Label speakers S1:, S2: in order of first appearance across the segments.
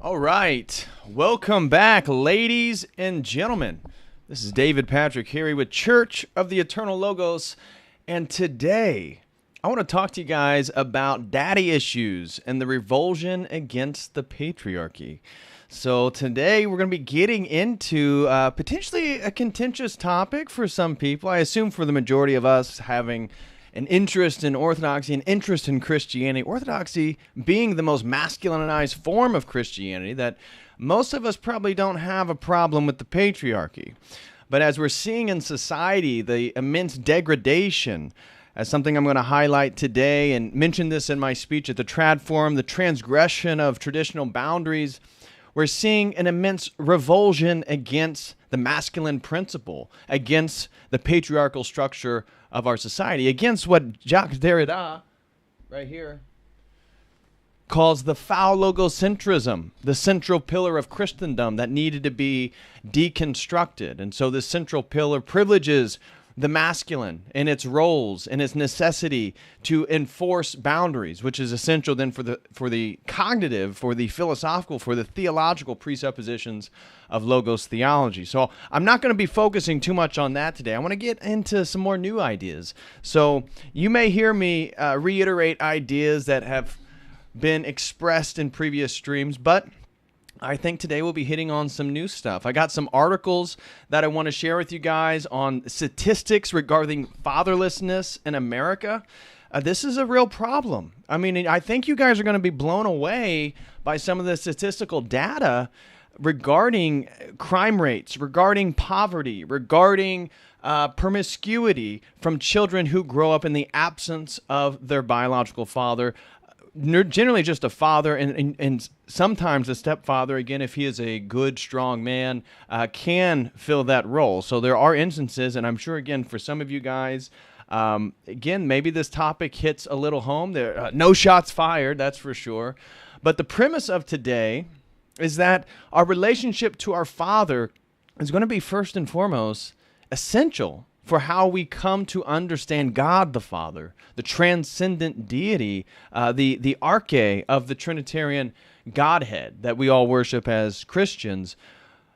S1: All right. Welcome back, ladies and gentlemen. This is David Patrick here with Church of the Eternal Logos. And today, I want to talk to you guys about daddy issues and the revulsion against the patriarchy. So today, we're going to be getting into potentially a contentious topic for some people. I assume for the majority of us having an interest in Orthodoxy, an interest in Christianity, Orthodoxy being the most masculinized form of Christianity, that most of us probably don't have a problem with the patriarchy. But as we're seeing in society, the immense degradation, as something I'm going to highlight today and mention this in my speech at the Trad Forum, the transgression of traditional boundaries, we're seeing an immense revulsion against the masculine principle, against the patriarchal structure of our society, against what Jacques Derrida, right here, calls the foul logocentrism, the central pillar of Christendom that needed to be deconstructed. And so this central pillar privileges the masculine and its roles and its necessity to enforce boundaries, which is essential then for the cognitive, for the philosophical, for the theological presuppositions of logos theology. So I'm not going to be focusing too much on that today. I want to get into some more new ideas. So you may hear me reiterate ideas that have been expressed in previous streams, but I think today we'll be hitting on some new stuff. I got some articles that I want to share with you guys on statistics regarding fatherlessness in America. This is a real problem. I mean, I think you guys are going to be blown away by some of the statistical data regarding crime rates, regarding poverty, regarding promiscuity from children who grow up in the absence of their biological father. Generally just a father and sometimes a stepfather, again, if he is a good, strong man, can fill that role. So there are instances, and I'm sure, again, for some of you guys, again, maybe this topic hits a little home. There, no shots fired, that's for sure. But the premise of today is that our relationship to our Father is going to be first and foremost essential for how we come to understand God the Father, the transcendent deity, the arche of the Trinitarian Godhead that we all worship as Christians.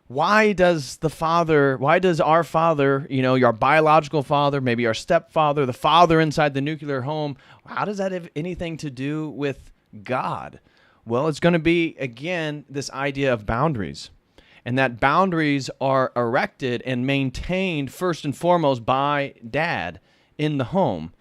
S1: Why does our Father, your biological father, maybe our stepfather, the father inside the nuclear home, how does that have anything to do with God? Well, it's going to be, again, this idea of boundaries. And that boundaries are erected and maintained first and foremost by dad in the home.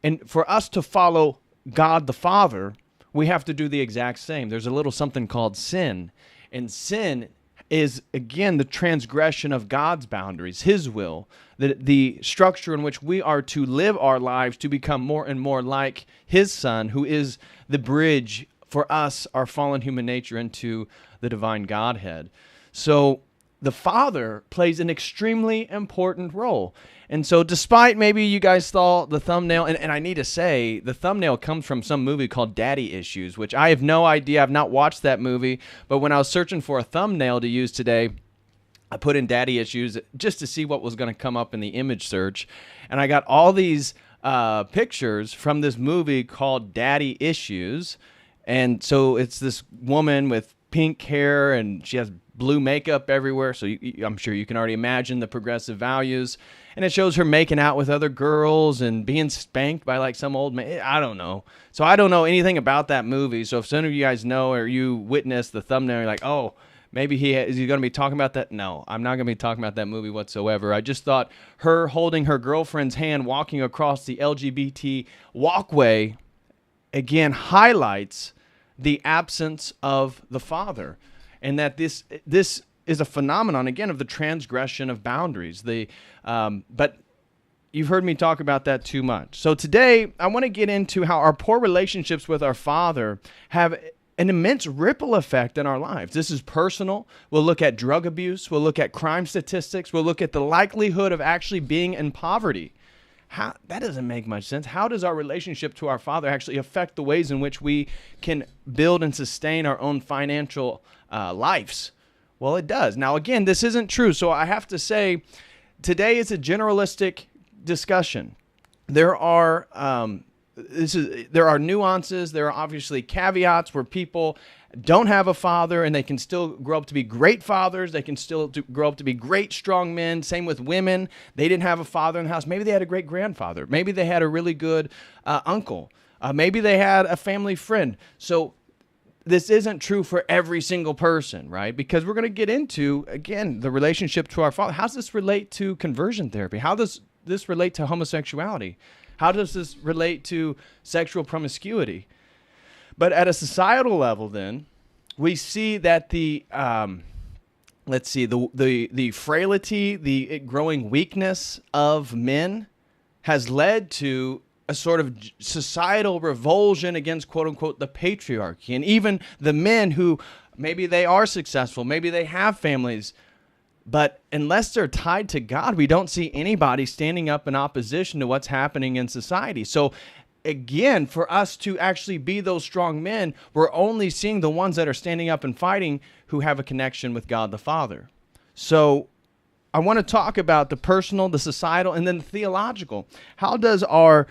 S1: And for us to follow God the Father, we have to do the exact same. There's a little something called sin. And sin is, again, the transgression of God's boundaries, his will, the structure in which we are to live our lives to become more and more like his Son, who is the bridge for us, our fallen human nature, into the divine Godhead. So the father plays an extremely important role. And so despite maybe you guys saw the thumbnail, and I need to say, the thumbnail comes from some movie called Daddy Issues, which I have no idea. I've not watched that movie. But when I was searching for a thumbnail to use today, I put in Daddy Issues just to see what was going to come up in the image search. And I got all these pictures from this movie called Daddy Issues. And so it's this woman with pink hair, and she has blue makeup everywhere, so I'm sure you can already imagine the progressive values. And it shows her making out with other girls and being spanked by like some old man. I don't know. So I don't know anything about that movie. So if some of you guys know or you witnessed the thumbnail, you're like, oh, maybe is he going to be talking about that? No, I'm not going to be talking about that movie whatsoever. I just thought her holding her girlfriend's hand walking across the LGBT walkway, again, highlights the absence of the father. And that this is a phenomenon, again, of the transgression of boundaries. But you've heard me talk about that too much. So today, I want to get into how our poor relationships with our Father have an immense ripple effect in our lives. This is personal. We'll look at drug abuse. We'll look at crime statistics. We'll look at the likelihood of actually being in poverty. That doesn't make much sense. How does our relationship to our Father actually affect the ways in which we can build and sustain our own financial lives? Well, it does. Now, again, this isn't true. So I have to say, today is a generalistic discussion. There are nuances. There are obviously caveats where people don't have a father, and they can still grow up to be great fathers. They can still grow up to be great, strong men. Same with women. They didn't have a father in the house. Maybe they had a great-grandfather. Maybe they had a really good uncle. Maybe they had a family friend. So this isn't true for every single person, right? Because we're going to get into, again, the relationship to our father. How does this relate to conversion therapy? How does this relate to homosexuality? How does this relate to sexual promiscuity? But at a societal level, then, we see that the frailty, the growing weakness of men has led to a sort of societal revulsion against, quote unquote, the patriarchy. And even the men who maybe they are successful, maybe they have families, but unless they're tied to God, we don't see anybody standing up in opposition to what's happening in society. So again, for us to actually be those strong men, we're only seeing the ones that are standing up and fighting who have a connection with God the Father. So I want to talk about the personal, the societal, and then the theological. How does our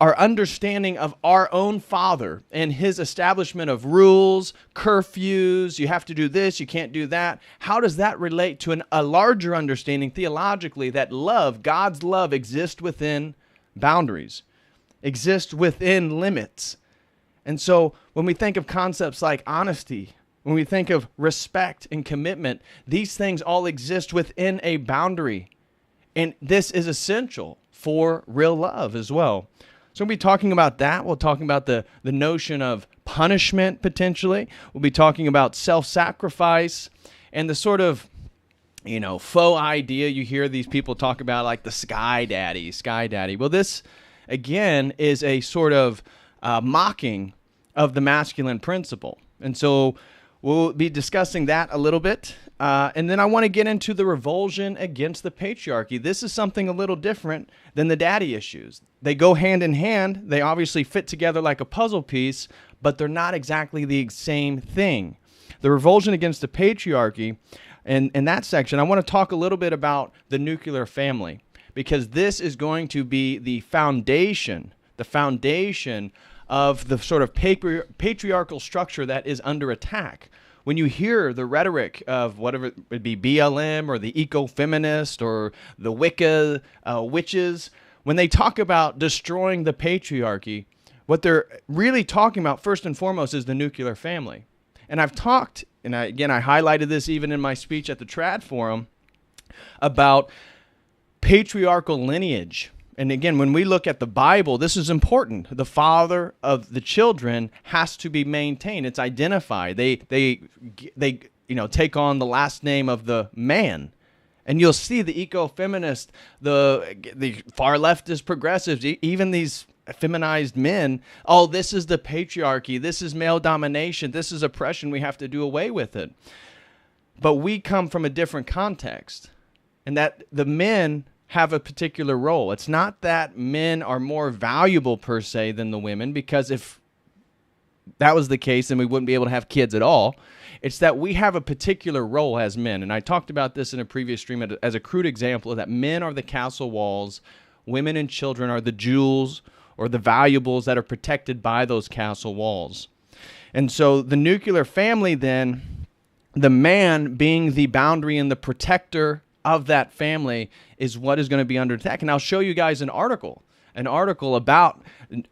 S1: understanding of our own father and his establishment of rules, curfews, you have to do this, you can't do that, how does that relate to a larger understanding theologically that love, God's love, exists within boundaries, exists within limits? And so when we think of concepts like honesty, when we think of respect and commitment, these things all exist within a boundary. And this is essential for real love as well. So we'll be talking about that. We'll be talking about the notion of punishment, potentially. We'll be talking about self-sacrifice and the sort of, faux idea you hear these people talk about, like the sky daddy. Well, this, again, is a sort of mocking of the masculine principle. And so we'll be discussing that a little bit. And then I want to get into the revulsion against the patriarchy. This is something a little different than the daddy issues. They go hand in hand. They obviously fit together like a puzzle piece, but they're not exactly the same thing. The revulsion against the patriarchy, and in that section, I want to talk a little bit about the nuclear family, because this is going to be the foundation of the sort of patriarchal structure that is under attack. When you hear the rhetoric of whatever it would be, BLM or the eco-feminist or the Wicca witches, when they talk about destroying the patriarchy, what they're really talking about first and foremost is the nuclear family. And I've talked, and I highlighted this even in my speech at the Trad Forum, about patriarchal lineage. And again, when we look at the Bible, this is important. The father of the children has to be maintained. It's identified. They take on the last name of the man. And you'll see the eco-feminists, the far leftist progressives, even these feminized men, oh, this is the patriarchy, this is male domination, this is oppression, we have to do away with it. But we come from a different context, and that the men have a particular role. It's not that men are more valuable per se than the women, because if that was the case, then we wouldn't be able to have kids at all. It's that we have a particular role as men. And I talked about this in a previous stream as a crude example of that men are the castle walls, women and children are the jewels or the valuables that are protected by those castle walls. And so the nuclear family then, the man being the boundary and the protector of that family, is what is going to be under attack. And I'll show you guys an article about,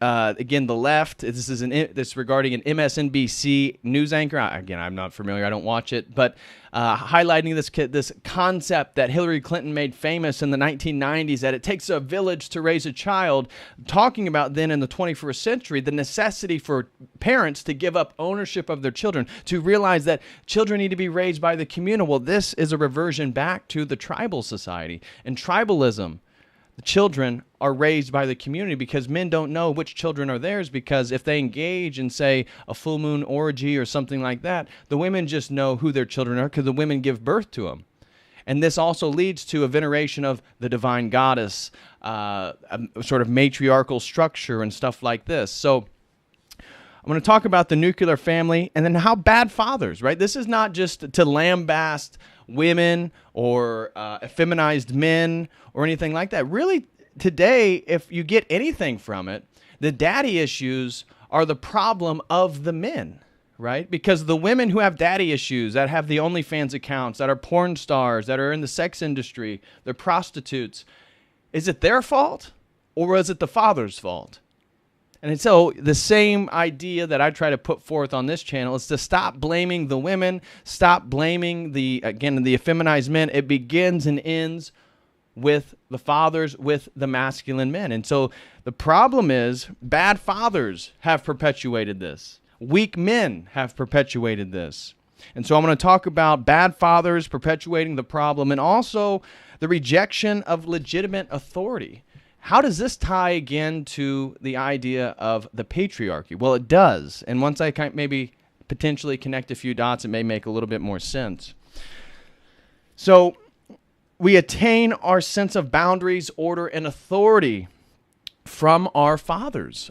S1: again, the left. This is regarding an MSNBC news anchor. Again, I'm not familiar. I don't watch it. But highlighting this concept that Hillary Clinton made famous in the 1990s, that it takes a village to raise a child, talking about then in the 21st century, the necessity for parents to give up ownership of their children, to realize that children need to be raised by the communal. Well, this is a reversion back to the tribal society and tribalism. The children are raised by the community because men don't know which children are theirs, because if they engage in, say, a full moon orgy or something like that, the women just know who their children are because the women give birth to them. And this also leads to a veneration of the divine goddess, a sort of matriarchal structure and stuff like this. So I'm going to talk about the nuclear family and then how bad fathers, right? This is not just to lambaste women or effeminized men or anything like that. Really, today, if you get anything from it, the daddy issues are the problem of the men, right? Because the women who have daddy issues, that have the OnlyFans accounts, that are porn stars, that are in the sex industry, they're prostitutes, is it their fault or is it the father's fault? And so the same idea that I try to put forth on this channel is to stop blaming the women, stop blaming the effeminized men. It begins and ends with the fathers, with the masculine men. And so the problem is bad fathers have perpetuated this. Weak men have perpetuated this. And so I'm going to talk about bad fathers perpetuating the problem and also the rejection of legitimate authority. How does this tie again to the idea of the patriarchy? Well, it does. And once I maybe potentially connect a few dots, it may make a little bit more sense. So we attain our sense of boundaries, order, and authority from our fathers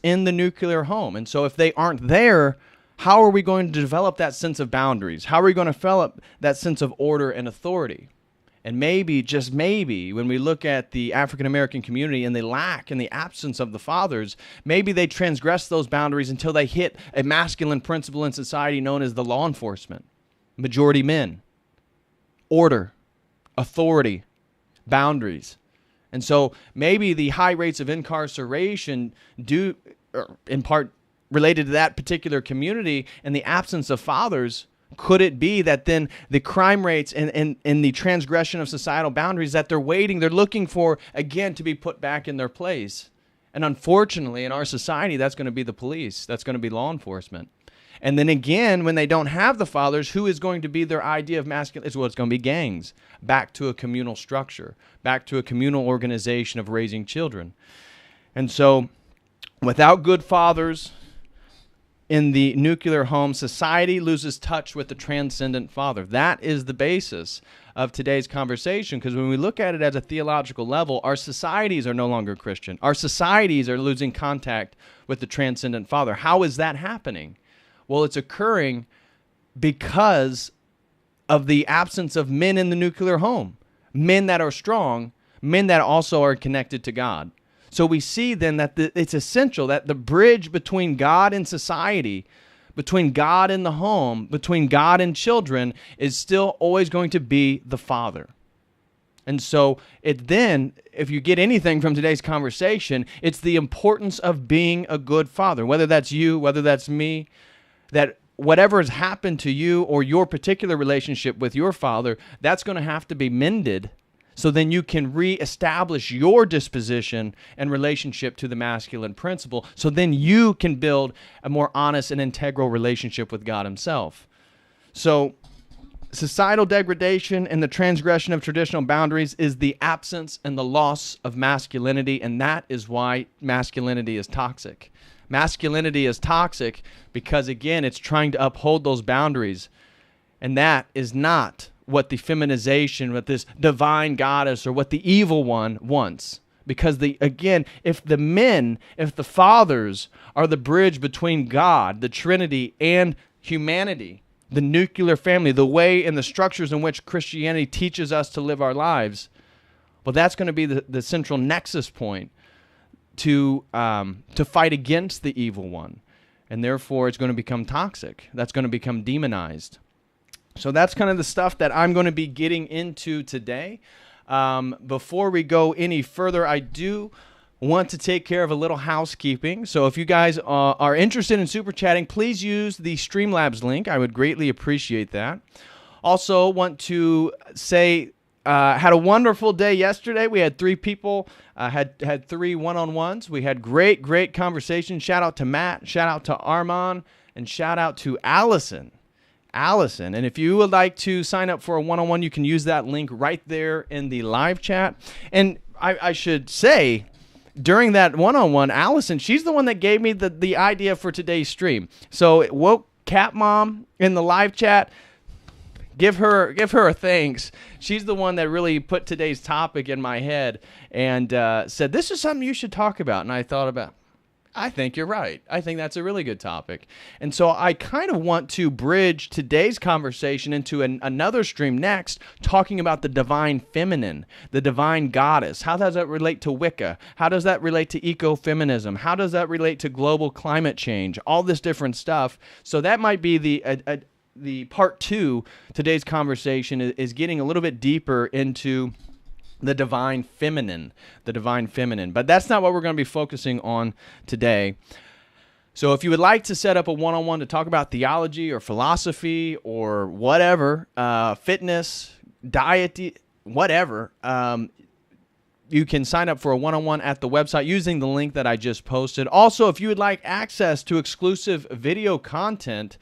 S1: in the nuclear home. And so if they aren't there, how are we going to develop that sense of boundaries? How are we going to develop that sense of order and authority? And maybe, just maybe, when we look at the African-American community and they lack in the absence of the fathers, maybe they transgress those boundaries until they hit a masculine principle in society known as the law enforcement. Majority men, order, authority, boundaries. And so maybe the high rates of incarceration in part related to that particular community and the absence of fathers. Could it be that then the crime rates and the transgression of societal boundaries that they're looking for, again, to be put back in their place? And unfortunately, in our society, that's going to be the police. That's going to be law enforcement. And then again, when they don't have the fathers, who is going to be their idea of masculinity? Well, it's going to be gangs. Back to a communal structure. Back to a communal organization of raising children. And so, without good fathers in the nuclear home, society loses touch with the transcendent father. That is the basis of today's conversation, because when we look at it at a theological level, our societies are no longer Christian. Our societies are losing contact with the transcendent father. How is that happening? Well, it's occurring because of the absence of men in the nuclear home, men that are strong, men that also are connected to God. So we see then that it's essential that the bridge between God and society, between God and the home, between God and children is still always going to be the father. And so if you get anything from today's conversation, it's the importance of being a good father, whether that's you, whether that's me, that whatever has happened to you or your particular relationship with your father, that's going to have to be mended. So then you can reestablish your disposition and relationship to the masculine principle. So then you can build a more honest and integral relationship with God himself. So societal degradation and the transgression of traditional boundaries is the absence and the loss of masculinity. And that is why masculinity is toxic. Masculinity is toxic because, again, it's trying to uphold those boundaries. And that is not what the feminization, what this divine goddess or what the evil one wants. Because if the fathers are the bridge between God, the Trinity, and humanity, the nuclear family, the way and the structures in which Christianity teaches us to live our lives, well, that's going to be the central nexus point to fight against the evil one. And therefore, it's going to become toxic. That's going to become demonized. So that's kind of the stuff that I'm going to be getting into today. Before we go any further, I do want to take care of a little housekeeping. So if you guys are interested in super chatting, please use the Streamlabs link. I would greatly appreciate that. Also want to say, had a wonderful day yesterday. We had 3 people, had 3 one-on-ones. We had great conversation. Shout out to Matt, shout out to Armand, and shout out to Allison. And if you would like to sign up for a one-on-one, you can use that link right there in the live chat. And I should say, during that one-on-one, Allison, she's the one that gave me the idea for today's stream. So woke Cat Mom in the live chat. Give her a thanks. She's the one that really put today's topic in my head and said, this is something you should talk about. And I thought about, I think you're right. I think that's a really good topic. And so I kind of want to bridge today's conversation into another stream next, talking about the divine feminine, the divine goddess. How does that relate to Wicca? How does that relate to ecofeminism? How does that relate to global climate change? All this different stuff. So that might be the part two. Today's conversation is getting a little bit deeper into the divine feminine, but that's not what we're going to be focusing on today. So if you would like to set up a one-on-one to talk about theology or philosophy or whatever, fitness, diet, whatever, you can sign up for a one-on-one at the website using the link that I just posted. Also, if you would like access to exclusive video content,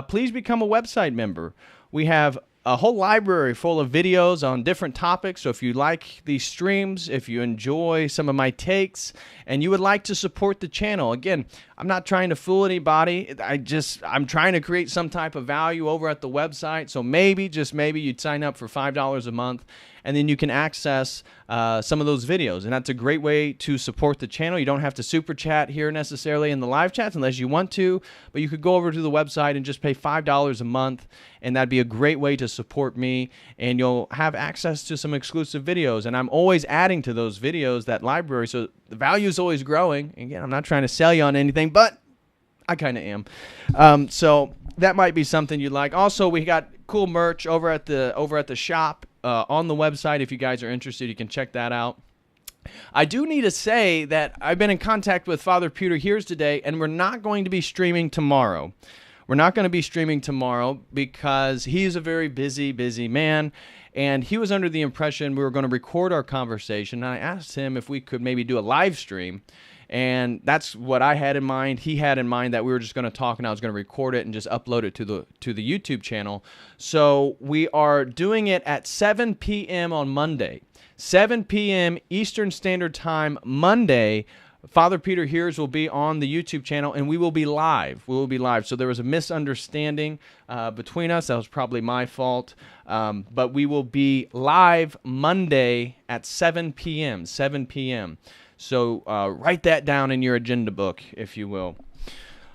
S1: please become a website member. We have a whole library full of videos on different topics. So if you like these streams, if you enjoy some of my takes, and you would like to support the channel, again, I'm not trying to fool anybody. I'm trying to create some type of value over at the website. So maybe, just maybe, you'd sign up for $5 a month, and then you can access some of those videos. And that's a great way to support the channel. You don't have to super chat here necessarily in the live chats unless you want to, but you could go over to the website and just pay $5 a month, and that'd be a great way to support me, and you'll have access to some exclusive videos. And I'm always adding to those videos, that library, so the value is always growing. Again, I'm not trying to sell you on anything, but I kind of am. So that might be something you'd like. Also, we got cool merch over at the shop on the website. If you guys are interested, you can check that out. I do need to say that I've been in contact with Father Peter Hears today, and we're not going to be streaming tomorrow. We're not going to be streaming tomorrow because he's a very busy man, and he was under the impression we were going to record our conversation. And I asked him if we could maybe do a live stream, and that's what I had in mind. He had in mind that we were just going to talk, and I was going to record it and just upload it to the YouTube channel. So we are doing it at 7 p.m. on Monday. 7 p.m. Eastern Standard Time Monday. Father Peter Hears will be on the YouTube channel, and we will be live. So there was a misunderstanding between us. That was probably my fault. But we will be live Monday at 7 p.m. 7 p.m. So write that down in your agenda book, if you will.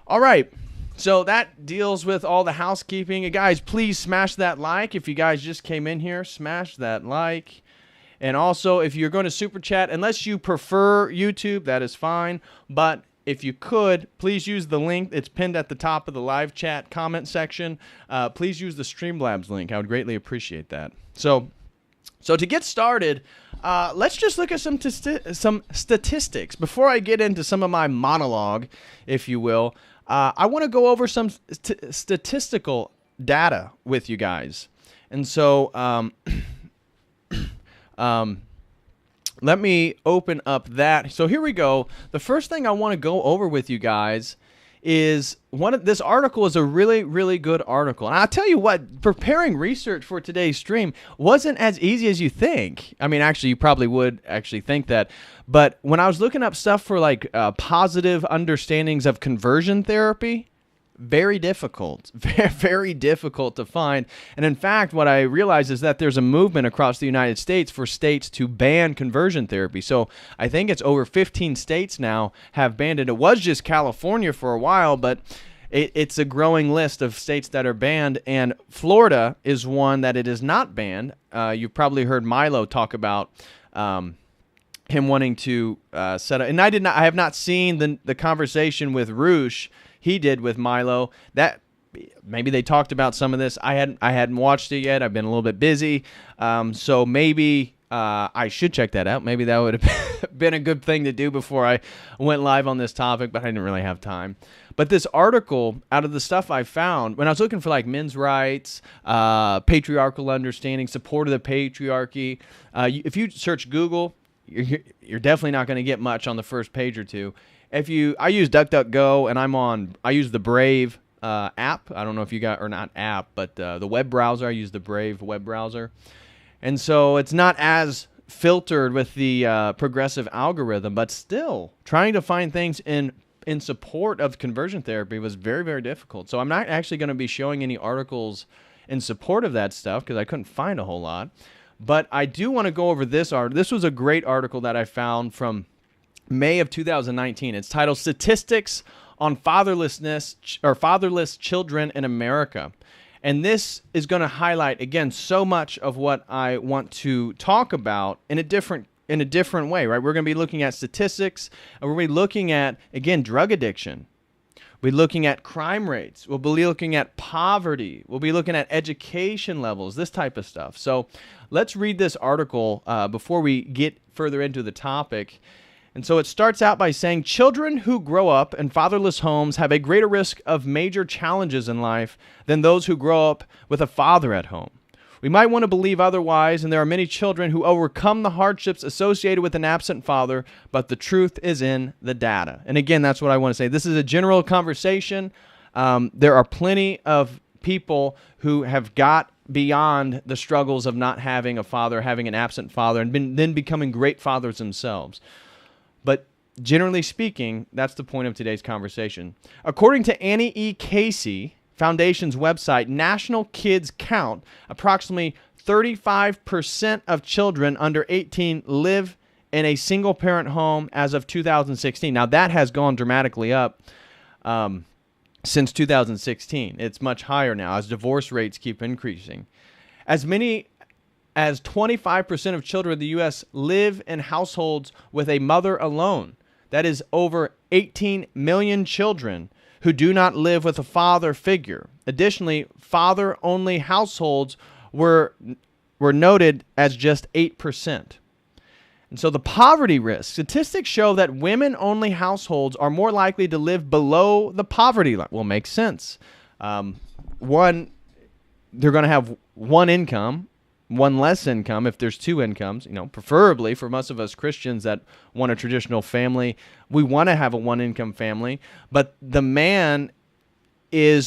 S1: All right. So that deals with all the housekeeping. Guys, please smash that like. If you guys just came in here, smash that like. And also, if you're going to super chat, unless you prefer YouTube, that is fine. But if you could, please use the link. It's pinned at the top of the live chat comment section. Please use the Streamlabs link. I would greatly appreciate that. So to get started, let's just look at some statistics. Before I get into some of my monologue, if you will, I want to go over some statistical data with you guys. And so let me open up that. So here we go. The first thing I want to go over with you guys is this article is a really, really good article. And I'll tell you what, preparing research for today's stream wasn't as easy as you think. I mean, actually, you probably would actually think that. But when I was looking up stuff for like positive understandings of conversion therapy, very difficult, very difficult to find. And in fact, what I realized is that there's a movement across the United States for states to ban conversion therapy. So I think it's over 15 states now have banned it. It was just California for a while, but it's a growing list of states that are banned. And Florida is one that it is not banned. You've probably heard Milo talk about him wanting to set up. And I have not seen the conversation with Roosh he did with Milo. That maybe they talked about some of this. I hadn't watched it yet. I've been a little bit busy, so maybe I should check that out. Maybe that would have been a good thing to do before I went live on this topic, but I didn't really have time. But this article, out of the stuff I found, when I was looking for like men's rights, patriarchal understanding, support of the patriarchy, if you search Google, you're definitely not going to get much on the first page or two. I use DuckDuckGo, and I use the Brave app. I don't know if you got, or not app, but the web browser. I use the Brave web browser. And so it's not as filtered with the progressive algorithm, but still trying to find things in support of conversion therapy was very, very difficult. So I'm not actually going to be showing any articles in support of that stuff because I couldn't find a whole lot. But I do want to go over this article. This was a great article that I found from May of 2019. It's titled Statistics on Fatherlessness or Fatherless Children in America. And this is going to highlight, again, so much of what I want to talk about in a different way, right? We're going to be looking at statistics, and we're going to be looking at, again, drug addiction. We'll be looking at crime rates. We'll be looking at poverty. We'll be looking at education levels, this type of stuff. So let's read this article before we get further into the topic. And so it starts out by saying, children who grow up in fatherless homes have a greater risk of major challenges in life than those who grow up with a father at home. We might want to believe otherwise, and there are many children who overcome the hardships associated with an absent father, but the truth is in the data. And again, that's what I want to say. This is a general conversation. There are plenty of people who have got beyond the struggles of not having a father, having an absent father, and then becoming great fathers themselves. But generally speaking, that's the point of today's conversation. According to Annie E. Casey Foundation's website, National Kids Count, approximately 35% of children under 18 live in a single-parent home as of 2016. Now, that has gone dramatically up since 2016. It's much higher now as divorce rates keep increasing. As many as 25% of children in the U.S. live in households with a mother alone. That is over 18 million children who do not live with a father figure. Additionally, father-only households were noted as just 8%. And so the poverty risk. Statistics show that women-only households are more likely to live below the poverty line. Well, makes sense. One, they're going to have one income, one less income if there's two incomes, preferably for most of us Christians that want a traditional family, we want to have a one-income family, but the man he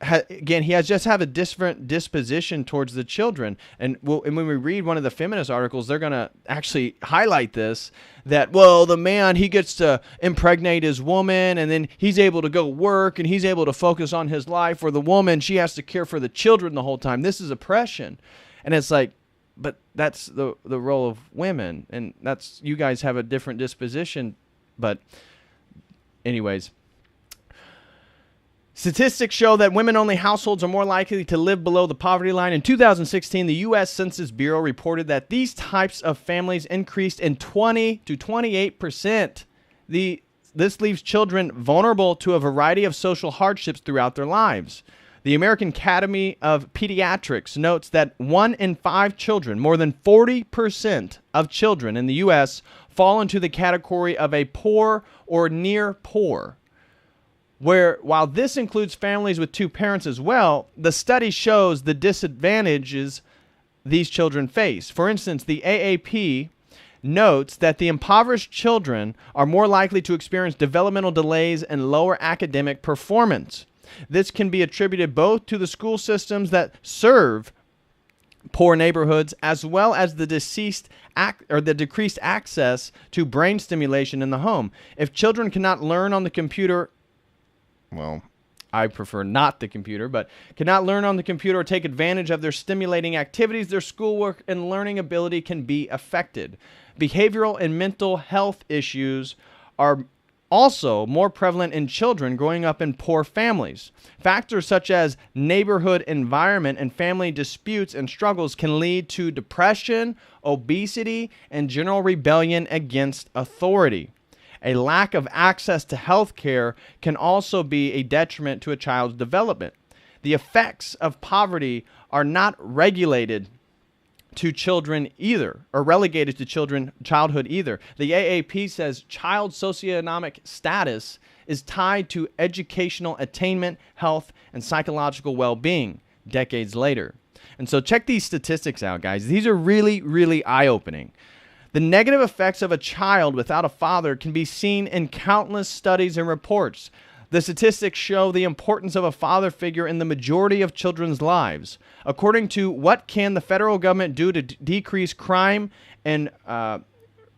S1: has a different disposition towards the children. And when we read one of the feminist articles, they're going to actually highlight this, that, the man, he gets to impregnate his woman, and then he's able to go work, and he's able to focus on his life, or the woman, she has to care for the children the whole time. This is oppression. And it's like, but that's the role of women, and you guys have a different disposition. But anyways, statistics show that women-only households are more likely to live below the poverty line. In 2016, the U.S. Census Bureau reported that these types of families increased in 20 to 28%. This leaves children vulnerable to a variety of social hardships throughout their lives. The American Academy of Pediatrics notes that 1 in 5 children, more than 40% of children in the U.S., fall into the category of a poor or near poor. While this includes families with two parents as well, the study shows the disadvantages these children face. For instance, the AAP notes that the impoverished children are more likely to experience developmental delays and lower academic performance. This can be attributed both to the school systems that serve poor neighborhoods, as well as the decreased access to brain stimulation in the home. If children cannot learn on the computer, I prefer not the computer, but cannot learn on the computer or take advantage of their stimulating activities, their schoolwork and learning ability can be affected. Behavioral and mental health issues are also more prevalent in children growing up in poor families. Factors such as neighborhood environment and family disputes and struggles can lead to depression, obesity, and general rebellion against authority. A lack of access to health care can also be a detriment to a child's development. The effects of poverty are not regulated to children either, or relegated to childhood either. The AAP says child socioeconomic status is tied to educational attainment, health, and psychological well-being decades later. And so check these statistics out, guys. These are really, really eye-opening. The negative effects of a child without a father can be seen in countless studies and reports. The statistics show the importance of a father figure in the majority of children's lives. According to What Can the Federal Government Do to Decrease Crime and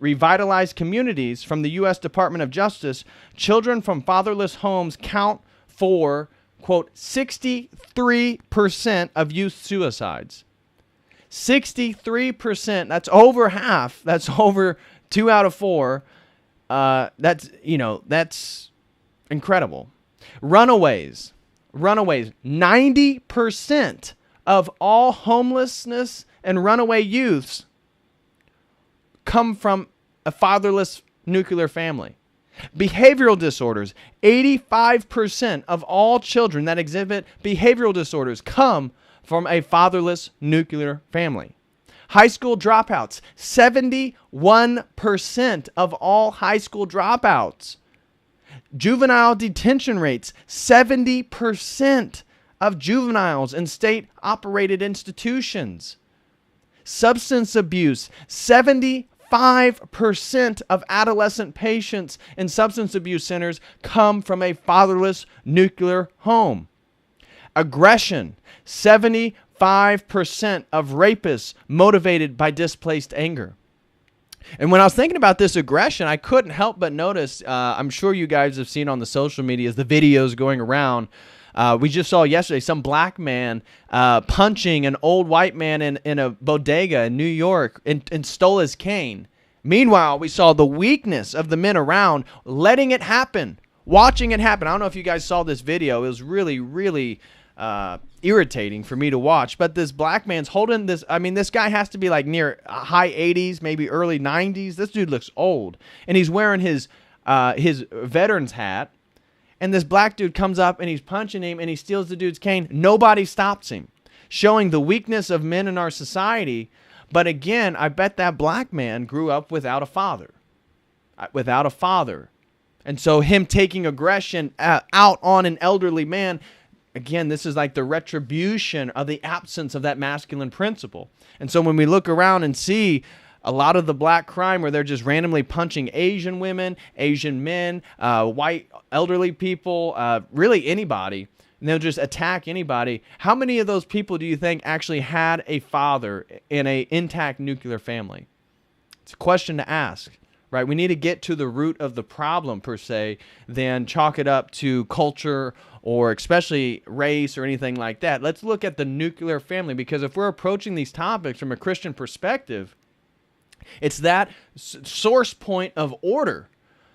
S1: Revitalize Communities from the U.S. Department of Justice, children from fatherless homes count for, quote, 63% of youth suicides. 63%, that's over half, that's over 2 out of 4 that's incredible. Runaways. 90% of all homelessness and runaway youths come from a fatherless nuclear family. Behavioral disorders. 85% of all children that exhibit behavioral disorders come from a fatherless nuclear family. High school dropouts. 71% of all high school dropouts. Juvenile detention rates. 70% of juveniles in state-operated institutions. Substance abuse. 75% of adolescent patients in substance abuse centers come from a fatherless nuclear home. Aggression. 75% of rapists motivated by displaced anger. And when I was thinking about this aggression, I couldn't help but notice, I'm sure you guys have seen on the social medias, the videos going around. We just saw yesterday some black man punching an old white man in a bodega in New York and stole his cane. Meanwhile, we saw the weakness of the men around letting it happen, watching it happen. I don't know if you guys saw this video. It was really, really irritating for me to watch. But this black man's holding this. I mean, this guy has to be like near high 80s, maybe early 90s. This dude looks old. And he's wearing his veteran's hat. And this black dude comes up and he's punching him and he steals the dude's cane. Nobody stops him, showing the weakness of men in our society. But again, I bet that black man grew up without a father. And so him taking aggression out on an elderly man, again, this is like the retribution of the absence of that masculine principle. And so when we look around and see a lot of the black crime where they're just randomly punching Asian women, Asian men, white elderly people, really anybody, and they'll just attack anybody. How many of those people do you think actually had a father in an intact nuclear family? It's a question to ask, right? We need to get to the root of the problem, per se, than chalk it up to culture or especially race or anything like that. Let's look at the nuclear family, because if we're approaching these topics from a Christian perspective, it's that source point of order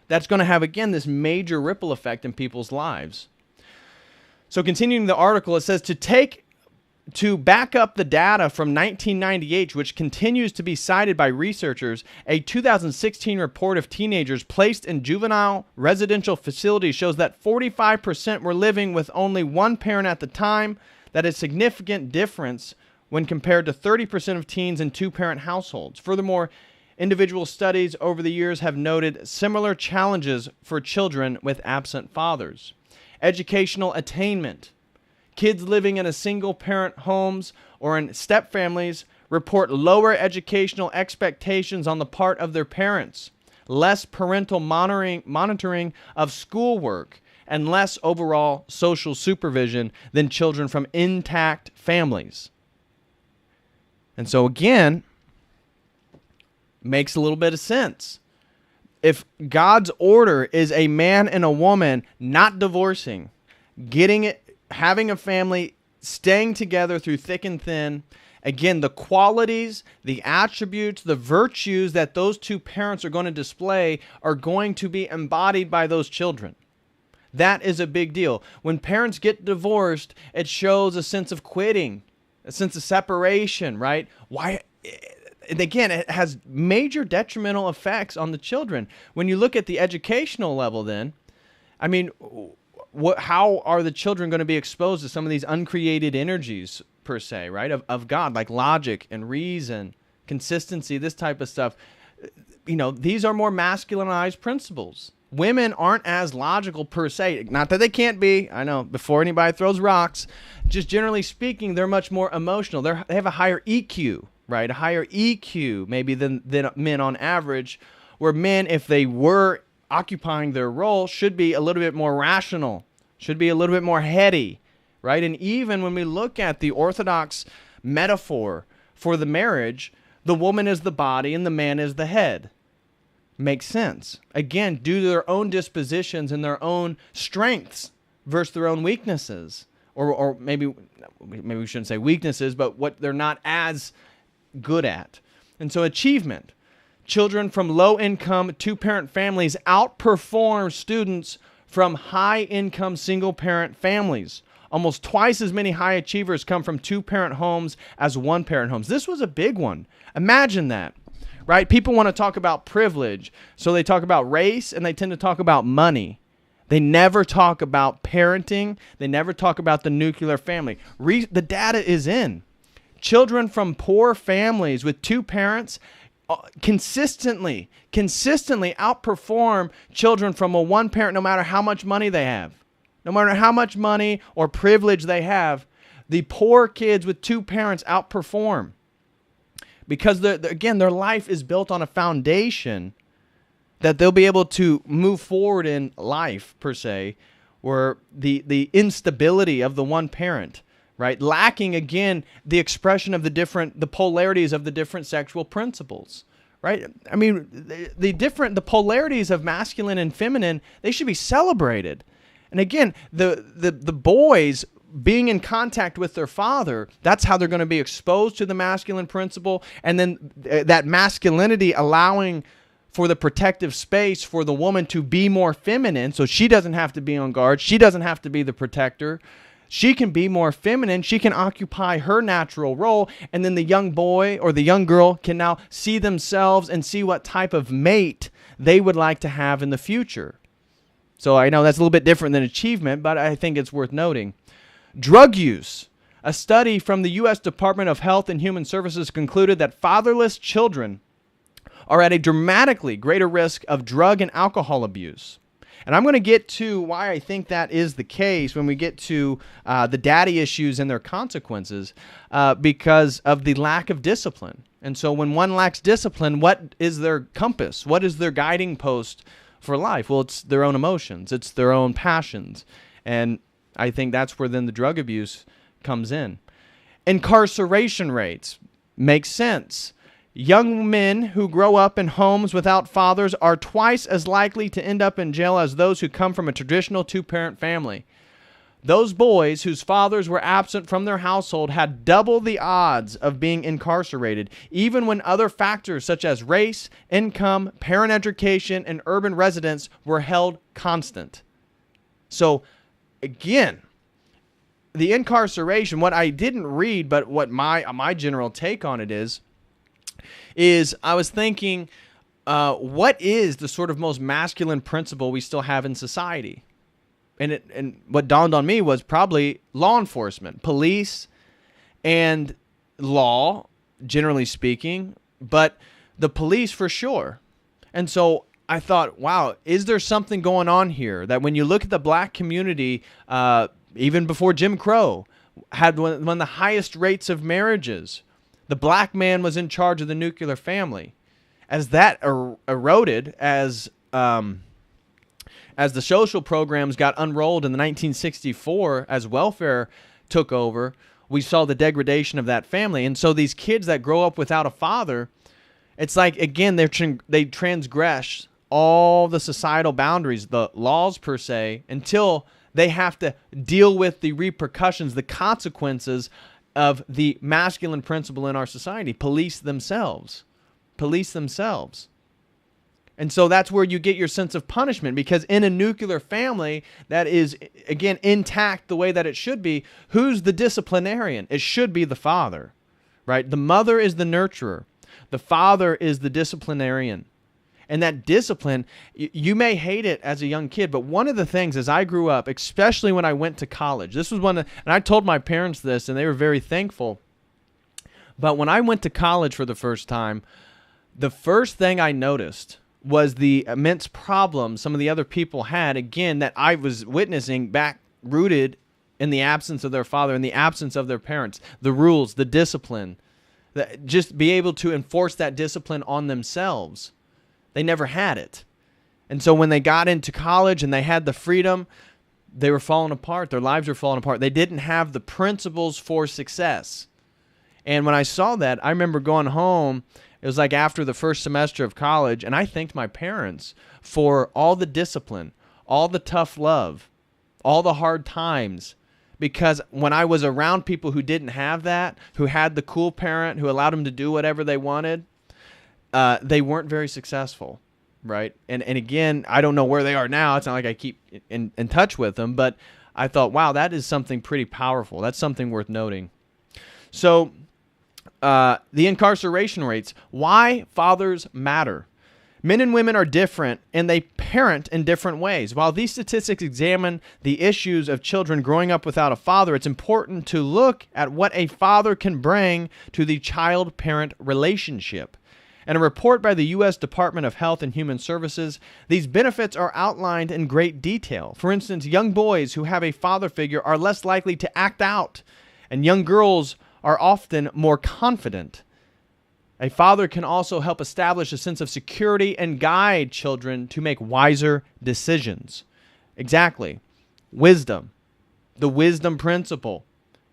S1: that's going to have, again, this major ripple effect in people's lives. So continuing the article, it says to back up the data from 1998, which continues to be cited by researchers, a 2016 report of teenagers placed in juvenile residential facilities shows that 45% were living with only one parent at the time. That is a significant difference when compared to 30% of teens in two-parent households. Furthermore, individual studies over the years have noted similar challenges for children with absent fathers. Educational attainment. Kids living in a single-parent homes or in step families report lower educational expectations on the part of their parents, less parental monitoring of schoolwork, and less overall social supervision than children from intact families. And so again, makes a little bit of sense. If God's order is a man and a woman not divorcing, having a family, staying together through thick and thin, again, the qualities, the attributes, the virtues that those two parents are going to display are going to be embodied by those children. That is a big deal. When parents get divorced, it shows a sense of quitting, a sense of separation, right? Why? And again, it has major detrimental effects on the children. When you look at the educational level then, I mean, how are the children going to be exposed to some of these uncreated energies, per se, right, of God, like logic and reason, consistency, this type of stuff? You know, these are more masculinized principles. Women aren't as logical, per se. Not that they can't be. I know, before anybody throws rocks. Just generally speaking, they're much more emotional. They have a higher EQ, right? A higher EQ maybe than men on average, where men, if they were occupying their role, should be a little bit more rational, should be a little bit more heady, right? And even when we look at the Orthodox metaphor for the marriage, the woman is the body and the man is the head. Makes sense. Again, due to their own dispositions and their own strengths versus their own weaknesses. Or maybe we shouldn't say weaknesses, but what they're not as good at. And so achievement. children from low-income two-parent families outperform students from high-income single-parent families. Almost twice as many high achievers come from two-parent homes as one-parent homes. This was a big one. Imagine that, right? People want to talk about privilege, so they talk about race, and they tend to talk about money. They never talk about parenting. They never talk about the nuclear family. The data is in. Children from poor families with two parents consistently outperform children from a one parent, no matter how much money they have. No matter how much money or privilege they have, the poor kids with two parents outperform. Because, again, their life is built on a foundation that they'll be able to move forward in life, per se, where the instability of the one parent, right? Lacking, again, the expression of the polarities of the different sexual principles, right? I mean, the polarities of masculine and feminine, they should be celebrated. And again, the boys being in contact with their father, that's how they're going to be exposed to the masculine principle. And then that masculinity allowing for the protective space for the woman to be more feminine, so she doesn't have to be on guard. She doesn't have to be the protector. She can be more feminine. She can occupy her natural role. And then the young boy or the young girl can now see themselves and see what type of mate they would like to have in the future. So I know that's a little bit different than achievement, but I think it's worth noting. Drug use. A study from the U.S. Department of Health and Human Services concluded that fatherless children are at a dramatically greater risk of drug and alcohol abuse. And I'm going to get to why I think that is the case when we get to the daddy issues and their consequences because of the lack of discipline. And so when one lacks discipline, what is their compass? What is their guiding post for life? Well, it's their own emotions. It's their own passions. And I think that's where then the drug abuse comes in. Incarceration rates makes sense. Young men who grow up in homes without fathers are twice as likely to end up in jail as those who come from a traditional two-parent family. Those boys whose fathers were absent from their household had double the odds of being incarcerated, even when other factors such as race, income, parent education, and urban residence were held constant. So, again, the incarceration, what I didn't read, but what my general take on it is I was thinking, what is the sort of most masculine principle we still have in society? And what dawned on me was probably law enforcement, police, and law, generally speaking, but the police for sure. And so I thought, wow, is there something going on here that when you look at the black community, even before Jim Crow, had one of the highest rates of marriages? The black man was in charge of the nuclear family. As that eroded, as the social programs got unrolled in the 1964, as welfare took over, we saw the degradation of that family. And so these kids that grow up without a father, it's like, again, they transgress all the societal boundaries, the laws per se, until they have to deal with the repercussions, the consequences of the masculine principle in our society. Police themselves. And so that's where you get your sense of punishment, because in a nuclear family that is, again, intact the way that it should be, who's the disciplinarian? It should be the father, right? The mother is the nurturer. The father is the disciplinarian. And that discipline, you may hate it as a young kid, but one of the things as I grew up, especially when I went to college, this was and I told my parents this, and they were very thankful. But when I went to college for the first time, the first thing I noticed was the immense problems some of the other people had, again, that I was witnessing back rooted in the absence of their father, in the absence of their parents, the rules, the discipline, just be able to enforce that discipline on themselves. They never had it. And so when they got into college and they had the freedom, they were falling apart. Their lives were falling apart. They didn't have the principles for success. And when I saw that, I remember going home. It was like after the first semester of college, and I thanked my parents for all the discipline, all the tough love, all the hard times. Because when I was around people who didn't have that, who had the cool parent, who allowed them to do whatever they wanted, they weren't very successful, right? And again, I don't know where they are now. It's not like I keep in touch with them, but I thought, wow, that is something pretty powerful. That's something worth noting. So the incarceration rates, why fathers matter. Men and women are different, and they parent in different ways. While these statistics examine the issues of children growing up without a father, it's important to look at what a father can bring to the child-parent relationship. In a report by the U.S. Department of Health and Human Services, these benefits are outlined in great detail. For instance, young boys who have a father figure are less likely to act out, and young girls are often more confident. A father can also help establish a sense of security and guide children to make wiser decisions. Exactly. Wisdom. The wisdom principle.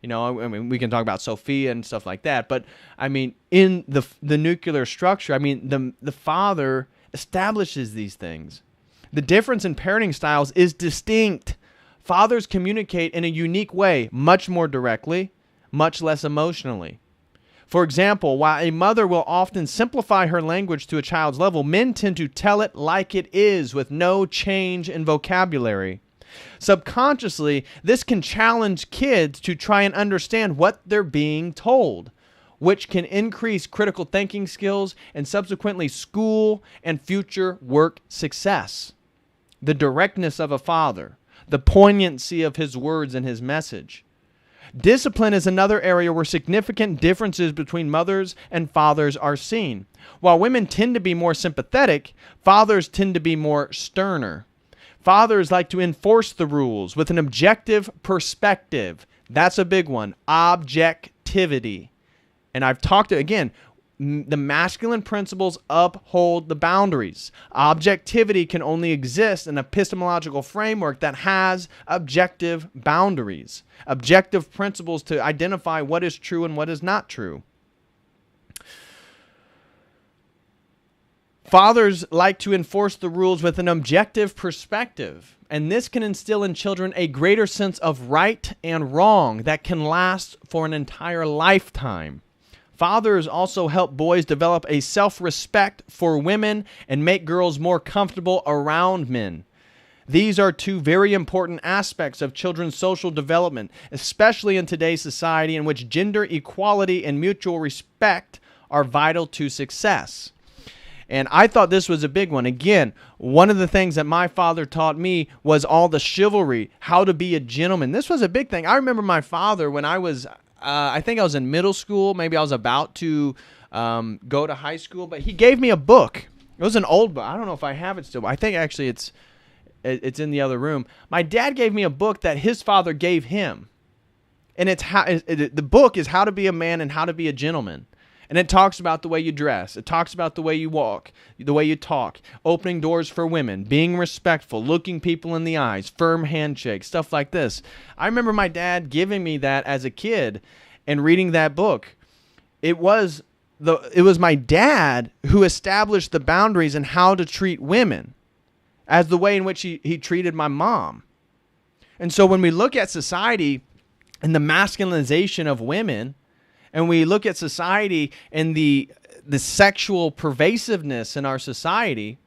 S1: You know, I mean, we can talk about Sophia and stuff like that, but I mean, in the nuclear structure, I mean, the father establishes these things. The difference in parenting styles is distinct. Fathers communicate in a unique way, much more directly, much less emotionally. For example, while a mother will often simplify her language to a child's level, men tend to tell it like it is with no change in vocabulary. Subconsciously, this can challenge kids to try and understand what they're being told, which can increase critical thinking skills and subsequently school and future work success. The directness of a father, the poignancy of his words and his message. Discipline is another area where significant differences between mothers and fathers are seen. While women tend to be more sympathetic, fathers tend to be more sterner. Fathers like to enforce the rules with an objective perspective. That's a big one. Objectivity. And I've talked to, again, the masculine principles uphold the boundaries. Objectivity can only exist in an epistemological framework that has objective boundaries, objective principles to identify what is true and what is not true. Fathers like to enforce the rules with an objective perspective, and this can instill in children a greater sense of right and wrong that can last for an entire lifetime. Fathers also help boys develop a self-respect for women and make girls more comfortable around men. These are two very important aspects of children's social development, especially in today's society in which gender equality and mutual respect are vital to success. And I thought this was a big one. Again, one of the things that my father taught me was all the chivalry, how to be a gentleman. This was a big thing. I remember my father when I was, I think I was in middle school. Maybe I was about to go to high school. But he gave me a book. It was an old book. I don't know if I have it still. But I think actually it's in the other room. My dad gave me a book that his father gave him. And the book is How to Be a Man and How to Be a Gentleman. And it talks about the way you dress. It talks about the way you walk, the way you talk, opening doors for women, being respectful, looking people in the eyes, firm handshake, stuff like this. I remember my dad giving me that as a kid and reading that book. It was my dad who established the boundaries and how to treat women as the way in which he treated my mom. And so when we look at society and the masculinization of women, and we look at society and the sexual pervasiveness in our society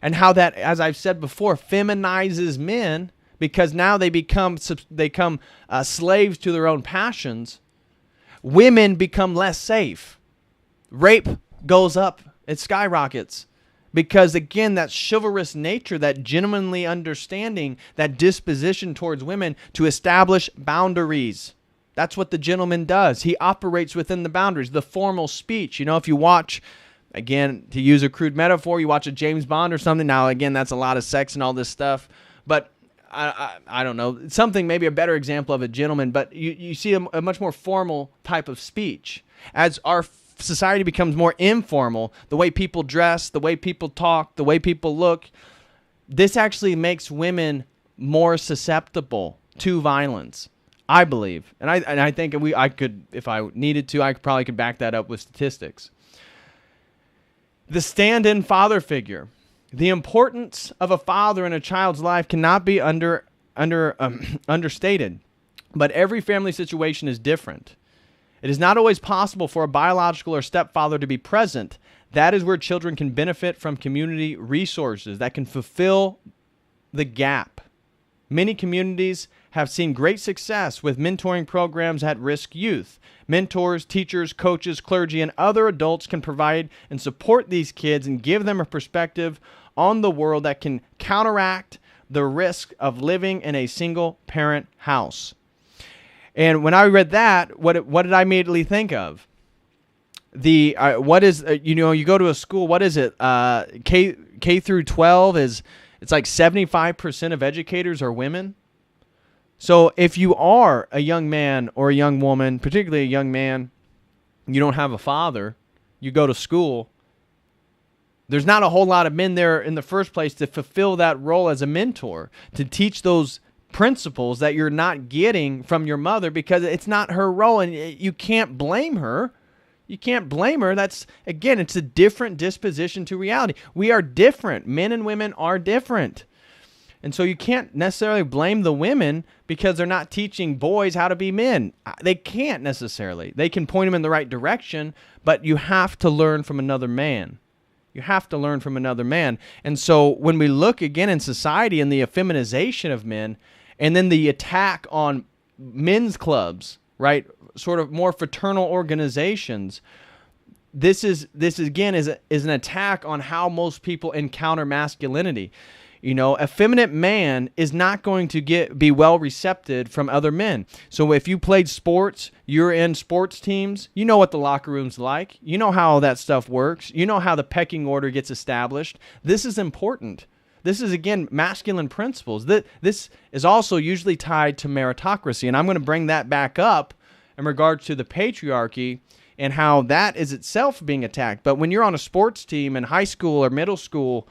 S1: and how that, as I've said before, feminizes men because now they become slaves to their own passions, women become less safe. Rape goes up. It skyrockets. Because, again, that chivalrous nature, that genuinely understanding, that disposition towards women to establish boundaries. That's what the gentleman does. He operates within the boundaries, the formal speech. You know, if you watch, again, to use a crude metaphor, you watch a James Bond or something. Now, again, that's a lot of sex and all this stuff. But I don't know, something, maybe a better example of a gentleman. But you see a much more formal type of speech. As our society becomes more informal, the way people dress, the way people talk, the way people look, this actually makes women more susceptible to violence. I believe, and I think I could, if I needed to, I probably could back that up with statistics. The stand-in father figure. The importance of a father in a child's life cannot be understated, but every family situation is different. It is not always possible for a biological or stepfather to be present. That is where children can benefit from community resources that can fulfill the gap. Many communities have seen great success with mentoring programs at risk youth. Mentors, teachers, coaches, clergy, and other adults can provide and support these kids and give them a perspective on the world that can counteract the risk of living in a single-parent house. And when I read that, what did I immediately think of? What is, you go to a school, what is it? K through 12 it's like 75% of educators are women. So if you are a young man or a young woman, particularly a young man, you don't have a father, you go to school, there's not a whole lot of men there in the first place to fulfill that role as a mentor, to teach those principles that you're not getting from your mother because it's not her role, and you can't blame her. You can't blame her. That's, again, it's a different disposition to reality. We are different. Men and women are different. And so you can't necessarily blame the women because they're not teaching boys how to be men. They can't necessarily. They can point them in the right direction, but you have to learn from another man. You have to learn from another man. And so when we look again in society and the effeminization of men, and then the attack on men's clubs, right? Sort of more fraternal organizations. This again is an attack on how most people encounter masculinity. A feminine man is not going to be well recepted from other men. So if you played sports, you're in sports teams, you know what the locker room's like. You know how all that stuff works. You know how the pecking order gets established. This is important. This is, again, masculine principles. This is also usually tied to meritocracy, and I'm going to bring that back up in regards to the patriarchy and how that is itself being attacked. But when you're on a sports team in high school or middle school,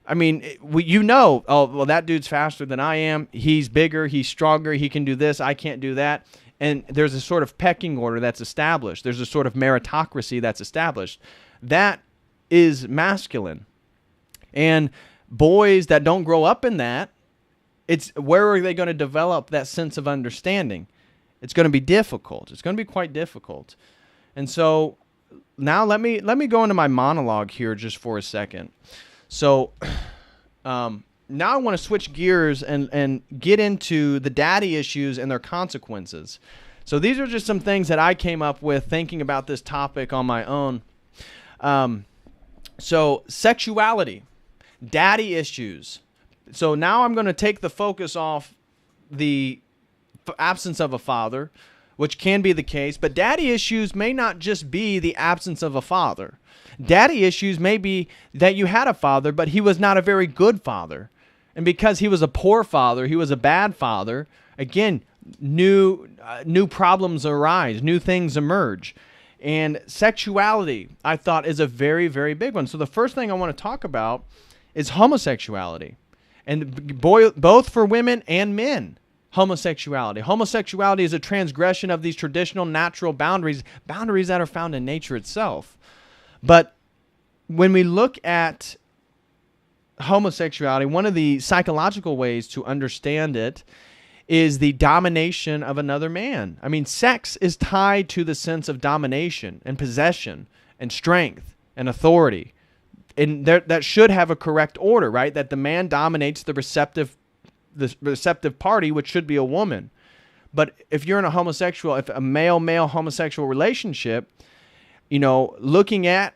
S1: I mean, oh, well, that dude's faster than I am. He's bigger. He's stronger. He can do this. I can't do that. And there's a sort of pecking order that's established. There's a sort of meritocracy that's established. That is masculine. And boys that don't grow up in that, where are they going to develop that sense of understanding? It's going to be difficult. It's going to be quite difficult. And so now let me go into my monologue here just for a second. So now I want to switch gears and get into the daddy issues and their consequences. So these are just some things that I came up with thinking about this topic on my own. So sexuality, daddy issues. So now I'm going to take the focus off the absence of a father, which can be the case, but daddy issues may not just be the absence of a father. Daddy issues may be that you had a father, but he was not a very good father. And because he was a poor father, he was a bad father, again, new problems arise, new things emerge. And sexuality, I thought, is a very, very big one. So the first thing I want to talk about is homosexuality. And both for women and men. Homosexuality. Homosexuality is a transgression of these traditional natural boundaries that are found in nature itself. But when we look at homosexuality, one of the psychological ways to understand it is the domination of another man. I mean, sex is tied to the sense of domination and possession and strength and authority. And that should have a correct order, right? That the man dominates the receptive party, which should be a woman. But if you're in a male homosexual relationship, looking at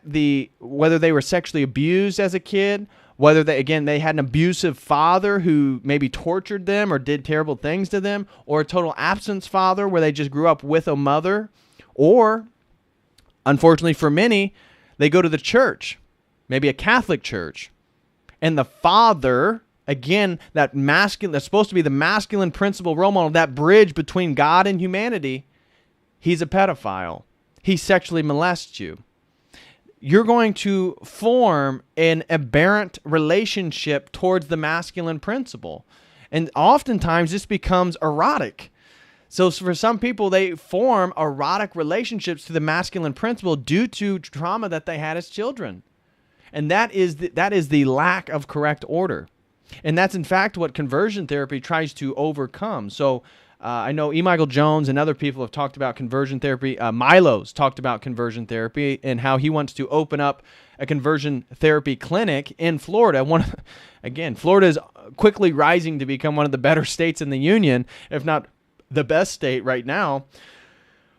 S1: whether they were sexually abused as a kid, whether they had an abusive father who maybe tortured them or did terrible things to them, or a total absence father where they just grew up with a mother, or unfortunately for many, they go to the church, maybe a Catholic church, and the father, again, that's supposed to be the masculine principle role model, that bridge between God and humanity, he's a pedophile. He sexually molests you. You're going to form an aberrant relationship towards the masculine principle. And oftentimes this becomes erotic. So for some people, they form erotic relationships to the masculine principle due to trauma that they had as children. And that is the lack of correct order. And that's, in fact, what conversion therapy tries to overcome. So I know E. Michael Jones and other people have talked about conversion therapy. Milo's talked about conversion therapy and how he wants to open up a conversion therapy clinic in Florida. Again, Florida is quickly rising to become one of the better states in the union, if not the best state right now,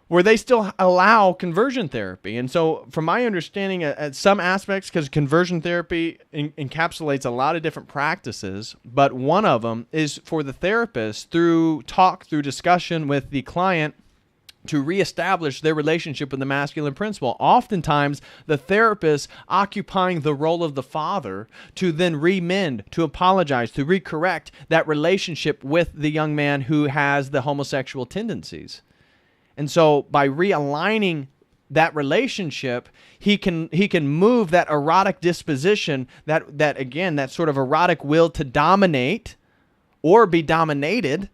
S1: where they still allow conversion therapy. And so from my understanding, at some aspects, because conversion therapy encapsulates a lot of different practices, but one of them is for the therapist, through discussion with the client, to reestablish their relationship with the masculine principle. Oftentimes, the therapist occupying the role of the father to then remend, to apologize, to recorrect that relationship with the young man who has the homosexual tendencies. And so by realigning that relationship, he can move that erotic disposition, that sort of erotic will to dominate or be dominated.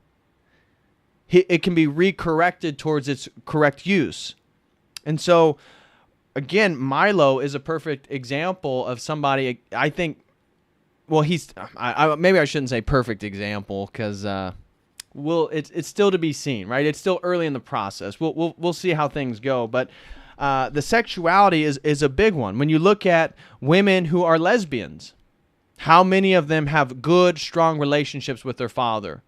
S1: It can be recorrected towards its correct use. And so, again, Milo is a perfect example of somebody, I think, well, maybe I shouldn't say perfect example, because it's still to be seen, right? It's still early in the process. We'll see how things go. But the sexuality is a big one. When you look at women who are lesbians, how many of them have good, strong relationships with their father?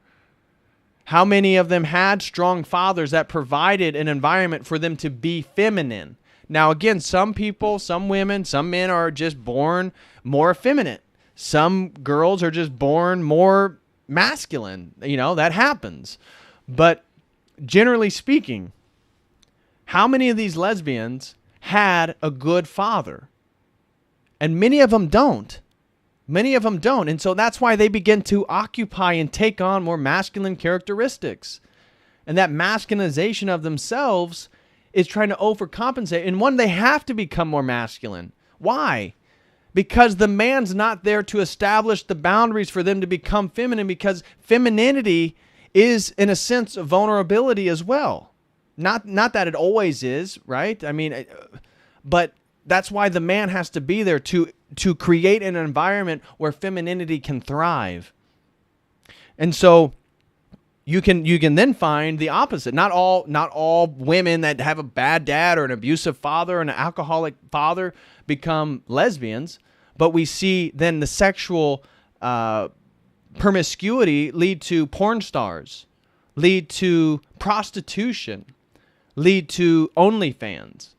S1: How many of them had strong fathers that provided an environment for them to be feminine? Now, again, some people, some women, some men are just born more effeminate. Some girls are just born more masculine. That happens. But generally speaking, how many of these lesbians had a good father? And many of them don't. Many of them don't. And so that's why they begin to occupy and take on more masculine characteristics. And that masculinization of themselves is trying to overcompensate. And one, they have to become more masculine. Why? Because the man's not there to establish the boundaries for them to become feminine, because femininity is, in a sense, a vulnerability as well. Not that it always is, right? I mean, but that's why the man has to be there to create an environment where femininity can thrive. And so you can then find the opposite. Not all women that have a bad dad or an abusive father or an alcoholic father become lesbians, but we see then the sexual promiscuity lead to porn stars, lead to prostitution, lead to OnlyFans.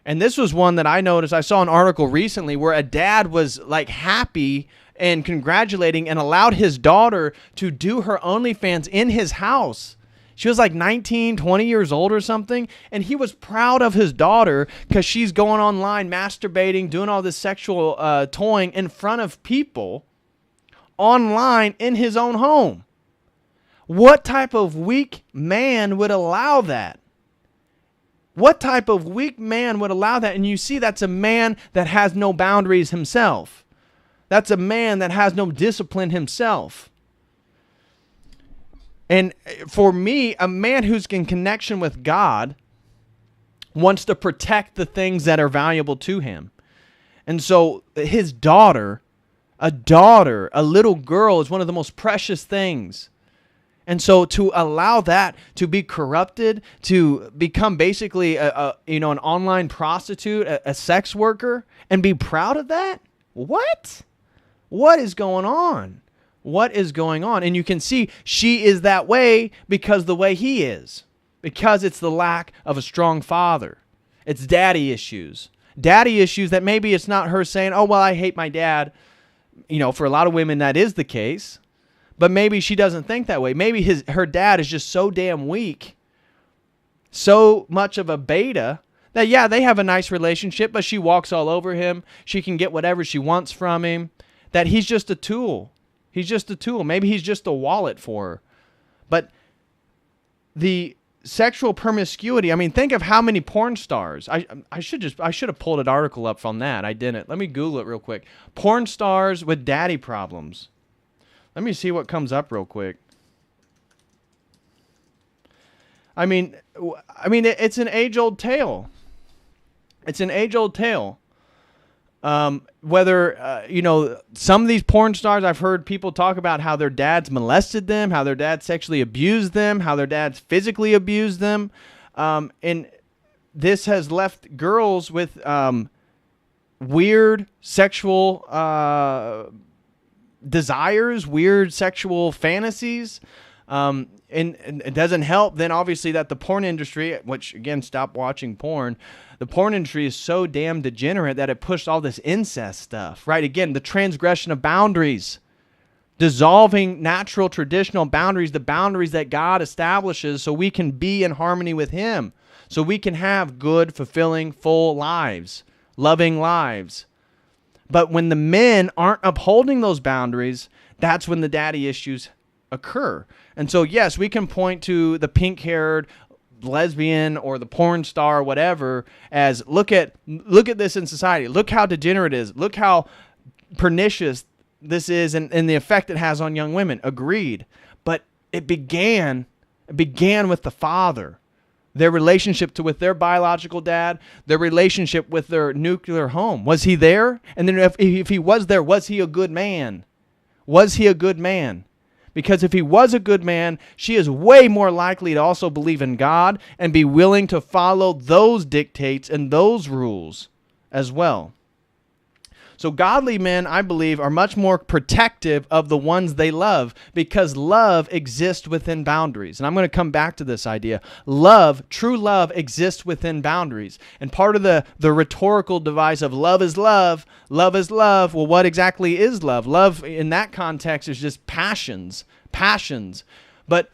S1: And this was one that I noticed. I saw an article recently where a dad was like happy and congratulating and allowed his daughter to do her OnlyFans in his house. She was like 19, 20 years old or something. And he was proud of his daughter because she's going online, masturbating, doing all this sexual toying in front of people online in his own home. What type of weak man would allow that? What type of weak man would allow that? And you see, that's a man that has no boundaries himself. That's a man that has no discipline himself. And for me, a man who's in connection with God wants to protect the things that are valuable to him. And so his daughter, a little girl, is one of the most precious things. And so to allow that to be corrupted, to become basically an online prostitute, a sex worker, and be proud of that? What? What is going on? What is going on? And you can see she is that way because the way he is. Because it's the lack of a strong father. It's daddy issues. Daddy issues that maybe it's not her saying, oh, well, I hate my dad. For a lot of women, that is the case. But maybe she doesn't think that way. Maybe her dad is just so damn weak, so much of a beta, that, yeah, they have a nice relationship, but she walks all over him. She can get whatever she wants from him, that he's just a tool. He's just a tool. Maybe he's just a wallet for her. But the sexual promiscuity, I mean, think of how many porn stars. I should have pulled an article up from that. I didn't. Let me Google it real quick. Porn stars with daddy problems. Let me see what comes up real quick. I mean, it's an age-old tale. It's an age-old tale. Whether, some of these porn stars, I've heard people talk about how their dads molested them, how their dads sexually abused them, how their dads physically abused them. And this has left girls with weird sexual desires, weird sexual fantasies. And it doesn't help then obviously that the porn industry, which again, stop watching porn. The porn industry is so damn degenerate that it pushed all this incest stuff, right? Again, the transgression of boundaries, dissolving natural traditional boundaries, the boundaries that God establishes so we can be in harmony with Him, so we can have good, fulfilling, full lives, loving lives. But when the men aren't upholding those boundaries, that's when the daddy issues occur. And so, yes, we can point to the pink-haired lesbian or the porn star or whatever as look at this in society. Look how degenerate it is. Look how pernicious this is and the effect it has on young women. Agreed. But it began with the father. Their relationship with their biological dad, their relationship with their nuclear home. Was he there? And then if he was there, was he a good man? Was he a good man? Because if he was a good man, she is way more likely to also believe in God and be willing to follow those dictates and those rules as well. So godly men, I believe, are much more protective of the ones they love because love exists within boundaries. And I'm going to come back to this idea. True love exists within boundaries. And part of the rhetorical device of love is love, love is love. Well, what exactly is love? Love in that context is just passions. But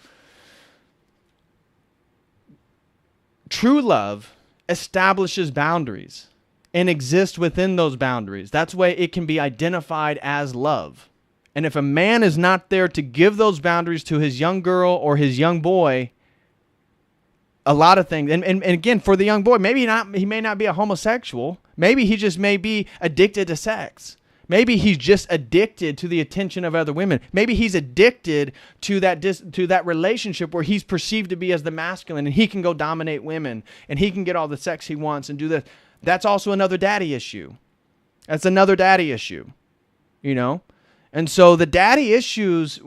S1: true love establishes boundaries and exist within those boundaries. That's why it can be identified as love. And if a man is not there to give those boundaries to his young girl or his young boy, a lot of things, and again, for the young boy, he may not be a homosexual. Maybe he just may be addicted to sex. Maybe he's just addicted to the attention of other women. Maybe he's addicted to that relationship where he's perceived to be as the masculine and he can go dominate women and he can get all the sex he wants and do this. That's also another daddy issue. That's another daddy issue, And so the daddy issues,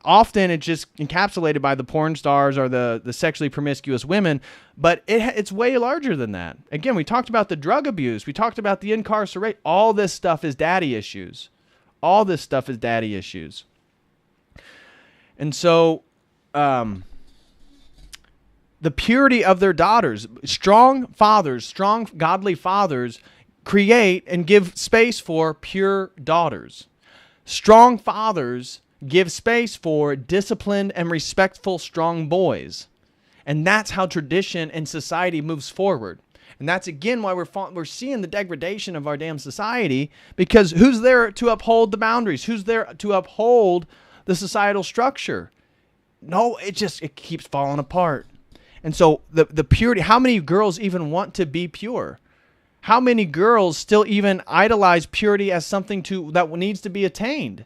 S1: often it's just encapsulated by the porn stars or the sexually promiscuous women, but it's way larger than that. Again, we talked about the drug abuse. We talked about the incarceration. All this stuff is daddy issues. All this stuff is daddy issues. And so, the purity of their daughters, strong godly fathers create and give space for pure daughters. Strong fathers give space for disciplined and respectful strong boys. And that's how tradition and society moves forward. And that's again why we're seeing the degradation of our damn society, because who's there to uphold the boundaries? Who's there to uphold the societal structure? No, it keeps falling apart. And so the purity, how many girls even want to be pure? How many girls still even idolize purity as something that needs to be attained?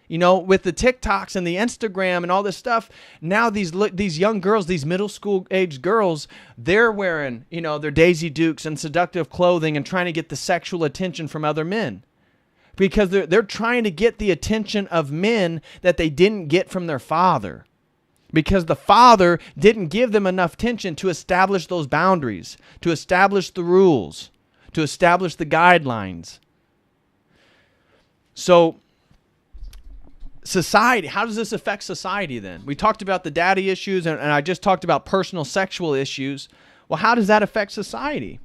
S1: With the TikToks and the Instagram and all this stuff, now these young girls, these middle school age girls, they're wearing, their Daisy Dukes and seductive clothing and trying to get the sexual attention from other men. Because they're trying to get the attention of men that they didn't get from their father. Because the father didn't give them enough attention to establish those boundaries, to establish the rules, to establish the guidelines. So, society, how does this affect society then? We talked about the daddy issues, and I just talked about personal sexual issues. Well, how does that affect society?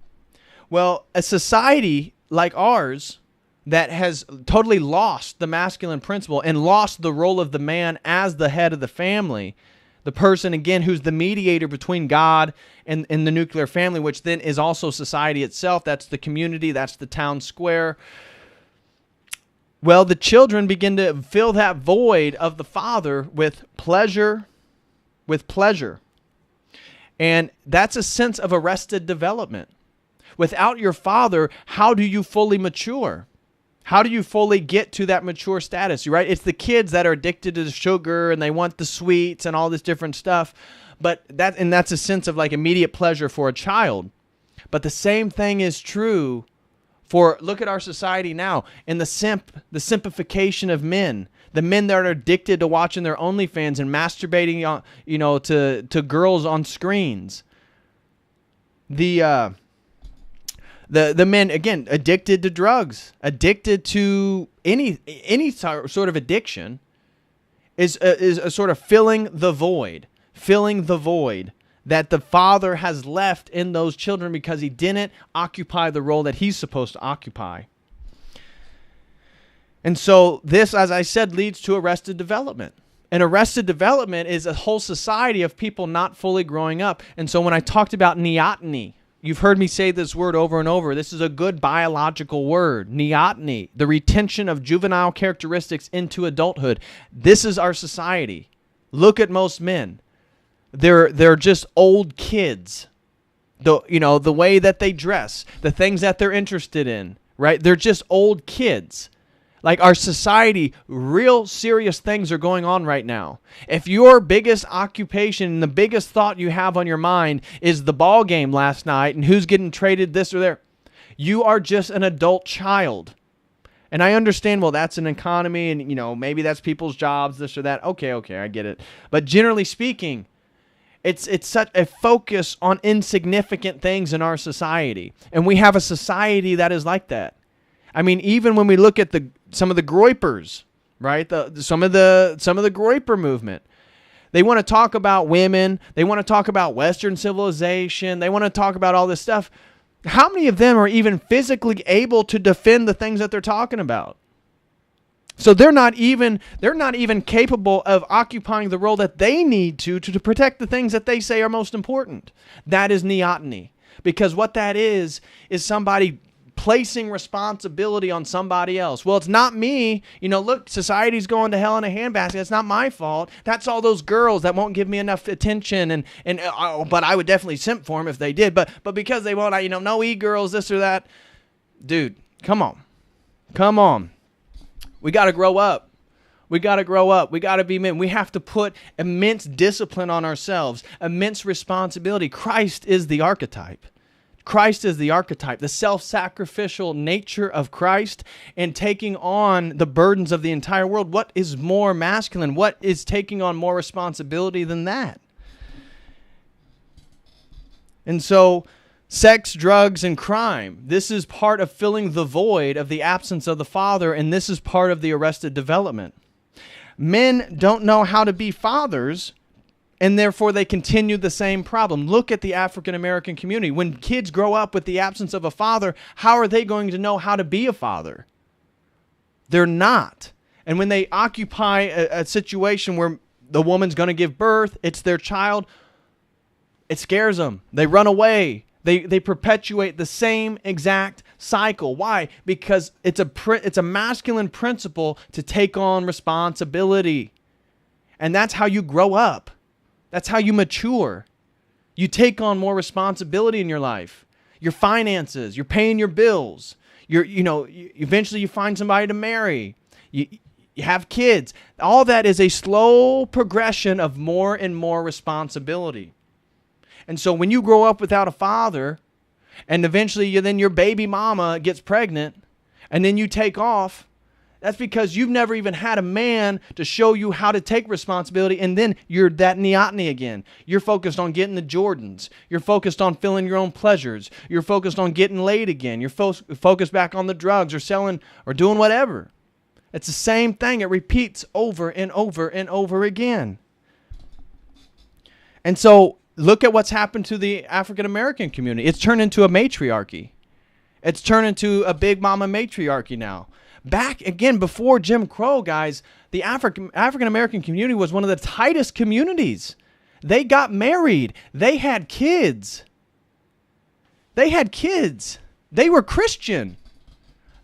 S1: Well, a society like ours that has totally lost the masculine principle and lost the role of the man as the head of the family, the person, again, who's the mediator between God and the nuclear family, which then is also society itself. That's the community. That's the town square. Well, the children begin to fill that void of the father with pleasure. And that's a sense of arrested development. Without your father, how do you fully mature? How do you fully get to that mature status, right? It's the kids that are addicted to the sugar and they want the sweets and all this different stuff. But that's a sense of like immediate pleasure for a child. But the same thing is true Look at our society now and the simpification of men. The men that are addicted to watching their OnlyFans and masturbating, to girls on screens. The men, again, addicted to drugs, addicted to any sort of addiction, is a sort of filling the void that the father has left in those children because he didn't occupy the role that he's supposed to occupy. And so this, as I said, leads to arrested development. And arrested development is a whole society of people not fully growing up. And so when I talked about neoteny, you've heard me say this word over and over. This is a good biological word, neoteny, the retention of juvenile characteristics into adulthood. This is our society. Look at most men. They're just old kids. The way that they dress, the things that they're interested in, right? They're just old kids. Like our society, real serious things are going on right now. If your biggest occupation and the biggest thought you have on your mind is the ball game last night and who's getting traded this or there, you are just an adult child. And I understand, well, that's an economy and, maybe that's people's jobs, this or that. Okay, I get it. But generally speaking, it's such a focus on insignificant things in our society. And we have a society that is like that. I mean, even when we look at some of the groypers, right? Some of the groyper movement, they want to talk about women. They want to talk about Western civilization. They want to talk about all this stuff. How many of them are even physically able to defend the things that they're talking about? So they're not even capable of occupying the role that they need to protect the things that they say are most important. That is neoteny, because what that is somebody placing responsibility on somebody else. Well, it's not me. Look, society's going to hell in a handbasket. It's not my fault. That's all those girls that won't give me enough attention, but I would definitely simp for them if they did. But because they won't, no e-girls, this or that. Dude, come on. We got to grow up. We got to be men. We have to put immense discipline on ourselves, immense responsibility. Christ is the archetype. The self-sacrificial nature of Christ and taking on the burdens of the entire world. What is more masculine? What is taking on more responsibility than that? And so, sex, drugs, and crime. This is part of filling the void of the absence of the father, and this is part of the arrested development. Men don't know how to be fathers, and therefore they continue the same problem. Look at the African American community. When kids grow up with the absence of a father, how are they going to know how to be a father? They're not. And when they occupy a situation where the woman's going to give birth, it's their child, it scares them. They run away. They perpetuate the same exact cycle. Why? Because it's a masculine principle to take on responsibility. And that's how you grow up. That's how you mature. You take on more responsibility in your life. Your finances, you're paying your bills. Eventually you find somebody to marry. You have kids. All that is a slow progression of more and more responsibility. And so when you grow up without a father, and eventually then your baby mama gets pregnant, and then you take off, that's because you've never even had a man to show you how to take responsibility, and then you're that neoteny again. You're focused on getting the Jordans. You're focused on filling your own pleasures. You're focused on getting laid again. You're focused back on the drugs or selling or doing whatever. It's the same thing. It repeats over and over and over again. And so look at what's happened to the African American community. It's turned into a matriarchy. It's turned into a big mama matriarchy now. Back again before Jim Crow, guys, the African American community was one of the tightest communities. They got married. They had kids. They were Christian.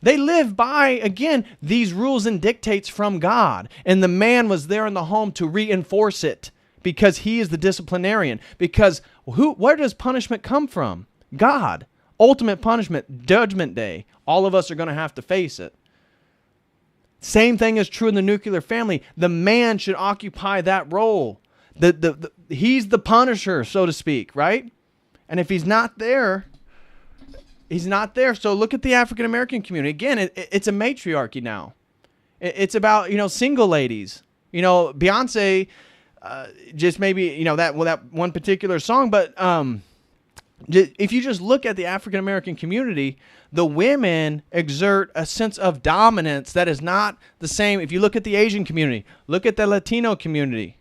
S1: They lived by, again, these rules and dictates from God. And the man was there in the home to reinforce it because he is the disciplinarian. Because where does punishment come from? God. Ultimate punishment, judgment day. All of us are going to have to face it. Same thing is true in the nuclear family. The man should occupy that role. He's the punisher, so to speak, right? And if he's not there, He's not there. So look at the African American community. Again, it's a matriarchy now. It's about, single ladies. Beyonce, just maybe, that one particular song. But if you just look at the African American community, the women exert a sense of dominance that is not the same. If you look at the Asian community, look at the Latino community,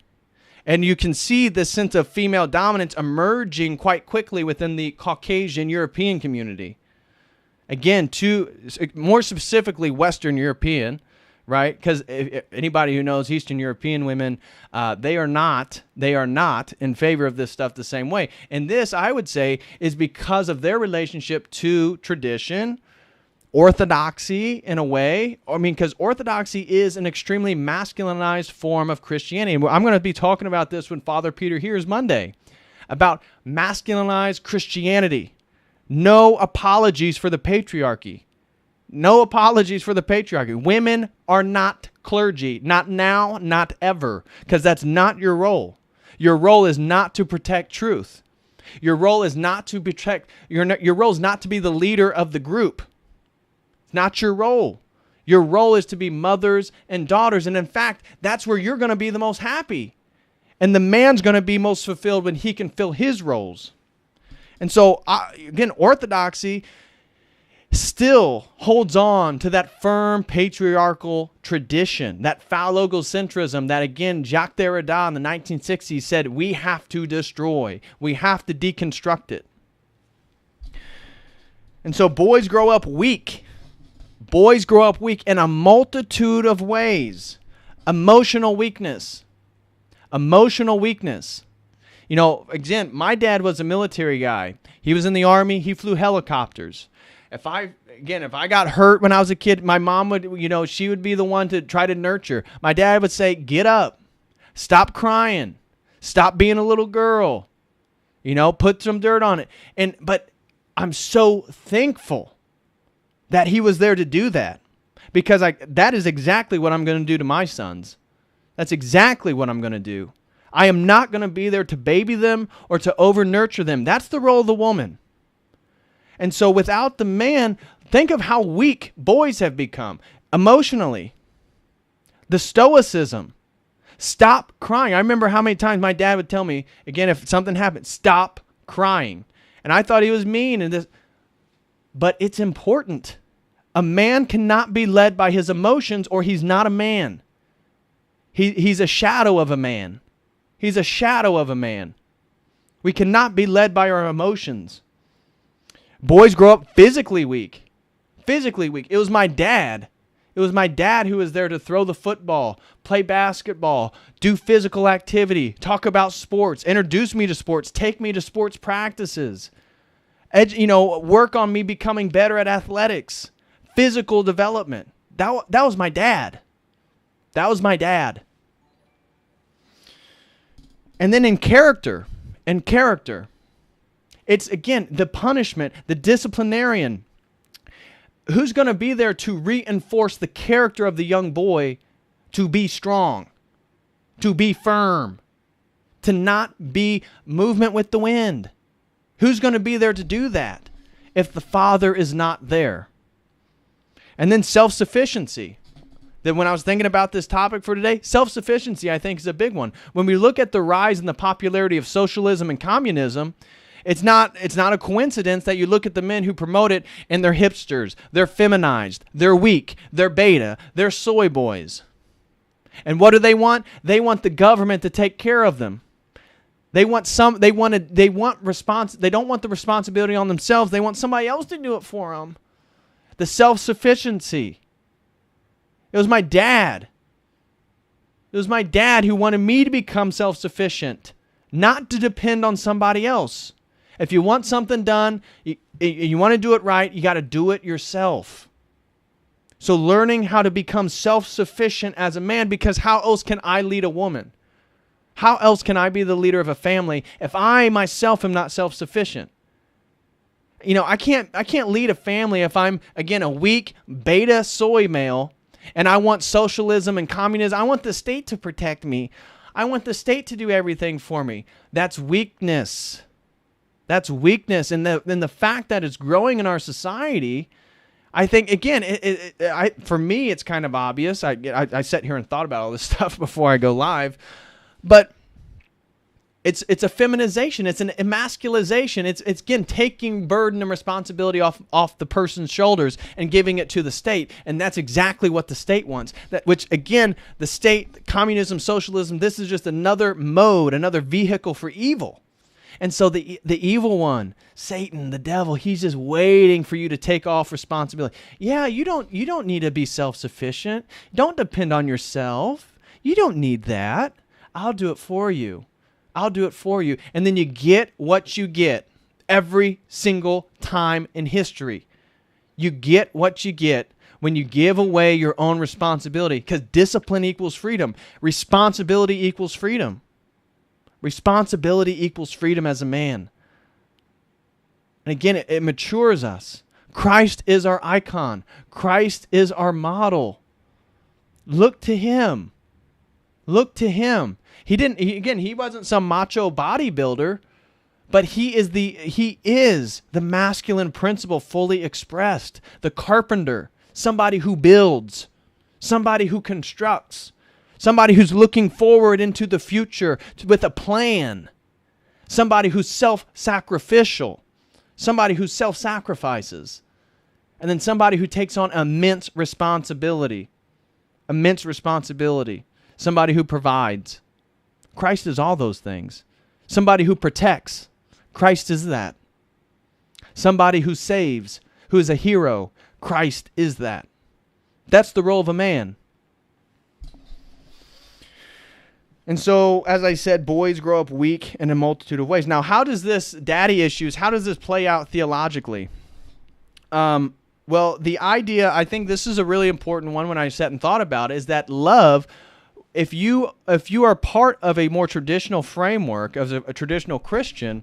S1: and you can see this sense of female dominance emerging quite quickly within the Caucasian European community. Again, more specifically Western European, right? Because anybody who knows Eastern European women, they are not in favor of this stuff the same way. And this, I would say, is because of their relationship to tradition, orthodoxy in a way. Because orthodoxy is an extremely masculinized form of Christianity. And I'm going to be talking about this when Father Peter hears Monday, about masculinized Christianity. No apologies for the patriarchy. No apologies for the patriarchy. Women are not clergy. Not now, not ever. Because that's not your role. Your role is not to protect truth. Your role is not to protect. Your role is not to be the leader of the group. It's not your role. Your role is to be mothers and daughters. And in fact, that's where you're going to be the most happy. And the man's going to be most fulfilled when he can fill his roles. And so, again, orthodoxy still holds on to that firm patriarchal tradition, that phallogocentrism that, again, Jacques Derrida in the 1960s said we have to destroy. We have to deconstruct it. And so boys grow up weak. Boys grow up weak in a multitude of ways. Emotional weakness. Emotional weakness. Again, my dad was a military guy. He was in the Army. He flew helicopters. If I got hurt when I was a kid, my mom would, she would be the one to try to nurture. My dad would say, get up, stop crying, stop being a little girl, put some dirt on it. But I'm so thankful that he was there to do that, because that is exactly what I'm going to do to my sons. That's exactly what I'm going to do. I am not going to be there to baby them or to over-nurture them. That's the role of the woman. And so without the man, think of how weak boys have become emotionally. The stoicism. Stop crying. I remember how many times my dad would tell me, again, if something happened, stop crying. And I thought he was mean. But it's important. A man cannot be led by his emotions, or he's not a man. He's a shadow of a man. He's a shadow of a man. We cannot be led by our emotions. Boys grow up physically weak. Physically weak. It was my dad. It was my dad who was there to throw the football, play basketball, do physical activity, talk about sports, introduce me to sports, take me to sports practices, work on me becoming better at athletics, physical development. That was my dad. That was my dad. And then in character, it's, again, the punishment, the disciplinarian. Who's going to be there to reinforce the character of the young boy to be strong, to be firm, to not be movement with the wind? Who's going to be there to do that if the father is not there? And then self-sufficiency. That when I was thinking about this topic for today, self-sufficiency, I think, is a big one. When we look at the rise and the popularity of socialism and communism, it's not a coincidence that you look at the men who promote it and they're hipsters, they're feminized, they're weak, they're beta, they're soy boys. And what do they want? They want the government to take care of them. They don't want the responsibility on themselves. They want somebody else to do it for them. The self-sufficiency. It was my dad. It was my dad who wanted me to become self-sufficient, not to depend on somebody else. If you want something done, you want to do it right, you got to do it yourself. So learning how to become self-sufficient as a man, because how else can I lead a woman? How else can I be the leader of a family if I myself am not self-sufficient? I can't lead a family if I'm, again, a weak beta soy male. And I want socialism and communism. I want the state to protect me. I want the state to do everything for me. That's weakness. That's weakness. And the fact that it's growing in our society, I think, again, for me, it's kind of obvious. I sat here and thought about all this stuff before I go live. But it's a feminization. It's an emasculization. It's again, taking burden and responsibility off the person's shoulders and giving it to the state. And that's exactly what the state wants. Which, again, the state, communism, socialism, this is just another mode, another vehicle for evil. And so the evil one, Satan, the devil, he's just waiting for you to take off responsibility. Yeah, you don't need to be self-sufficient. Don't depend on yourself. You don't need that. I'll do it for you. I'll do it for you. And then you get what you get every single time in history. You get what you get when you give away your own responsibility, because discipline equals freedom. Responsibility equals freedom. Responsibility equals freedom as a man. And again, it matures us. Christ is our icon. Christ is our model. Look to him. Look to him. He wasn't some macho bodybuilder, but he is the masculine principle fully expressed. The carpenter, somebody who builds, somebody who constructs, somebody who's looking forward into the future with a plan. Somebody who's self-sacrificial. Somebody who self-sacrifices. And then somebody who takes on immense responsibility. Immense responsibility. Somebody who provides. Christ is all those things. Somebody who protects. Christ is that. Somebody who saves, who is a hero. Christ is that. That's the role of a man. And so, as I said, boys grow up weak in a multitude of ways. Now, how does this play out theologically? Well, the idea, I think this is a really important one when I sat and thought about it, is that love, if you are part of a more traditional framework, as a traditional Christian,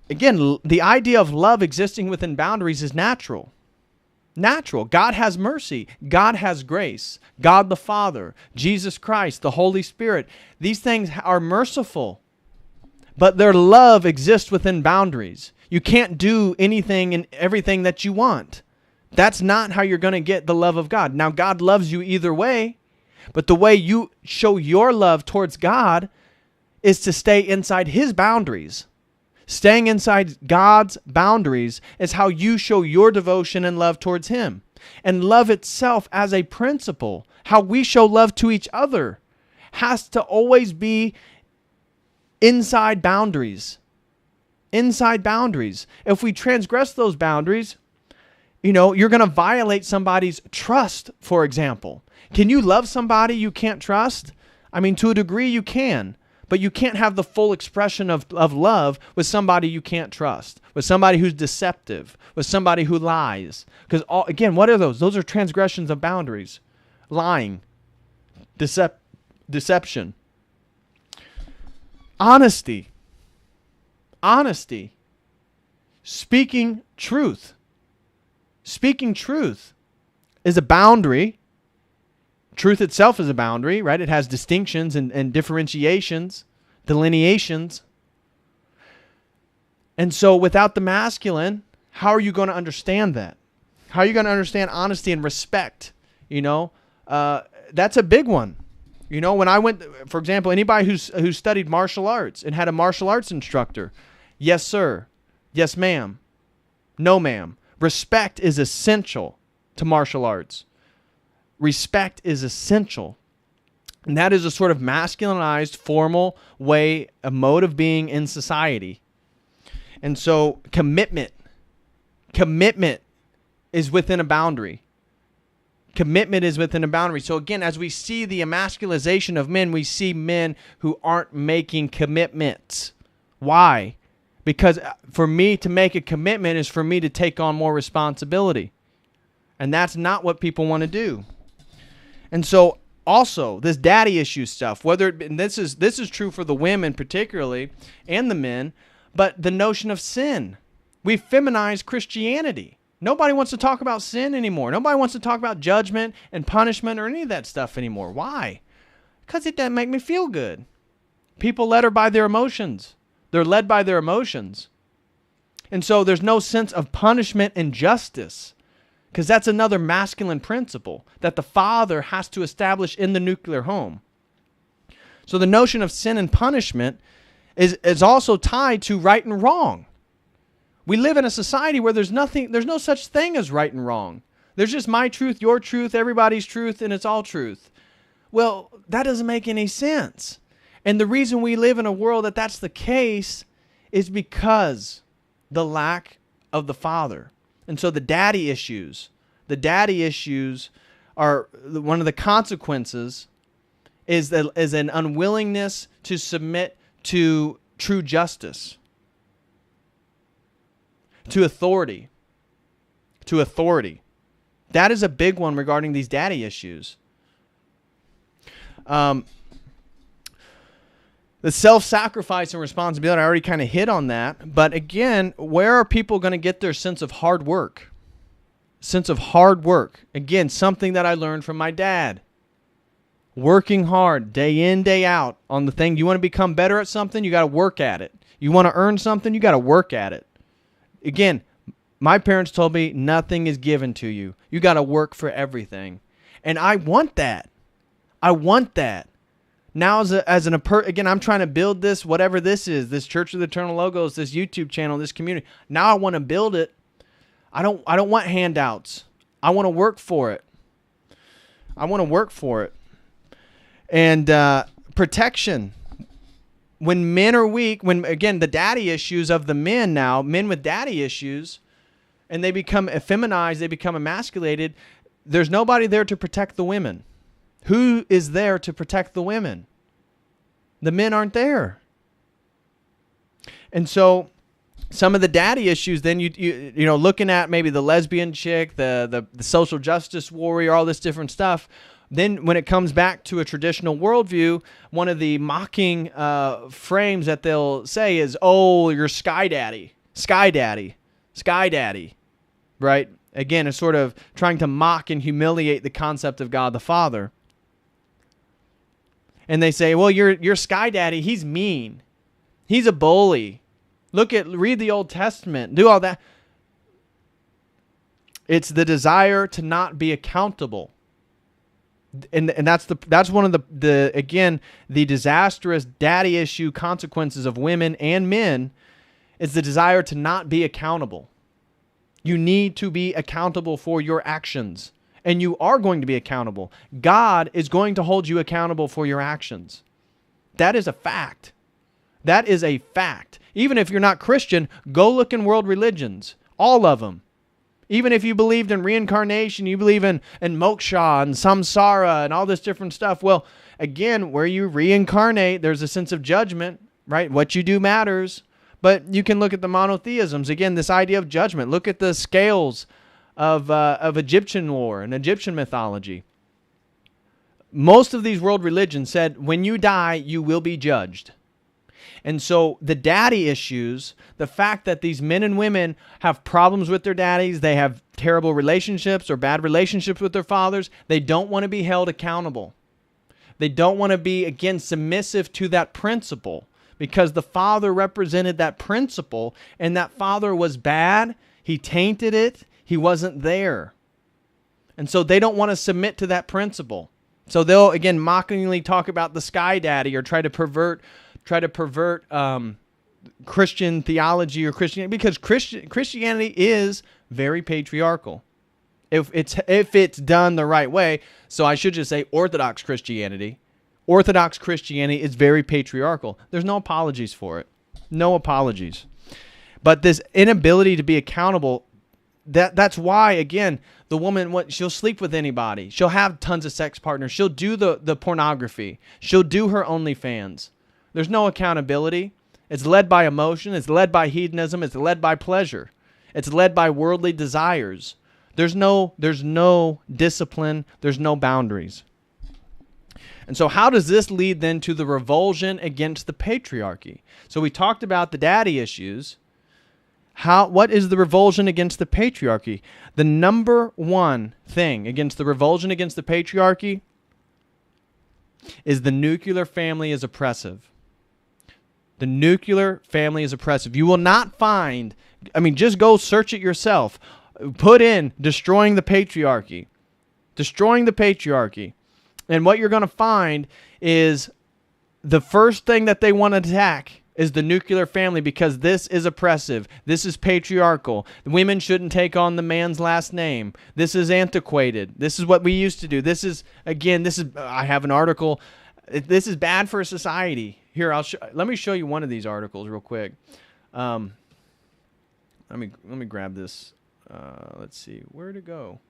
S1: again, the idea of love existing within boundaries is natural. Natural. God has mercy. God has grace. God the Father, Jesus Christ, the Holy Spirit. These things are merciful, but their love exists within boundaries. You can't do anything and everything that you want. That's not how you're going to get the love of God. Now, God loves you either way, but the way you show your love towards God is to stay inside his boundaries. Staying inside God's boundaries is how you show your devotion and love towards him. And love itself as a principle, how we show love to each other, has to always be inside boundaries. Inside boundaries. If we transgress those boundaries, you're going to violate somebody's trust, for example. Can you love somebody you can't trust? I mean, to a degree you can. But you can't have the full expression of love with somebody you can't trust, with somebody who's deceptive, with somebody who lies. Because, again, what are those? Those are transgressions of boundaries. Lying, deception. Honesty. Speaking truth. Speaking truth is a boundary. Truth itself is a boundary, right? It has distinctions and differentiations, delineations. And so without the masculine, how are you going to understand that? How are you going to understand honesty and respect? That's a big one. When I went, for example, anybody who studied martial arts and had a martial arts instructor, yes, sir. Yes, ma'am. No, ma'am. Respect is essential to martial arts. Respect is essential. And that is a sort of masculinized, formal way, a mode of being in society. And so commitment is within a boundary. Commitment is within a boundary. So again, as we see the emasculization of men, we see men who aren't making commitments. Why? Because for me to make a commitment is for me to take on more responsibility. And that's not what people want to do. And so also this daddy issue stuff, and this is true for the women particularly and the men, but the notion of sin. We've feminized Christianity. Nobody wants to talk about sin anymore. Nobody wants to talk about judgment and punishment or any of that stuff anymore. Why? Because it doesn't make me feel good. People led by their emotions. They're led by their emotions. And so there's no sense of punishment and justice, because that's another masculine principle that the father has to establish in the nuclear home. So the notion of sin and punishment is also tied to right and wrong. We live in a society where there's no such thing as right and wrong. There's just my truth, your truth, everybody's truth, and it's all truth. Well, that doesn't make any sense. And the reason we live in a world that's the case is because the lack of the father. And so the daddy issues are one of the consequences is an unwillingness to submit to true justice, to authority. That is a big one regarding these daddy issues. The self-sacrifice and responsibility, I already kind of hit on that. But again, where are people going to get their sense of hard work? Again, something that I learned from my dad. Working hard, day in, day out on the thing. You want to become better at something, you got to work at it. You want to earn something, you got to work at it. Again, my parents told me nothing is given to you. You got to work for everything. And I want that. Now, again, I'm trying to build this, whatever this is, this Church of the Eternal Logos, this YouTube channel, this community. Now I want to build it. I don't want handouts. I want to work for it. And protection. When men are weak, again, the daddy issues of the men now, men with daddy issues, and they become effeminized, they become emasculated, there's nobody there to protect the women. Who is there to protect the women? The men aren't there. And so some of the daddy issues, then you know, looking at maybe the lesbian chick, the social justice warrior, all this different stuff. Then when it comes back to a traditional worldview, one of the mocking frames that they'll say is, oh, you're sky daddy, right? Again, it's sort of trying to mock and humiliate the concept of God the Father. And they say, well, you're sky daddy, he's mean. He's a bully. Read the Old Testament, do all that. It's the desire to not be accountable. And that's one of the disastrous daddy issue consequences of women and men is the desire to not be accountable. You need to be accountable for your actions, and you are going to be accountable. God is going to hold you accountable for your actions. That is a fact. Even if you're not Christian, go look in world religions, all of them. Even if you believed in reincarnation, you believe in moksha and samsara and all this different stuff. Well, again, where you reincarnate, there's a sense of judgment, right? What you do matters. But you can look at the monotheisms. Again, this idea of judgment. Look at the scales of Egyptian lore and Egyptian mythology. Most of these world religions said, when you die, you will be judged. And so the daddy issues, the fact that these men and women have problems with their daddies, they have terrible relationships or bad relationships with their fathers, they don't want to be held accountable. They don't want to be, again, submissive to that principle because the father represented that principle and that father was bad. He tainted it. He wasn't there. And so they don't want to submit to that principle. So they'll, again, mockingly talk about the sky daddy or try to pervert Christian theology or Christianity, because Christianity is very patriarchal. If it's done the right way, so I should just say Orthodox Christianity. Orthodox Christianity is very patriarchal. There's no apologies for it. No apologies. But this inability to be accountable, that's why, again, the woman, she'll sleep with anybody. She'll have tons of sex partners. She'll do the pornography. She'll do her OnlyFans. There's no accountability. It's led by emotion. It's led by hedonism. It's led by pleasure. It's led by worldly desires. There's no discipline. There's no boundaries. And so how does this lead then to the revulsion against the patriarchy? So we talked about the daddy issues. What is the revulsion against the patriarchy? The number one thing against the revulsion against the patriarchy is the nuclear family is oppressive. The nuclear family is oppressive. You will not find I mean, just go search it yourself. Put in destroying the patriarchy. Destroying the patriarchy. And what you're going to find is the first thing that they want to attack is the nuclear family, because this is oppressive. This is patriarchal. Women shouldn't take on the man's last name. This is antiquated. This is what we used to do. This is, again, I have an article. This is bad for society. Here, let me show you one of these articles real quick. Let me grab this. Let's see. Where'd it go?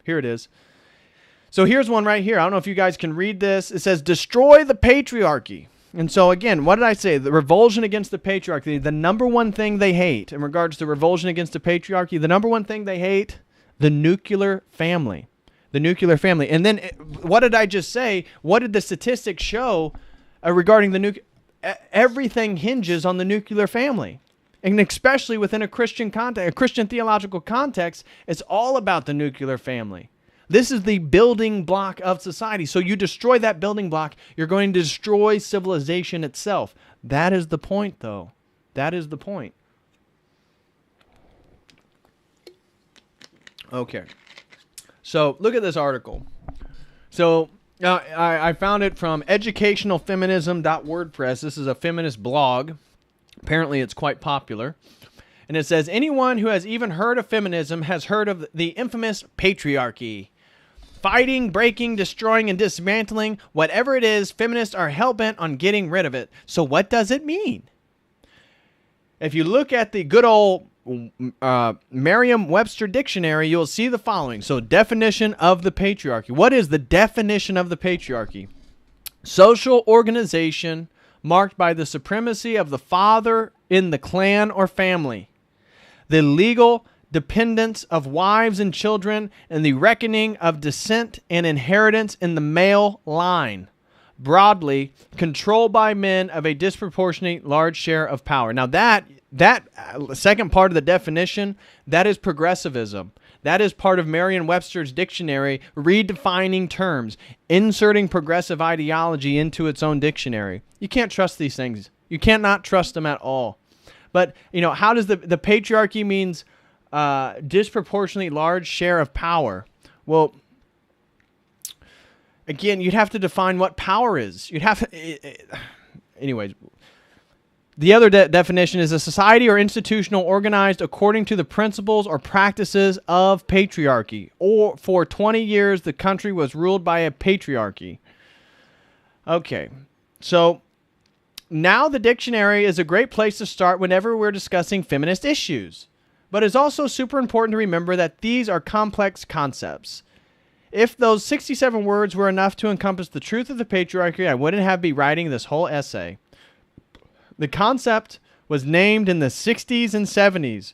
S1: Here it is. So here's one right here. I don't know if you guys can read this. It says, destroy the patriarchy. And so again, what did I say? The revulsion against the patriarchy, the number one thing they hate in regards to revulsion against the patriarchy, the number one thing they hate, the nuclear family. The nuclear family. And then what did I just say? What did the statistics show regarding the nuclear? Everything hinges on the nuclear family. And especially within a Christian context, a Christian theological context, it's all about the nuclear family. This is the building block of society. So you destroy that building block, you're going to destroy civilization itself. That is the point, though. That is the point. Okay. So look at this article. So I found it from educationalfeminism.wordpress. This is a feminist blog. Apparently it's quite popular. And it says, anyone who has even heard of feminism has heard of the infamous patriarchy. Fighting, breaking, destroying, and dismantling whatever it is, feminists are hell-bent on getting rid of it. So what does it mean? If you look at the good old Merriam-Webster dictionary, you'll see the following. So definition of the patriarchy. What is the definition of the patriarchy? Social organization marked by the supremacy of the father in the clan or family, the legal dependence of wives and children, and the reckoning of descent and inheritance in the male line. Broadly, control by men of a disproportionately large share of power. Now that second part of the definition, that is progressivism. That is part of Merriam-Webster's dictionary, redefining terms, inserting progressive ideology into its own dictionary. You can't trust these things. You cannot trust them at all. But, how does the patriarchy means disproportionately large share of power? Well, again, you'd have to define what power is. You'd have to... anyways... The other definition is a society or institutional organized according to the principles or practices of patriarchy. Or for 20 years, the country was ruled by a patriarchy. Okay, so now the dictionary is a great place to start whenever we're discussing feminist issues. But it's also super important to remember that these are complex concepts. If those 67 words were enough to encompass the truth of the patriarchy, I wouldn't have been writing this whole essay. The concept was named in the 60s and 70s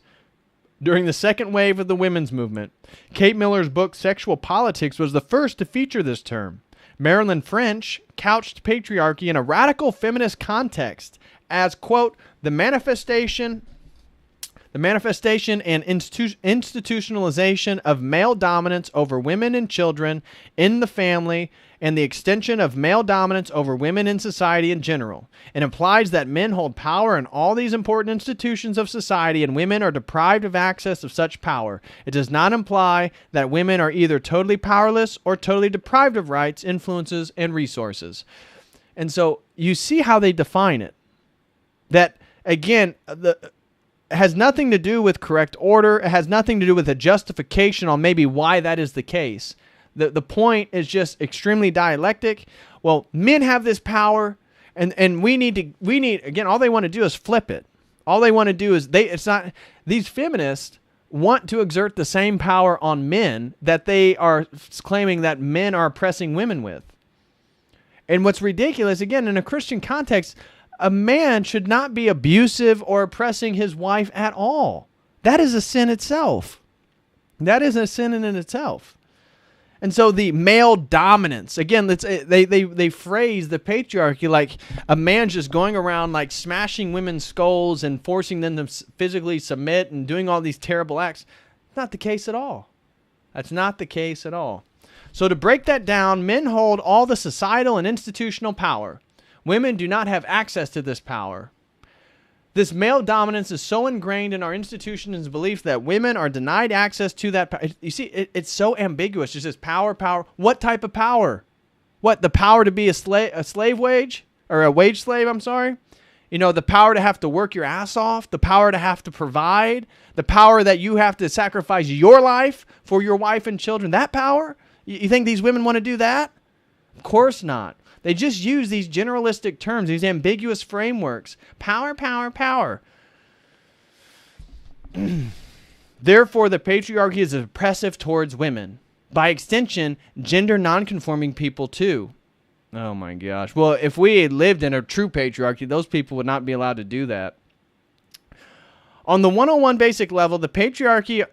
S1: during the second wave of the women's movement. Kate Miller's book, Sexual Politics, was the first to feature this term. Marilyn French couched patriarchy in a radical feminist context as, quote, the manifestation and institutionalization of male dominance over women and children in the family, and the extension of male dominance over women in society in general. It implies that men hold power in all these important institutions of society and women are deprived of access of such power. It does not imply that women are either totally powerless or totally deprived of rights, influences, and resources. And so you see how they define it. That, again, it has nothing to do with correct order. It has nothing to do with a justification on maybe why that is the case. The point is just extremely dialectic. Well, men have this power, and we need again, all they want to do is flip it. All they want to do is these feminists want to exert the same power on men that they are claiming that men are oppressing women with. And what's ridiculous, again, in a Christian context, a man should not be abusive or oppressing his wife at all. That is a sin itself. That is a sin in itself. And so the male dominance, again, they phrase the patriarchy like a man just going around like smashing women's skulls and forcing them to physically submit and doing all these terrible acts. That's not the case at all. That's not the case at all. So to break that down, men hold all the societal and institutional power. Women do not have access to this power. This male dominance is so ingrained in our institutions' belief that women are denied access to that power. You see, it's so ambiguous. It's just power, power. What type of power? What, the power to be a slave wage? Or a wage slave, I'm sorry? You know, the power to have to work your ass off, the power to have to provide, the power that you have to sacrifice your life for your wife and children. That power? You think these women want to do that? Of course not. They just use these generalistic terms, these ambiguous frameworks. Power, power, power. Therefore, the patriarchy is oppressive towards women. By extension, gender nonconforming people too. Oh my gosh. Well, if we had lived in a true patriarchy, those people would not be allowed to do that. On the 101 basic level, the patriarchy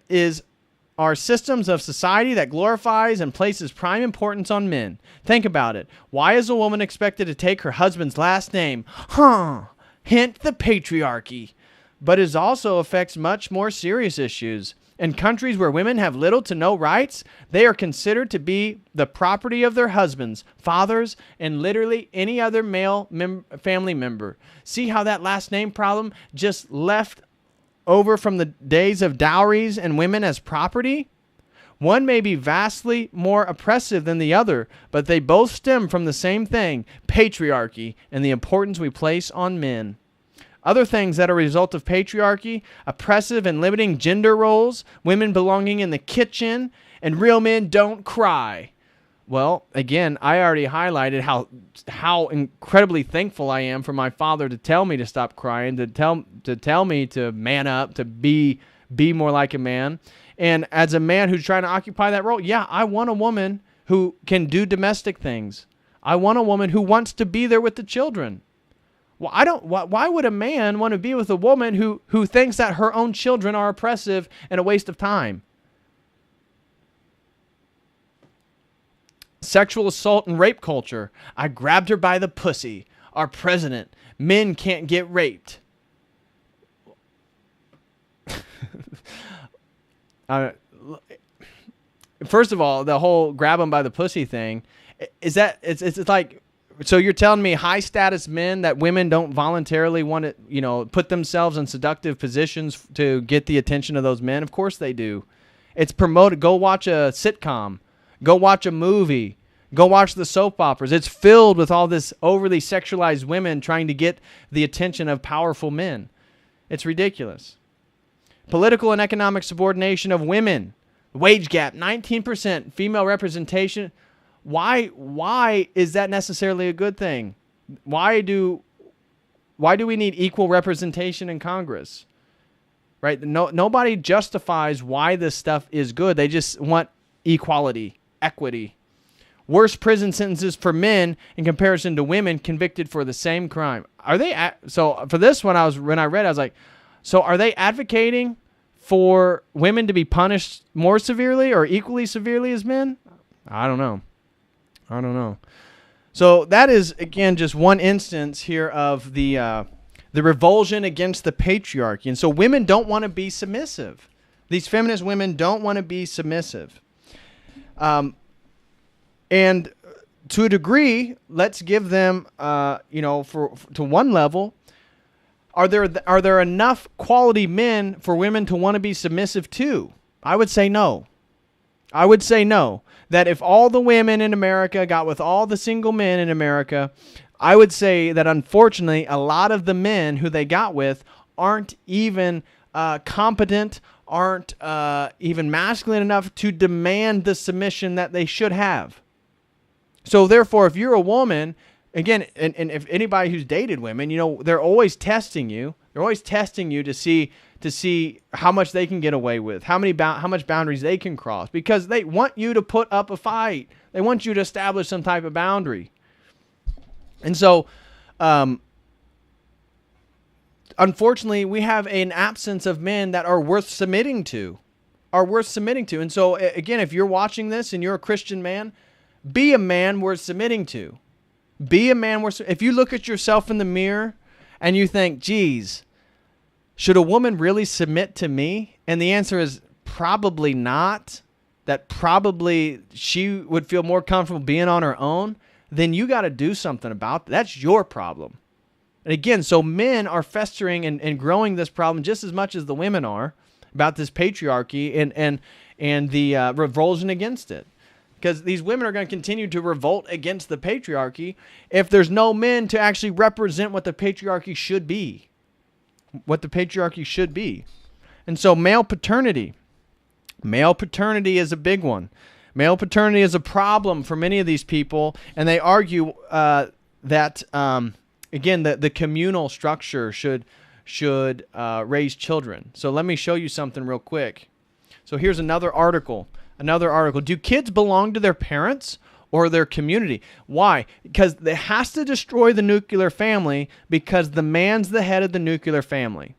S1: are systems of society that glorifies and places prime importance on men. Think about it. Why is a woman expected to take her husband's last name? Hint the patriarchy. But it also affects much more serious issues. In countries where women have little to no rights, they are considered to be the property of their husbands, fathers, and literally any other male family member. See how that last name problem just left over from the days of dowries and women as property? One may be vastly more oppressive than the other, but they both stem from the same thing, patriarchy, and the importance we place on men. Other things that are a result of patriarchy: oppressive and limiting gender roles, women belonging in the kitchen, and real men don't cry. Well, again, I already highlighted how incredibly thankful I am for my father to tell me to stop crying, to tell me to man up, to be more like a man. And as a man who's trying to occupy that role, yeah, I want a woman who can do domestic things. I want a woman who wants to be there with the children. Well, why would a man want to be with a woman who thinks that her own children are oppressive and a waste of time? Sexual assault and rape culture. I grabbed her by the pussy. Our president. Men can't get raped. First of all, the whole grab them by the pussy thing, it's like, so you're telling me high status men that women don't voluntarily want to, put themselves in seductive positions to get the attention of those men? Of course they do. It's promoted. Go watch a sitcom. Go watch a movie. Go watch the soap operas. It's filled with all this overly sexualized women trying to get the attention of powerful men. It's ridiculous. Political and economic subordination of women. Wage gap, 19%. Female representation. Why is that necessarily a good thing? Why do we need equal representation in Congress? Right? Nobody justifies why this stuff is good. They just want equality, equity. Worse prison sentences for men in comparison to women convicted for the same crime. So for this one, when I read, I was like, so are they advocating for women to be punished more severely or equally severely as men? I don't know. So that is, again, just one instance here of the revulsion against the patriarchy. And so women don't want to be submissive. These feminist women don't want to be submissive. And to a degree, let's give them, to one level, are there enough quality men for women to want to be submissive to? I would say no. That if all the women in America got with all the single men in America, I would say that unfortunately a lot of the men who they got with aren't even competent, aren't even masculine enough to demand the submission that they should have. So therefore, if you're a woman, again, and if anybody who's dated women, they're always testing you. They're always testing you to see how much they can get away with, how much boundaries they can cross, because they want you to put up a fight. They want you to establish some type of boundary. And so, unfortunately, we have an absence of men that are worth submitting to. And so, again, if you're watching this and you're a Christian man, be a man worth submitting to. If you look at yourself in the mirror and you think, geez, should a woman really submit to me? And the answer is probably not. That probably she would feel more comfortable being on her own. then you got to do something about that. That's your problem. And again, so men are festering and growing this problem just as much as the women are about this patriarchy and the revulsion against it. Because these women are going to continue to revolt against the patriarchy if there's no men to actually represent what the patriarchy should be. What the patriarchy should be. And so male paternity. Male paternity is a big one. Male paternity is a problem for many of these people, and they argue that... again, the communal structure should raise children. So let me show you something real quick. So here's another article. Do kids belong to their parents or their community? Why? Because it has to destroy the nuclear family because the man's the head of the nuclear family.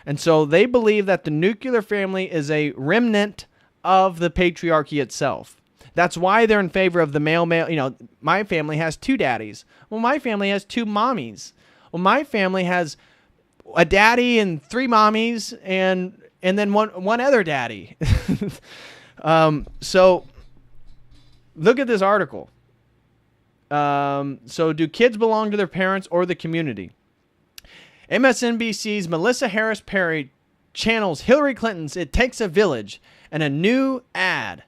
S1: And so they believe that the nuclear family is a remnant of the patriarchy itself. That's why they're in favor of the male. My family has 2 daddies. Well, my family has 2 mommies. Well, my family has a daddy and 3 mommies and then one other daddy. So look at this article. So do kids belong to their parents or the community? MSNBC's Melissa Harris Perry channels Hillary Clinton's "It Takes a Village" and a new ad.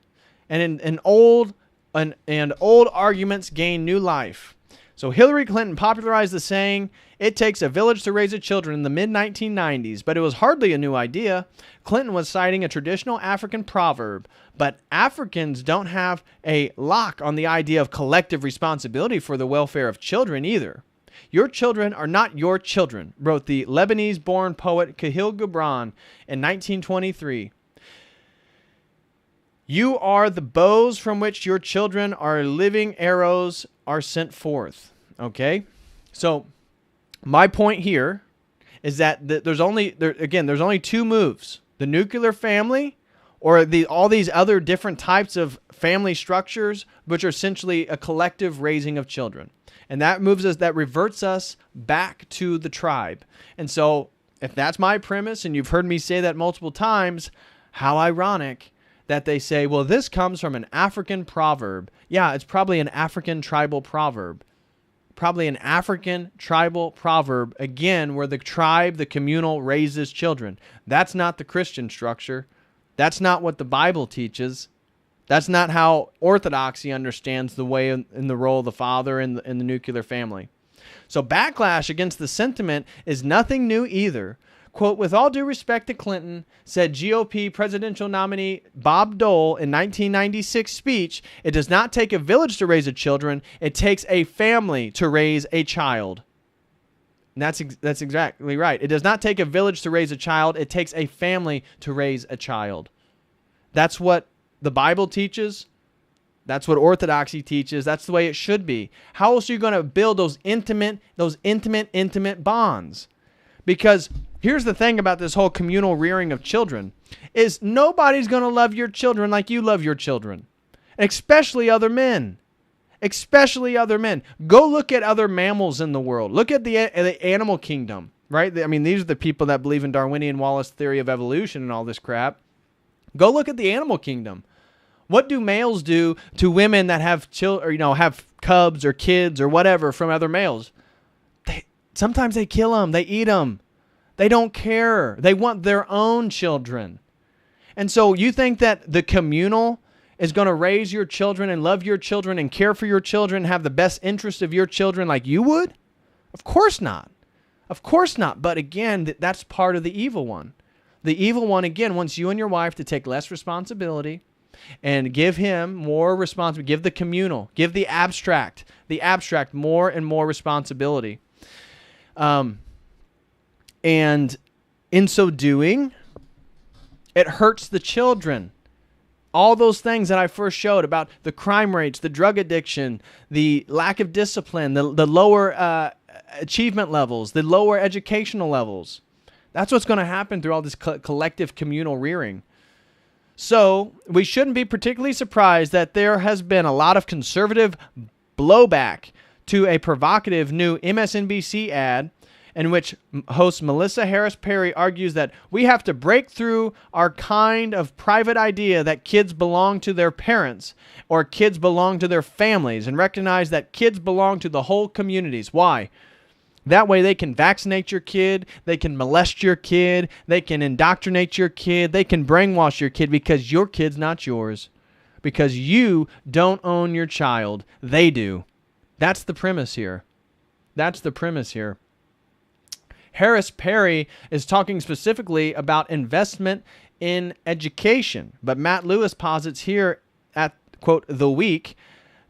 S1: And old arguments gain new life. So Hillary Clinton popularized the saying, "It takes a village to raise a children" in the mid-1990s, but it was hardly a new idea. Clinton was citing a traditional African proverb, but Africans don't have a lock on the idea of collective responsibility for the welfare of children either. "Your children are not your children," wrote the Lebanese-born poet Khalil Gibran in 1923. "You are the bows from which your children are living arrows are sent forth." Okay? So my point here is that there's only 2 moves. The nuclear family or all these other different types of family structures, which are essentially a collective raising of children. And that reverts us back to the tribe. And so if that's my premise, and you've heard me say that multiple times, how ironic that they say, well, this comes from an African proverb. Yeah, it's probably an African tribal proverb. Again, where the tribe, the communal, raises children. That's not the Christian structure. That's not what the Bible teaches. That's not how Orthodoxy understands the way in the role of the father in the nuclear family. So backlash against the sentiment is nothing new either. Quote, "With all due respect to Clinton," said GOP presidential nominee Bob Dole in 1996 speech, "it does not take a village to raise a children. It takes a family to raise a child." And that's exactly right. It does not take a village to raise a child. It takes a family to raise a child. That's what the Bible teaches. That's what Orthodoxy teaches. That's the way it should be. How else are you going to build those intimate bonds? Because here's the thing about this whole communal rearing of children is nobody's going to love your children like you love your children, especially other men. Go look at other mammals in the world. Look at the animal kingdom, right? I mean, these are the people that believe in Darwinian Wallace theory of evolution and all this crap. Go look at the animal kingdom. What do males do to women that have have cubs or kids or whatever from other males? Sometimes they kill them. They eat them. They don't care. They want their own children. And so you think that the communal is going to raise your children and love your children and care for your children, have the best interest of your children like you would? Of course not. Of course not. But again, that's part of the evil one. The evil one, again, wants you and your wife to take less responsibility and give him more responsibility. Give the communal, give the abstract more and more responsibility. And in so doing, it hurts the children. All those things that I first showed about the crime rates, the drug addiction, the lack of discipline, the lower achievement levels, the lower educational levels. That's what's going to happen through all this collective communal rearing. So we shouldn't be particularly surprised that there has been a lot of conservative blowback to a provocative new MSNBC ad in which host Melissa Harris Perry argues that we have to break through our kind of private idea that kids belong to their parents or kids belong to their families and recognize that kids belong to the whole communities. Why? That way they can vaccinate your kid, they can molest your kid, they can indoctrinate your kid, they can brainwash your kid because your kid's not yours. Because you don't own your child. They do. That's the premise here. That's the premise here. Harris Perry is talking specifically about investment in education. But Matt Lewis posits here at, quote, The Week,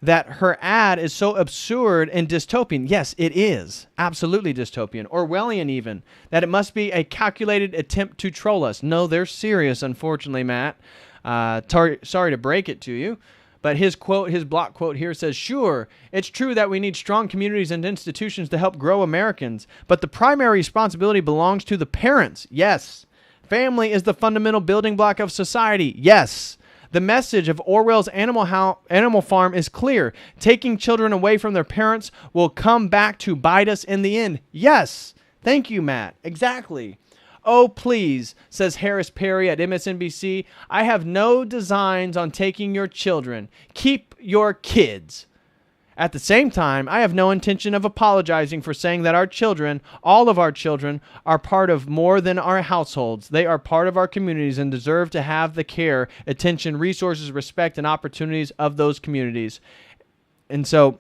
S1: that her ad is so absurd and dystopian. Yes, it is. Absolutely dystopian. Orwellian even. That it must be a calculated attempt to troll us. No, they're serious, unfortunately, Matt. Sorry to break it to you. But his block quote here says, sure, it's true that we need strong communities and institutions to help grow Americans, but the primary responsibility belongs to the parents. Yes. Family is the fundamental building block of society. Yes. The message of Orwell's Animal Farm is clear. Taking children away from their parents will come back to bite us in the end. Yes. Thank you, Matt. Exactly. Oh, please, says Harris Perry at MSNBC, I have no designs on taking your children. Keep your kids. At the same time, I have no intention of apologizing for saying that our children, all of our children, are part of more than our households. They are part of our communities and deserve to have the care, attention, resources, respect, and opportunities of those communities. And so,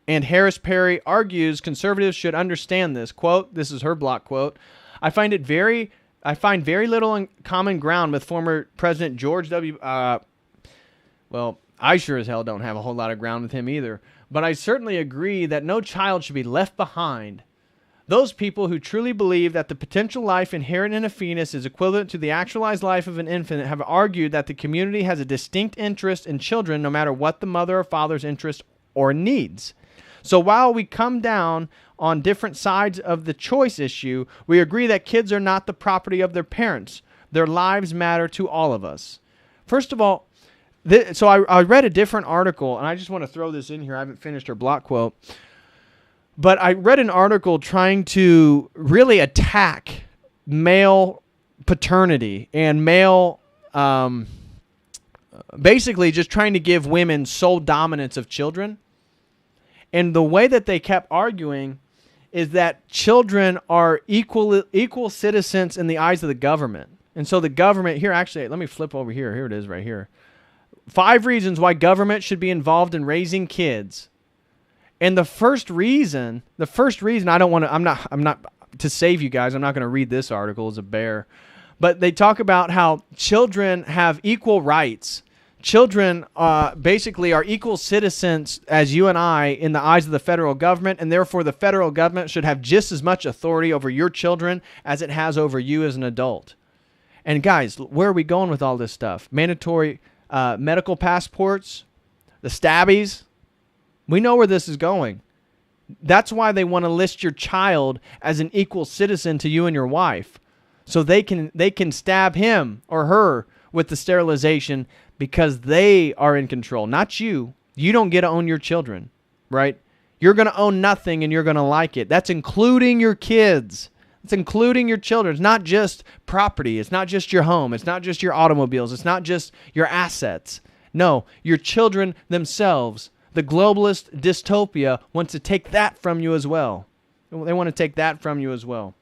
S1: and Harris Perry argues conservatives should understand this. Quote, this is her block quote, I find very little in common ground with former President George W. Well, I sure as hell don't have a whole lot of ground with him either. But I certainly agree that no child should be left behind. Those people who truly believe that the potential life inherent in a fetus is equivalent to the actualized life of an infant have argued that the community has a distinct interest in children no matter what the mother or father's interest or needs. So while we come down on different sides of the choice issue, we agree that kids are not the property of their parents. Their lives matter to all of us. First of all, so I read a different article, and I just want to throw this in here. I haven't finished her block quote. But I read an article trying to really attack male paternity and male, basically just trying to give women sole dominance of children. And the way that they kept arguing is that children are equal citizens in the eyes of the government. And so the government, here actually, let me flip over here. Here it is right here. 5 reasons why government should be involved in raising kids. And the first reason I don't want to, I'm not to save you guys, I'm not going to read this article as a bear. But they talk about how children have equal rights. Children basically are equal citizens as you and I in the eyes of the federal government, and therefore the federal government should have just as much authority over your children as it has over you as an adult. And guys, where are we going with all this stuff? Mandatory medical passports, the stabbies. We know where this is going. That's why they want to list your child as an equal citizen to you and your wife. So they can stab him or her with the sterilization because they are in control, not you. You don't get to own your children, right? You're going to own nothing and you're going to like it. That's including your kids. It's including your children. It's not just property. It's not just your home. It's not just your automobiles. It's not just your assets. No, your children themselves. The globalist dystopia wants to take that from you as well. They want to take that from you as well.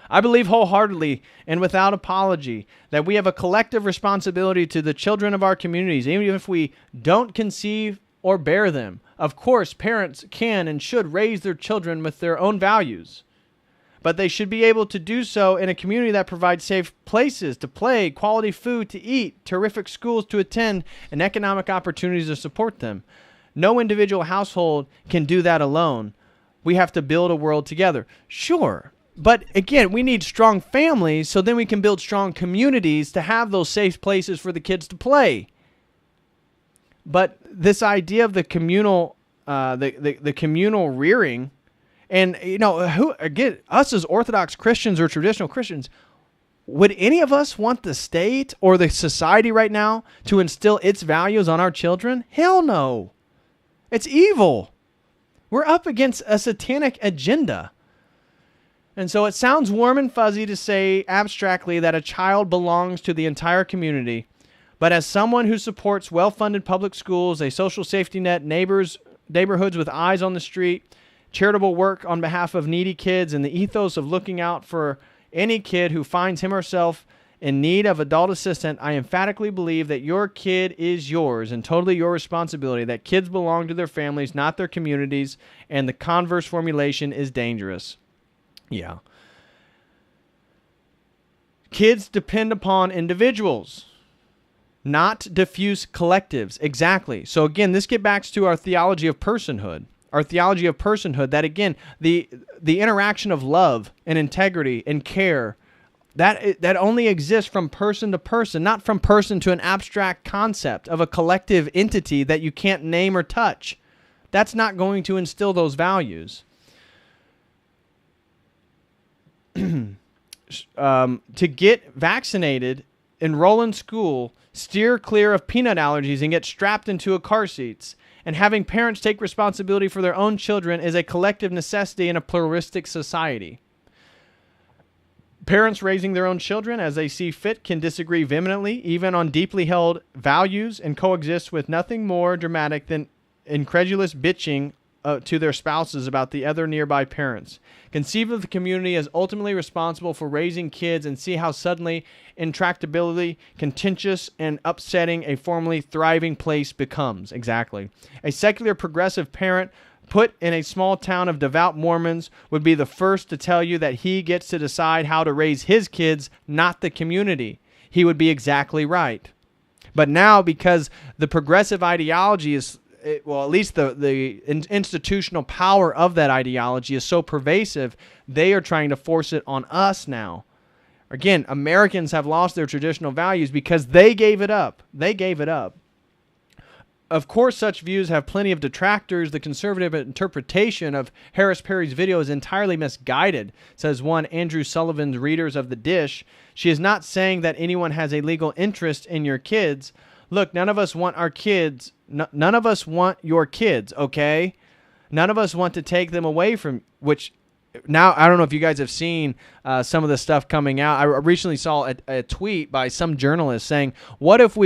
S1: I believe wholeheartedly and without apology that we have a collective responsibility to the children of our communities, even if we don't conceive or bear them. Of course, parents can and should raise their children with their own values. But they should be able to do so in a community that provides safe places to play, quality food to eat, terrific schools to attend, and economic opportunities to support them. No individual household can do that alone. We have to build a world together. Sure. But again, we need strong families so then we can build strong communities to have those safe places for the kids to play. But this idea of the communal, the communal rearing, and you know, who again, us as Orthodox Christians or traditional Christians, would any of us want the state or the society right now to instill its values on our children? Hell no. It's evil. We're up against a satanic agenda. And so it sounds warm and fuzzy to say abstractly that a child belongs to the entire community. But as someone who supports well-funded public schools, a social safety net, neighborhoods with eyes on the street, charitable work on behalf of needy kids, and the ethos of looking out for any kid who finds him or herself in need of adult assistance, I emphatically believe that your kid is yours and totally your responsibility, that kids belong to their families, not their communities, and the converse formulation is dangerous. Yeah. Kids depend upon individuals, not diffuse collectives. Exactly. So again, this gets back to our theology of personhood. Our theology of personhood, that again, the interaction of love and integrity and care, that only exists from person to person, not from person to an abstract concept of a collective entity that you can't name or touch. That's not going to instill those values. To get vaccinated, enroll in school, steer clear of peanut allergies, and get strapped into a car seats. And having parents take responsibility for their own children is a collective necessity in a pluralistic society. Parents raising their own children as they see fit can disagree vehemently, even on deeply held values, and coexist with nothing more dramatic than incredulous bitching to their spouses about the other nearby parents. Conceive of the community as ultimately responsible for raising kids and see how suddenly intractability, contentious, and upsetting a formerly thriving place becomes. Exactly. A secular progressive parent put in a small town of devout Mormons would be the first to tell you that he gets to decide how to raise his kids, not the community. He would be exactly right. But now, because the progressive ideology is, well, at least the institutional power of that ideology is so pervasive, they are trying to force it on us now. Again, Americans have lost their traditional values because they gave it up. They gave it up. Of course, such views have plenty of detractors. The conservative interpretation of Harris Perry's video is entirely misguided, says one Andrew Sullivan's readers of The Dish. She is not saying that anyone has a legal interest in your kids. Look, none of us want our kids. None of us want your kids, okay? None of us want to take them away from, which now, I don't know if you guys have seen some of the stuff coming out. I recently saw a tweet by some journalist saying, what if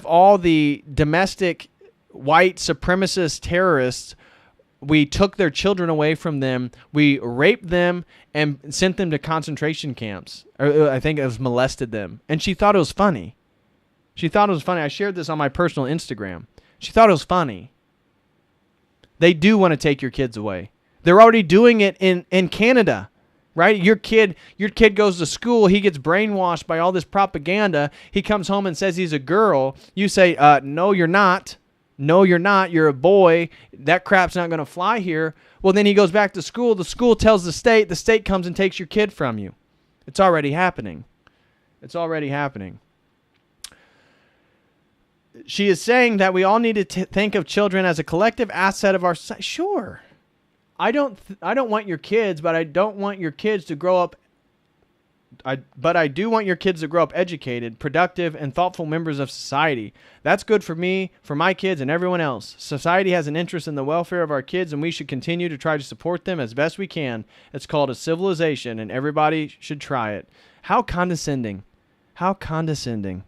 S1: all the domestic white supremacist terrorists, we took their children away from them, we raped them, and sent them to concentration camps? Or I think it was molested them. And she thought it was funny. She thought it was funny. I shared this on my personal Instagram. She thought it was funny. They do want to take your kids away. They're already doing it in Canada, right? Your kid goes to school. He gets brainwashed by all this propaganda. He comes home and says he's a girl. You say, no, you're not. No, you're not. You're a boy. That crap's not going to fly here. Well, then he goes back to school. The school tells the state comes and takes your kid from you. It's already happening. It's already happening. She is saying that we all need to think of children as a collective asset of our society. Sure. I don't want your kids, but I don't want your kids to grow up. But I do want your kids to grow up educated, productive, and thoughtful members of society. That's good for me, for my kids, and everyone else. Society has an interest in the welfare of our kids, and we should continue to try to support them as best we can. It's called a civilization, and everybody should try it. How condescending. How condescending.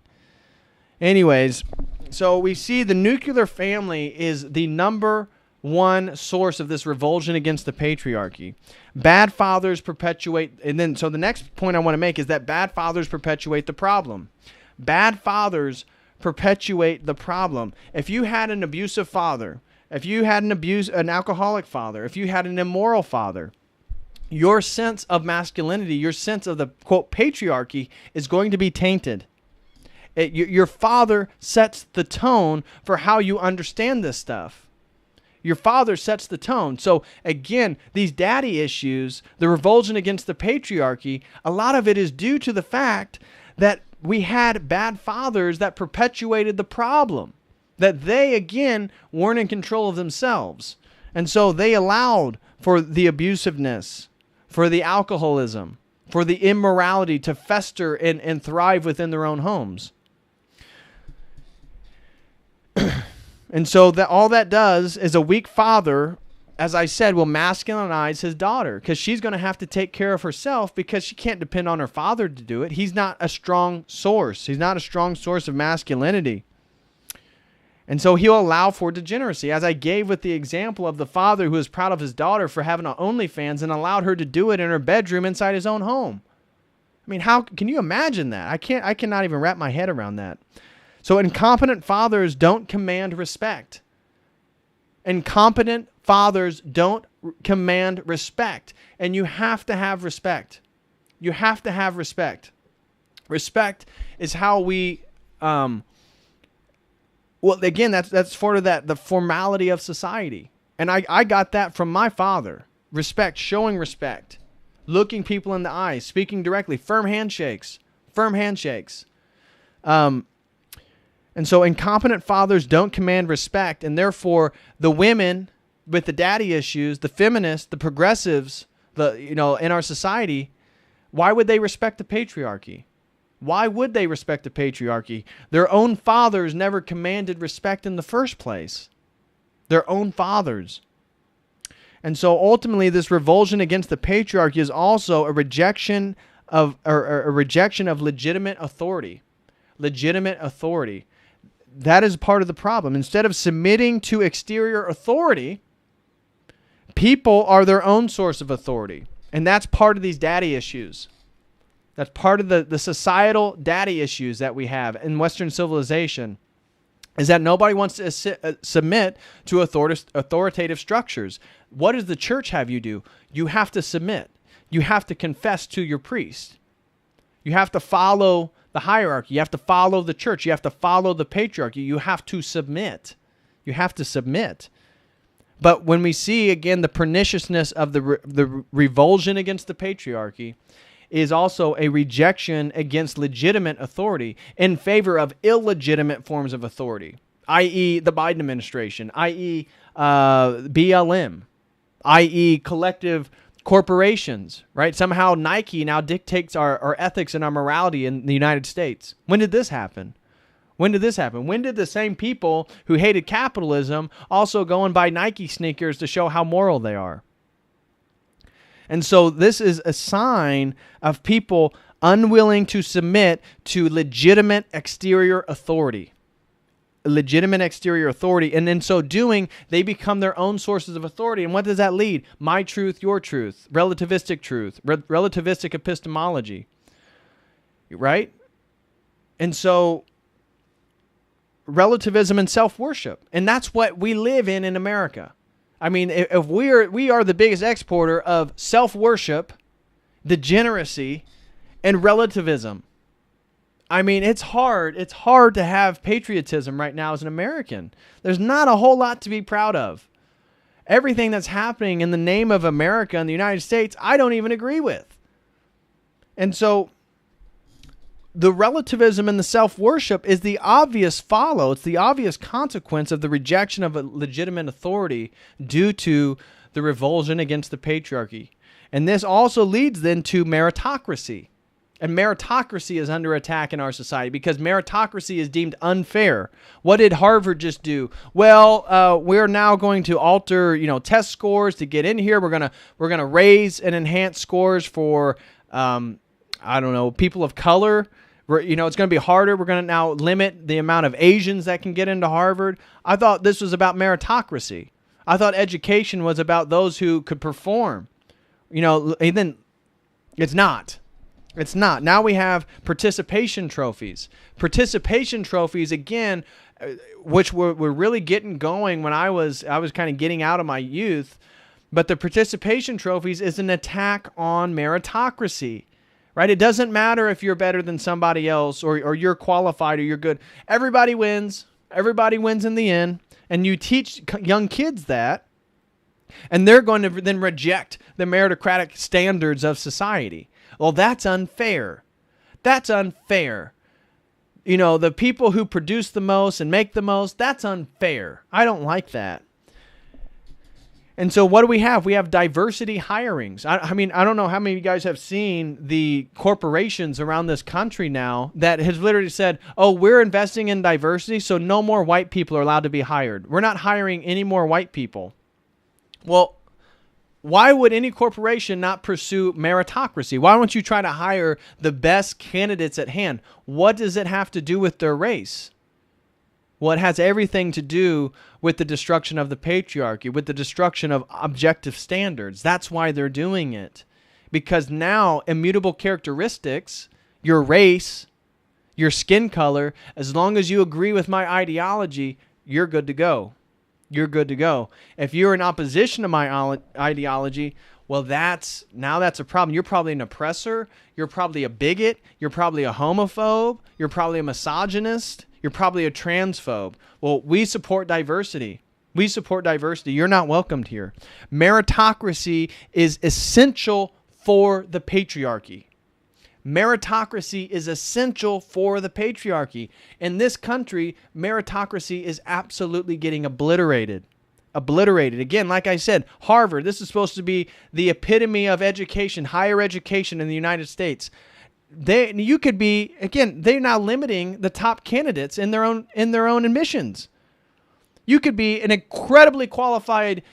S1: Anyways, so we see the nuclear family is the number one source of this revulsion against the patriarchy. Bad fathers perpetuate, and then so the next point I want to make is that bad fathers perpetuate the problem. Bad fathers perpetuate the problem. If you had an abusive father, if you had an alcoholic father, if you had an immoral father, your sense of masculinity, your sense of the quote patriarchy is going to be tainted. Your father sets the tone for how you understand this stuff. Your father sets the tone. So again, these daddy issues, the revulsion against the patriarchy, a lot of it is due to the fact that we had bad fathers that perpetuated the problem, that they, again, weren't in control of themselves. And so they allowed for the abusiveness, for the alcoholism, for the immorality to fester and thrive within their own homes. And so that all that does is a weak father as I said, will masculinize his daughter because she's going to have to take care of herself because she can't depend on her father to do it. He's not a strong source. He's not a strong source of masculinity. And so he'll allow for degeneracy, as I gave with the example of the father who is proud of his daughter for having an OnlyFans and allowed her to do it in her bedroom inside his own home. I mean, how can you imagine that? I cannot even wrap my head around that. So incompetent fathers don't command respect. Incompetent fathers don't command respect. And you have to have respect. You have to have respect. Respect is how we... Well, again, that's sort of the formality of society. And I got that from my father. Respect, showing respect, looking people in the eyes, speaking directly, firm handshakes. And so incompetent fathers don't command respect, and therefore the women with the daddy issues, the feminists, the progressives, in our society, why would they respect the patriarchy? Why would they respect the patriarchy? Their own fathers never commanded respect in the first place. Their own fathers. And so ultimately this revulsion against the patriarchy is also a rejection of legitimate authority. Legitimate authority. That is part of the problem. Instead of submitting to exterior authority, people are their own source of authority. And that's part of these daddy issues. That's part of the societal daddy issues that we have in Western civilization, is that nobody wants to submit to authoritative structures. What does the church have you do? You have to submit. You have to confess to your priest. You have to follow the hierarchy. You have to follow the church. You have to follow the patriarchy. You have to submit. You have to submit. But when we see, again, the perniciousness of the revulsion against the patriarchy, is also a rejection against legitimate authority in favor of illegitimate forms of authority, i.e. the Biden administration, i.e. BLM, i.e. collective corporations, right? Somehow Nike now dictates our ethics and our morality in the United States. When did this happen? When did the same people who hated capitalism also go and buy Nike sneakers to show how moral they are? And so this is a sign of people unwilling to submit to legitimate exterior authority. Legitimate exterior authority. And in so doing, they become their own sources of authority. And what does that lead? My truth, your truth. Relativistic epistemology. Right? And so relativism and self-worship. And that's what we live in America. I mean, if we are the biggest exporter of self-worship, degeneracy, and relativism. I mean, it's hard to have patriotism right now as an American. There's not a whole lot to be proud of. Everything that's happening in the name of America and the United States, I don't even agree with. And so the relativism and the self-worship is the obvious follow. It's the obvious consequence of the rejection of a legitimate authority due to the revulsion against the patriarchy. And this also leads then to meritocracy. And meritocracy is under attack in our society because meritocracy is deemed unfair. What did Harvard just do? Well, we're now going to alter, test scores to get in here. We're gonna raise and enhance scores for, people of color. It's going to be harder. We're going to now limit the amount of Asians that can get into Harvard. I thought this was about meritocracy. I thought education was about those who could perform. And then it's not. It's not. Now we have participation trophies. Participation trophies, again, which were really getting going when I was kind of getting out of my youth. But the participation trophies is an attack on meritocracy. Right? It doesn't matter if you're better than somebody else or you're qualified or you're good. Everybody wins. Everybody wins in the end. And you teach young kids that, and they're going to then reject the meritocratic standards of society. Well, that's unfair. That's unfair. The people who produce the most and make the most, that's unfair. I don't like that. And so what do we have? We have diversity hirings. I mean, I don't know how many of you guys have seen the corporations around this country now that has literally said, oh, we're investing in diversity, so no more white people are allowed to be hired. We're not hiring any more white people. Well, why would any corporation not pursue meritocracy? Why don't you try to hire the best candidates at hand? What does it have to do with their race? Well, it has everything to do with the destruction of the patriarchy, with the destruction of objective standards. That's why they're doing it. Because now immutable characteristics, your race, your skin color, as long as you agree with my ideology, you're good to go. You're good to go. If you're in opposition to my ideology, well, that's a problem. You're probably an oppressor. You're probably a bigot. You're probably a homophobe. You're probably a misogynist. You're probably a transphobe. Well, we support diversity. We support diversity. You're not welcomed here. Meritocracy is essential for the patriarchy. Meritocracy is essential for the patriarchy. In this country, meritocracy is absolutely getting obliterated. Obliterated. Again, like I said, Harvard, this is supposed to be the epitome of education, higher education in the United States. They're now limiting the top candidates in their own admissions. You could be an incredibly qualified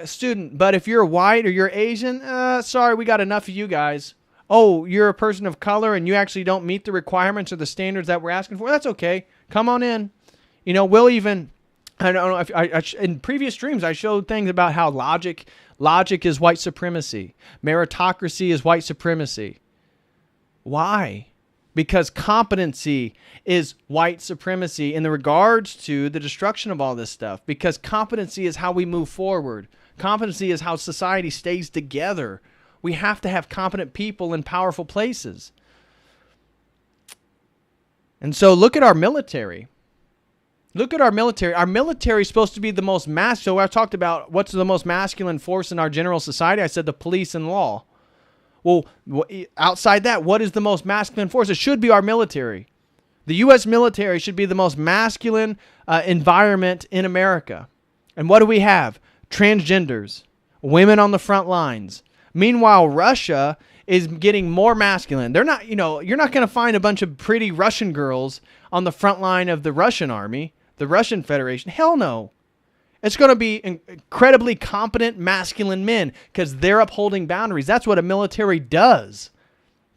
S1: student, but if you're white or you're Asian, sorry, we got enough of you guys. Oh, you're a person of color and you actually don't meet the requirements or the standards that we're asking for. That's okay. Come on in. We'll even, I don't know if in previous streams, I showed things about how logic is white supremacy. Meritocracy is white supremacy. Why? Because competency is white supremacy in the regards to the destruction of all this stuff. Because competency is how we move forward. Competency is how society stays together. We have to have competent people in powerful places. And so look at our military. Look at our military. Our military is supposed to be the most masculine. So I talked about what's the most masculine force in our general society. I said the police and law. Well, outside that, what is the most masculine force? It should be our military. The U.S. military should be the most masculine environment in America. And what do we have? Transgenders, women on the front lines. Meanwhile, Russia is getting more masculine. They're not, you're not going to find a bunch of pretty Russian girls on the front line of the Russian army, the Russian Federation. Hell no. It's going to be incredibly competent masculine men because they're upholding boundaries. That's what a military does.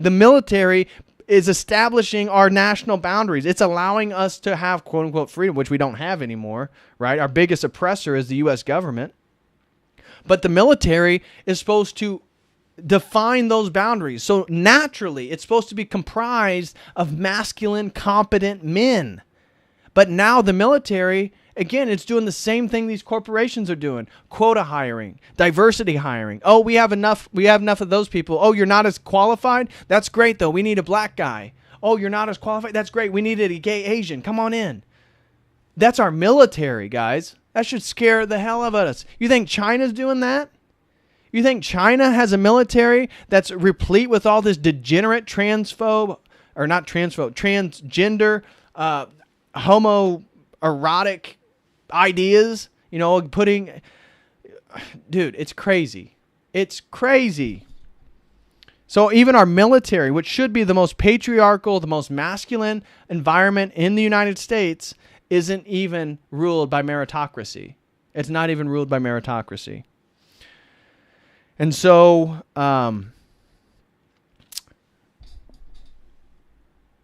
S1: The military is establishing our national boundaries. It's allowing us to have quote unquote freedom, which we don't have anymore, right? Our biggest oppressor is the U.S. government. But the military is supposed to define those boundaries. So naturally, it's supposed to be comprised of masculine, competent men. But now the military, again, it's doing the same thing these corporations are doing. Quota hiring, diversity hiring. Oh, we have enough of those people. Oh, you're not as qualified? That's great, though. We need a black guy. Oh, you're not as qualified? That's great. We needed a gay Asian. Come on in. That's our military, guys. That should scare the hell out of us. You think China's doing that? You think China has a military that's replete with all this degenerate transgender, homoerotic ideas? Dude, it's crazy. It's crazy. So even our military, which should be the most patriarchal, the most masculine environment in the United States, isn't even ruled by meritocracy. It's not even ruled by meritocracy. And so the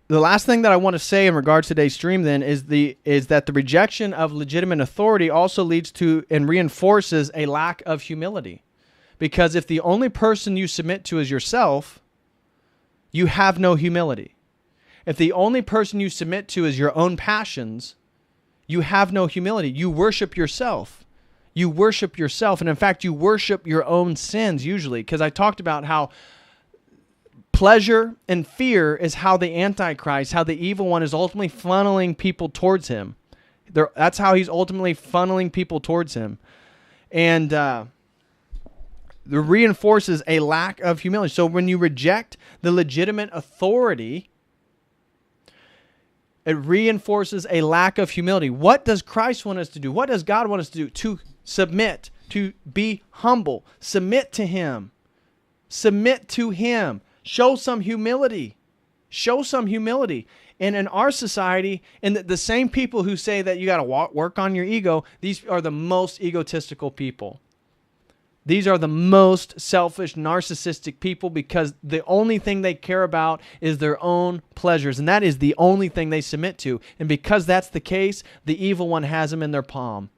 S1: last thing that I want to say in regards to today's stream then is that the rejection of legitimate authority also leads to and reinforces a lack of humility. Because if the only person you submit to is yourself, you have no humility. If the only person you submit to is your own passions, you have no humility. You worship yourself. You worship yourself. And in fact, you worship your own sins usually. Because I talked about how pleasure and fear is how the Antichrist, how the evil one is ultimately funneling people towards him. That's how he's ultimately funneling people towards him. And it reinforces a lack of humility. So when you reject the legitimate authority, it reinforces a lack of humility. What does Christ want us to do? What does God want us to do? To submit, to be humble, submit to him, submit to him, show some humility, show some humility. And in our society, and the same people who say that you got to work on your ego, these are the most egotistical people. These are the most selfish, narcissistic people because the only thing they care about is their own pleasures, and that is the only thing they submit to. And because that's the case, the evil one has them in their palm.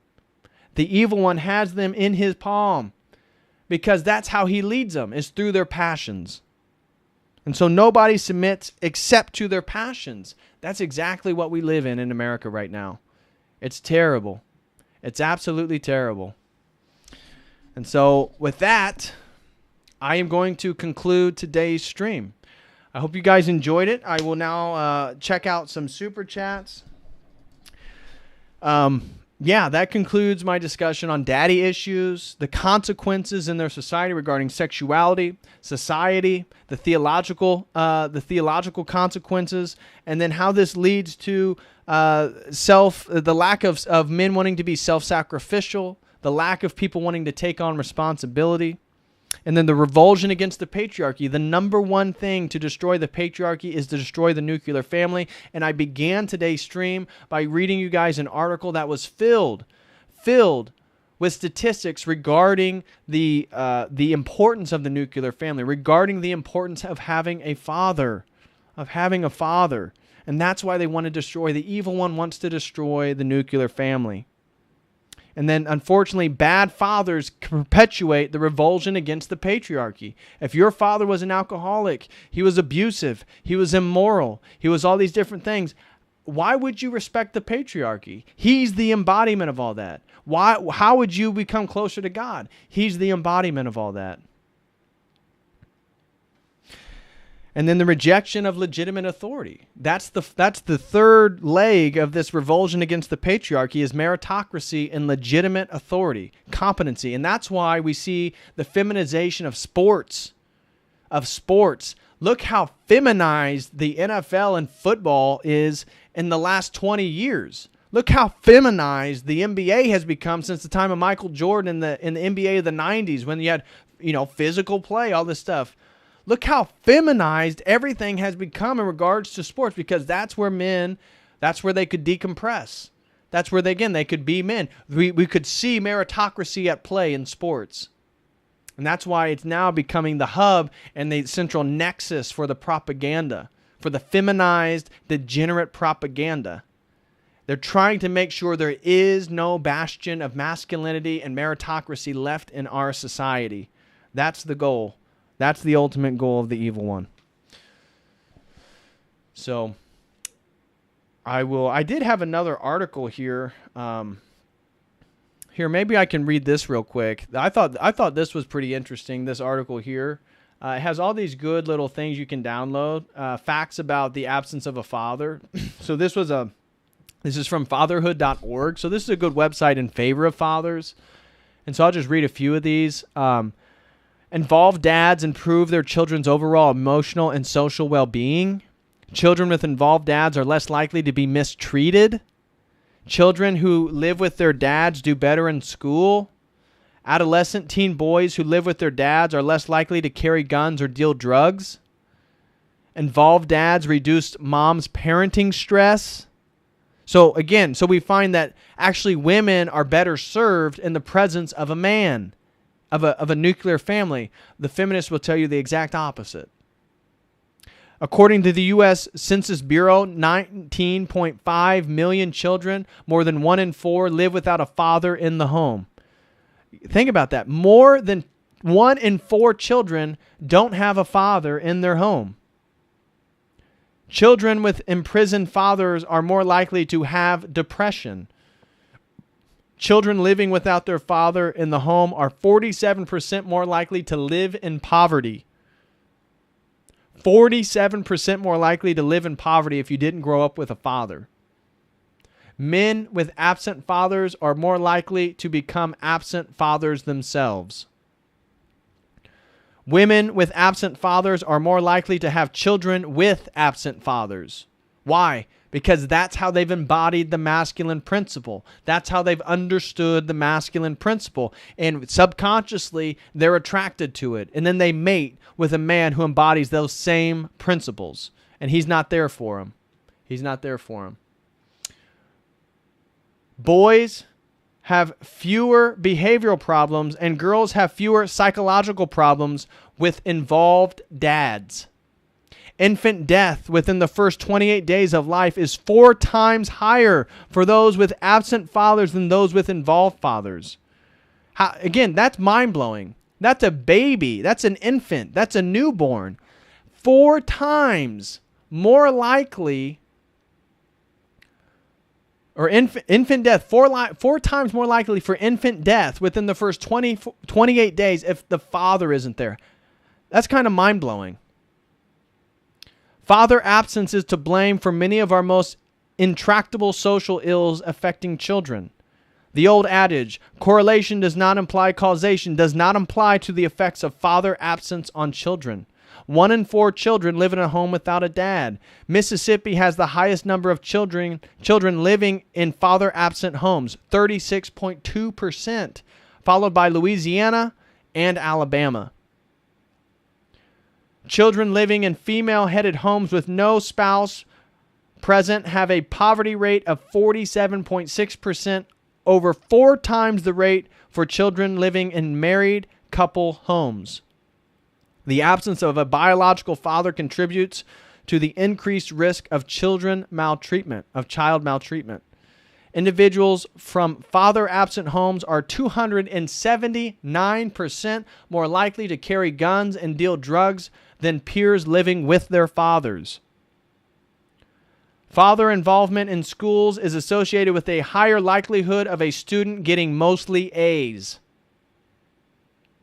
S1: The evil one has them in his palm because that's how he leads them, is through their passions. And so nobody submits except to their passions. That's exactly what we live in America right now. It's terrible. It's absolutely terrible. And so with that, I am going to conclude today's stream. I hope you guys enjoyed it. I will now check out some super chats. Yeah, that concludes my discussion on daddy issues, the consequences in their society regarding sexuality, society, the theological consequences, and then how this leads to the lack of men wanting to be self-sacrificial, the lack of people wanting to take on responsibility, and then the revulsion against the patriarchy. The number one thing to destroy the patriarchy is to destroy the nuclear family. And I began today's stream by reading you guys an article that was filled with statistics regarding the importance of the nuclear family, regarding the importance of having a father, And that's why they want to destroy. The evil one wants to destroy the nuclear family. And then, unfortunately, bad fathers perpetuate the revulsion against the patriarchy. If your father was an alcoholic, he was abusive, he was immoral, he was all these different things, why would you respect the patriarchy? He's the embodiment of all that. How would you become closer to God? He's the embodiment of all that. And then the rejection of legitimate authority. That's the third leg of this revulsion against the patriarchy, is meritocracy and legitimate authority, competency. And that's why we see the feminization of sports. Look how feminized the NFL and football is in the last 20 years. Look how feminized the NBA has become since the time of Michael Jordan in the NBA of the 90s, when you had, physical play, all this stuff. Look how feminized everything has become in regards to sports, because that's where they could decompress. That's where they could be men. We could see meritocracy at play in sports. And that's why it's now becoming the hub and the central nexus for the propaganda, for the feminized, degenerate propaganda. They're trying to make sure there is no bastion of masculinity and meritocracy left in our society. That's the goal. That's the ultimate goal of the evil one. So, I did have another article here. Here, maybe I can read this real quick. I thought this was pretty interesting, this article here. It has all these good little things you can download. Facts about the absence of a father. So this is from fatherhood.org. So this is a good website in favor of fathers. And so I'll just read a few of these. Involved dads improve their children's overall emotional and social well-being. Children with involved dads are less likely to be mistreated. Children who live with their dads do better in school. Adolescent teen boys who live with their dads are less likely to carry guns or deal drugs. Involved dads reduce mom's parenting stress. So we find that actually women are better served in the presence of a man, of a nuclear family. The feminists will tell you the exact opposite. According to the U.S. Census Bureau, 19.5 million children, more than 1 in 4, live without a father in the home. Think about that. More than 1 in 4 children don't have a father in their home. Children with imprisoned fathers are more likely to have depression. Children living without their father in the home are 47% more likely to live in poverty. 47% more likely to live in poverty if you didn't grow up with a father. Men with absent fathers are more likely to become absent fathers themselves. Women with absent fathers are more likely to have children with absent fathers. Why? Because that's how they've embodied the masculine principle. That's how they've understood the masculine principle. And subconsciously, they're attracted to it. And then they mate with a man who embodies those same principles. And he's not there for them. He's not there for them. Boys have fewer behavioral problems and girls have fewer psychological problems with involved dads. Infant death within the first 28 days of life is 4 times higher for those with absent fathers than those with involved fathers. Again, that's mind-blowing. That's a baby. That's an infant. That's a newborn. 4 times more likely, or infant death, 4 times more likely for infant death within the first 28 days if the father isn't there. That's kind of mind-blowing. Father absence is to blame for many of our most intractable social ills affecting children. The old adage, correlation does not imply causation, does not apply to the effects of father absence on children. 1 in 4 children live in a home without a dad. Mississippi has the highest number of children living in father-absent homes, 36.2%, followed by Louisiana and Alabama. Children living in female-headed homes with no spouse present have a poverty rate of 47.6%, over 4 times the rate for children living in married couple homes. The absence of a biological father contributes to the increased risk of child maltreatment. Individuals from father-absent homes are 279% more likely to carry guns and deal drugs than peers living with their fathers. Father involvement in schools is associated with a higher likelihood of a student getting mostly A's.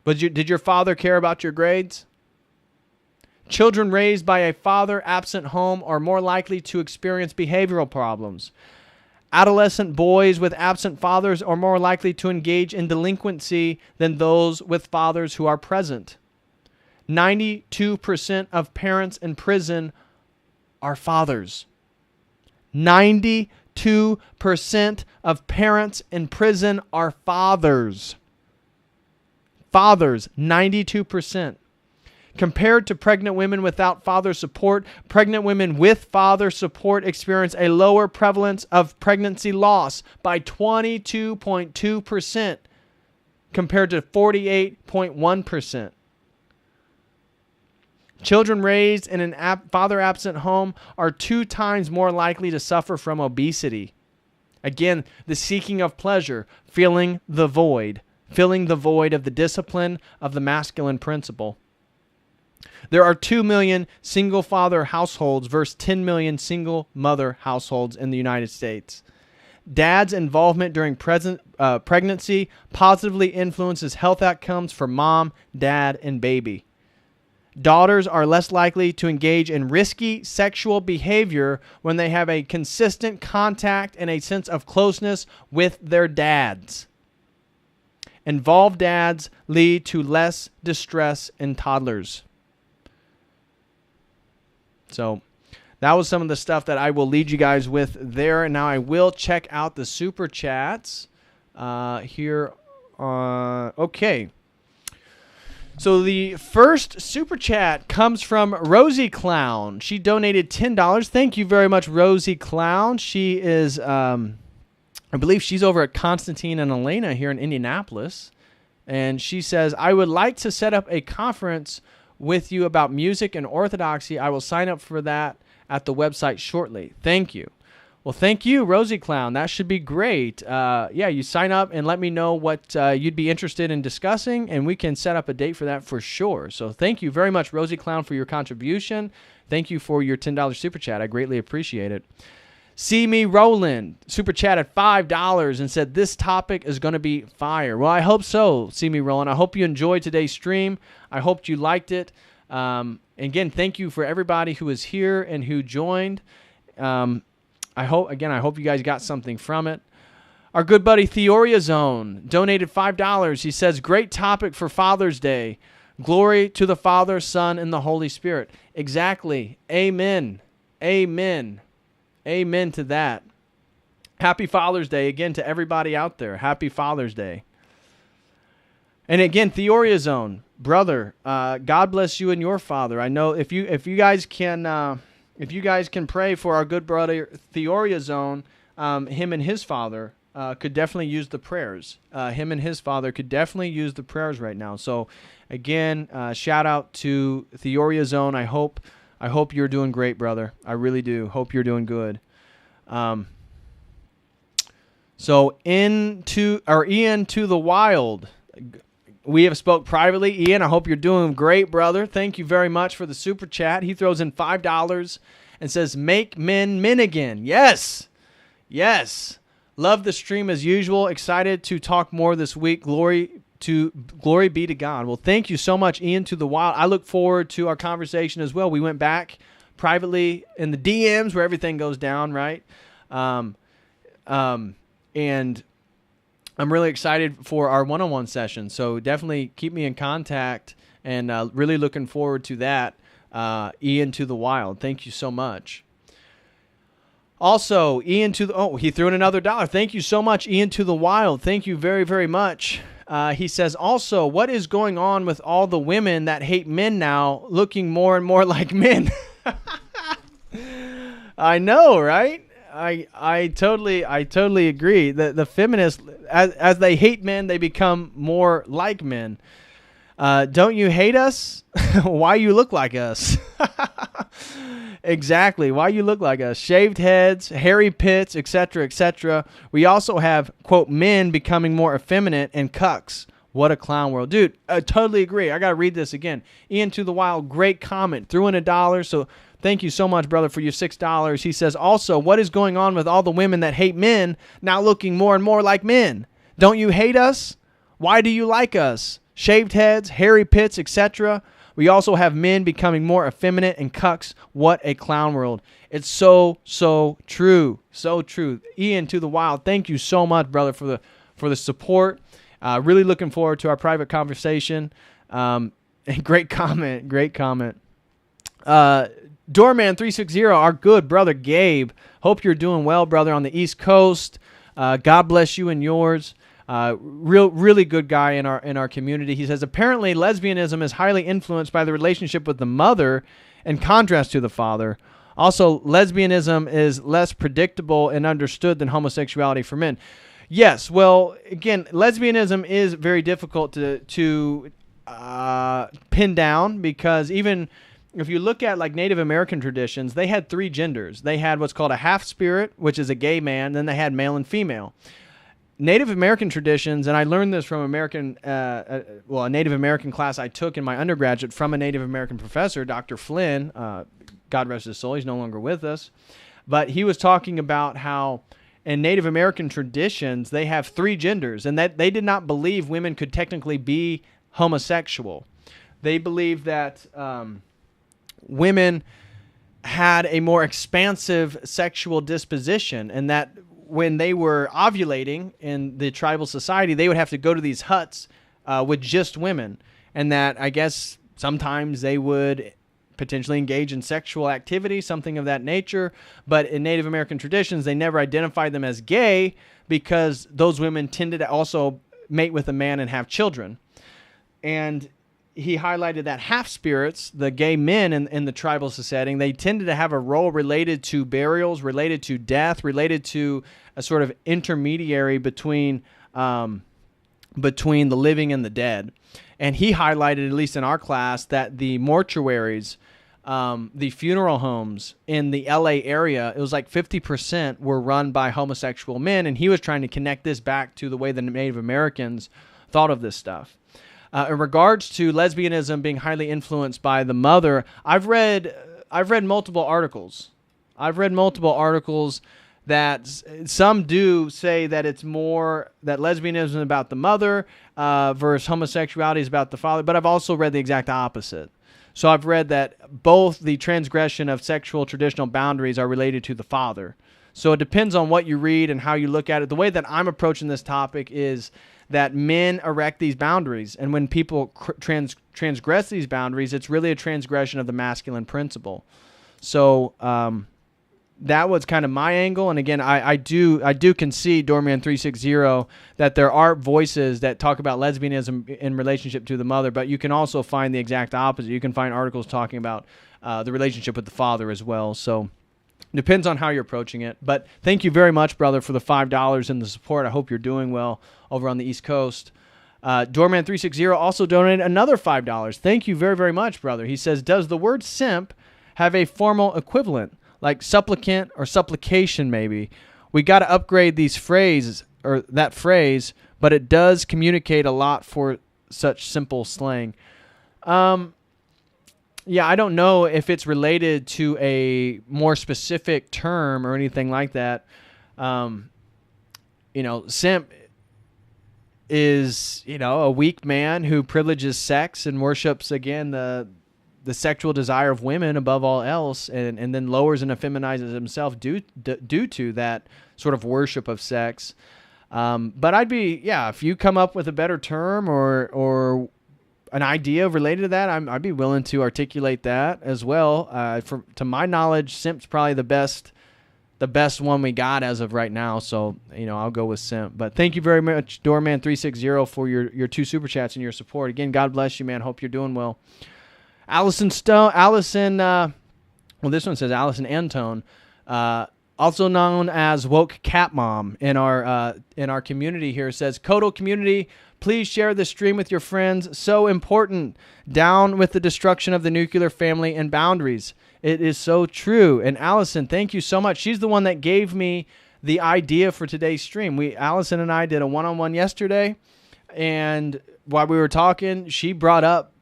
S1: But did your father care about your grades? Children raised by a father-absent home are more likely to experience behavioral problems. Adolescent boys with absent fathers are more likely to engage in delinquency than those with fathers who are present. 92% of parents in prison are fathers. 92% of parents in prison are fathers. Fathers, 92%. Compared to pregnant women without father support, pregnant women with father support experience a lower prevalence of pregnancy loss by 22.2% compared to 48.1%. Children raised in an father-absent home are 2 times more likely to suffer from obesity. Again, the seeking of pleasure, filling the void of the discipline of the masculine principle. There are 2 million single-father households versus 10 million single-mother households in the United States. Dad's involvement during pregnancy positively influences health outcomes for mom, dad, and baby. Daughters are less likely to engage in risky sexual behavior when they have a consistent contact and a sense of closeness with their dads. Involved dads lead to less distress in toddlers. So that was some of the stuff that I will lead you guys with there. And now I will check out the super chats here. Okay. So the first super chat comes from Rosie Clown. She donated $10. Thank you very much, Rosie Clown. She is, I believe she's over at Constantine and Elena here in Indianapolis. And she says, I would like to set up a conference with you about music and orthodoxy. I will sign up for that at the website shortly. Thank you. Well, thank you, Rosie Clown. That should be great. Yeah, you sign up and let me know what you'd be interested in discussing, and we can set up a date for that for sure. So thank you very much, Rosie Clown, for your contribution. Thank you for your $10 super chat. I greatly appreciate it. See Me Roland super chat at $5 and said, this topic is going to be fire. Well, I hope so, See Me Roland. I hope you enjoyed today's stream. I hope you liked it. Again, thank you for everybody who is here and who joined. I hope you guys got something from it. Our good buddy Theoria Zone donated $5. He says, great topic for Father's Day. Glory to the Father, Son, and the Holy Spirit. Exactly. Amen. Amen. Amen to that. Happy Father's Day again to everybody out there. Happy Father's Day. And again, Theoria Zone, brother, God bless you and your father. I know if you guys can pray for our good brother Theoria Zone, him and his father, could definitely use the prayers. Him and his father could definitely use the prayers right now. So, again, shout out to Theoria Zone. I hope you're doing great, brother. I really do. Hope you're doing good. So, Ian to the Wild. We have spoke privately. Ian, I hope you're doing great, brother. Thank you very much for the super chat. He throws in $5 and says, "Make men men again." Yes. Yes. Love the stream as usual. Excited to talk more this week. Glory be to God. Well, thank you so much, Ian to the Wild. I look forward to our conversation as well. We went back privately in the DMs where everything goes down, right? And I'm really excited for our one-on-one session. So definitely keep me in contact, and really looking forward to that. Ian to the Wild. Thank you so much. Also, Ian to the... Oh, he threw in another $1. Thank you so much, Ian to the Wild. Thank you very, very much. He says, also, what is going on with all the women that hate men now looking more and more like men? I know, right? I totally agree. The feminists, as they hate men, they become more like men. Don't you hate us? Why you look like us? Exactly. Why you look like us? Shaved heads, hairy pits, etc., etc. We also have, quote, men becoming more effeminate and cucks. What a clown world. Dude, I totally agree. I got to read this again. Ian to the Wild, great comment. Threw in $1. So thank you so much, brother, for your $6. He says, also, what is going on with all the women that hate men now looking more and more like men? Don't you hate us? Why do you like us? Shaved heads, hairy pits, etc. We also have men becoming more effeminate and cucks. What a clown world. It's so true. So true. Ian to the Wild, thank you so much, brother, for the support. Really looking forward to our private conversation. And great comment. Doorman360, our good brother Gabe. Hope you're doing well, brother, on the East Coast. God bless you and yours. Really good guy in our community. He says, apparently lesbianism is highly influenced by the relationship with the mother in contrast to the father. Also, lesbianism is less predictable and understood than homosexuality for men. Yes, well, again, lesbianism is very difficult to pin down, because even if you look at like Native American traditions, they had 3 genders. They had what's called a half spirit, which is a gay man. Then they had male and female. Native American traditions, and I learned this from a Native American class I took in my undergraduate from a Native American professor, Dr. Flynn, God rest his soul, he's no longer with us, but he was talking about how in Native American traditions, they have 3 genders, and that they did not believe women could technically be homosexual. They believed that women had a more expansive sexual disposition, and that when they were ovulating in the tribal society, they would have to go to these huts with just women, and that I guess sometimes they would potentially engage in sexual activity, something of that nature. But in Native American traditions, they never identified them as gay because those women tended to also mate with a man and have children. And he highlighted that half-spirits, the gay men in the tribal setting, they tended to have a role related to burials, related to death, related to a sort of intermediary between the living and the dead. And he highlighted, at least in our class, that the mortuaries, the funeral homes in the LA area, it was like 50% were run by homosexual men. And he was trying to connect this back to the way the Native Americans thought of this stuff. In regards to lesbianism being highly influenced by the mother, I've read multiple articles. That some do say that it's more that lesbianism is about the mother versus homosexuality is about the father. But I've also read the exact opposite. So I've read that both the transgression of sexual traditional boundaries are related to the father. So it depends on what you read and how you look at it. The way that I'm approaching this topic is that men erect these boundaries, and when people transgress these boundaries, it's really a transgression of the masculine principle. So that was kind of my angle, and again, I do concede, Doorman 360, that there are voices that talk about lesbianism in relationship to the mother, but you can also find the exact opposite. You can find articles talking about the relationship with the father as well. So Depends on how you're approaching it. But thank you very much, brother, for the $5 and the support. I hope you're doing well over on the East Coast. Doorman360 also donated another $5. Thank you very, very much, brother. He says, does the word simp have a formal equivalent, like supplicant or supplication maybe? We got to upgrade these phrases, or that phrase, but it does communicate a lot for such simple slang. Yeah, I don't know if it's related to a more specific term or anything like that. Simp is, a weak man who privileges sex and worships, again, the sexual desire of women above all else, and then lowers and effeminizes himself due to that sort of worship of sex. But I'd be, if you come up with a better term or an idea related to that, I'd be willing to articulate that as well. To my knowledge, simp's probably the best one we got as of right now. So, I'll go with simp. But thank you very much, Doorman360, for your 2 super chats and your support. Again, God bless you, man. Hope you're doing well. Allison, this one says Allison Antone, also known as Woke Cat Mom in our community here, says, COTEL community, please share this stream with your friends. So important. Down with the destruction of the nuclear family and boundaries. It is so true. And Allison, thank you so much. She's the one that gave me the idea for today's stream. Allison and I did a one-on-one yesterday, and while we were talking, she brought up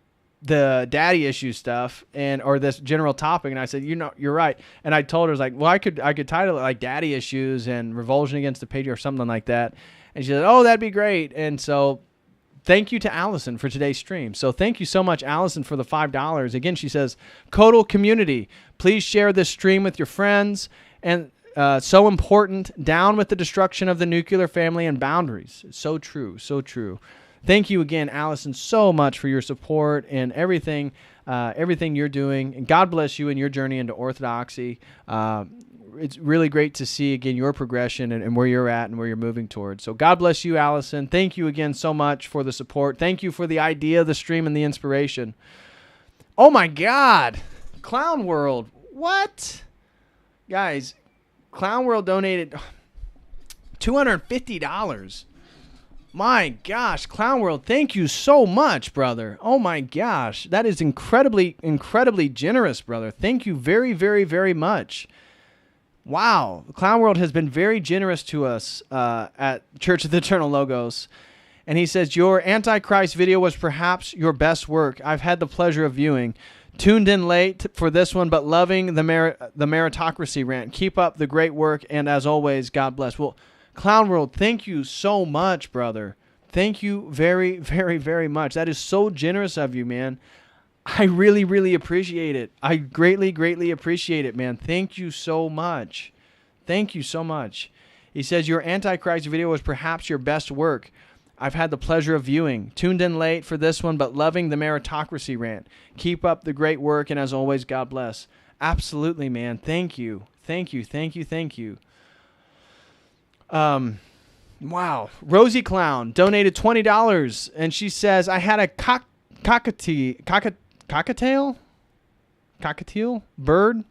S1: the daddy issue stuff or this general topic, and I said, you're right. And I told her, I could title it like Daddy Issues and Revulsion Against the Patriarchy or something like that. And she said, oh, that'd be great. And so thank you to Allison for today's stream. So thank you so much, Allison, for the $5. Again, she says, COTEL community, please share this stream with your friends. And so important, down with the destruction of the nuclear family and boundaries. So true, so true. Thank you again, Allison, so much for your support and everything you're doing. And God bless you in your journey into orthodoxy. It's really great to see, again, your progression and where you're at and where you're moving towards. So God bless you, Allison. Thank you again so much for the support. Thank you for the idea, the stream, and the inspiration. Oh, my God. Clown World. What? Guys, Clown World donated $250. My gosh, Clown World, thank you so much, brother. Oh, my gosh. That is incredibly, incredibly generous, brother. Thank you very, very, very much. Wow, Clown World has been very generous to us at Church of the Eternal Logos. And he says, your Antichrist video was perhaps your best work. I've had the pleasure of viewing. Tuned in late for this one, but loving the meritocracy rant. Keep up the great work, and as always, God bless. Well, Clown World, thank you so much, brother. Thank you very, very, very much. That is so generous of you, man. I really, really appreciate it. I greatly, greatly appreciate it, man. Thank you so much. Thank you so much. He says, your Antichrist video was perhaps your best work. I've had the pleasure of viewing. Tuned in late for this one, but loving the meritocracy rant. Keep up the great work, and as always, God bless. Absolutely, man. Thank you. Thank you, thank you, thank you. Wow. Rosie Clown donated $20, and she says, I had a cockatiel bird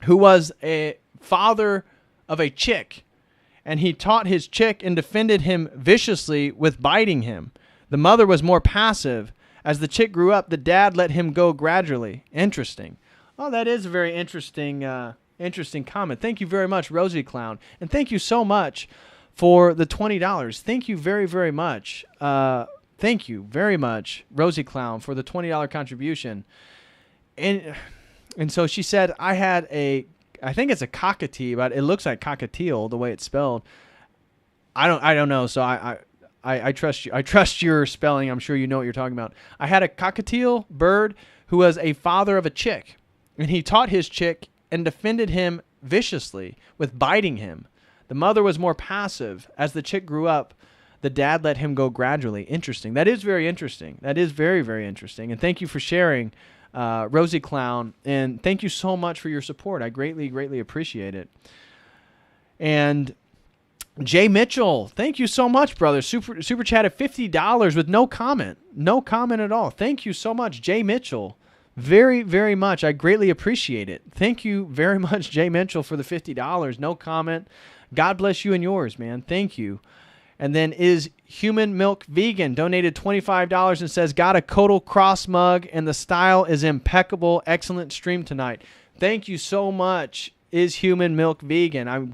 S1: who was a father of a chick, and he taught his chick and defended him viciously with biting him. The mother was more passive. As the chick grew up, the dad let him go gradually. Interesting. Oh, that is a very interesting comment. Thank you very much, Rosie Clown, and thank you so much for the $20. Thank you very, very much. Thank you very much, Rosie Clown, for the $20 contribution. And so she said, I think it's a cockatoo, but it looks like cockatiel the way it's spelled. I don't know. So I trust you. I trust your spelling. I'm sure you know what you're talking about. I had a cockatiel bird who was a father of a chick, and he taught his chick and defended him viciously with biting him. The mother was more passive. As the chick grew up, the dad let him go gradually. Interesting. That is very interesting. That is very, very interesting. And thank you for sharing, Rosie Clown. And thank you so much for your support. I greatly, greatly appreciate it. And Jay Mitchell, thank you so much, brother. Super chat at $50 with no comment. No comment at all. Thank you so much, Jay Mitchell, very, very much. I greatly appreciate it. Thank you very much, Jay Mitchell, for the $50. No comment. God bless you and yours, man. Thank you. And then is Human Milk Vegan donated $25 and says, got a COTEL cross mug and the style is impeccable. Excellent stream tonight. Thank you so much, is Human Milk Vegan. I'm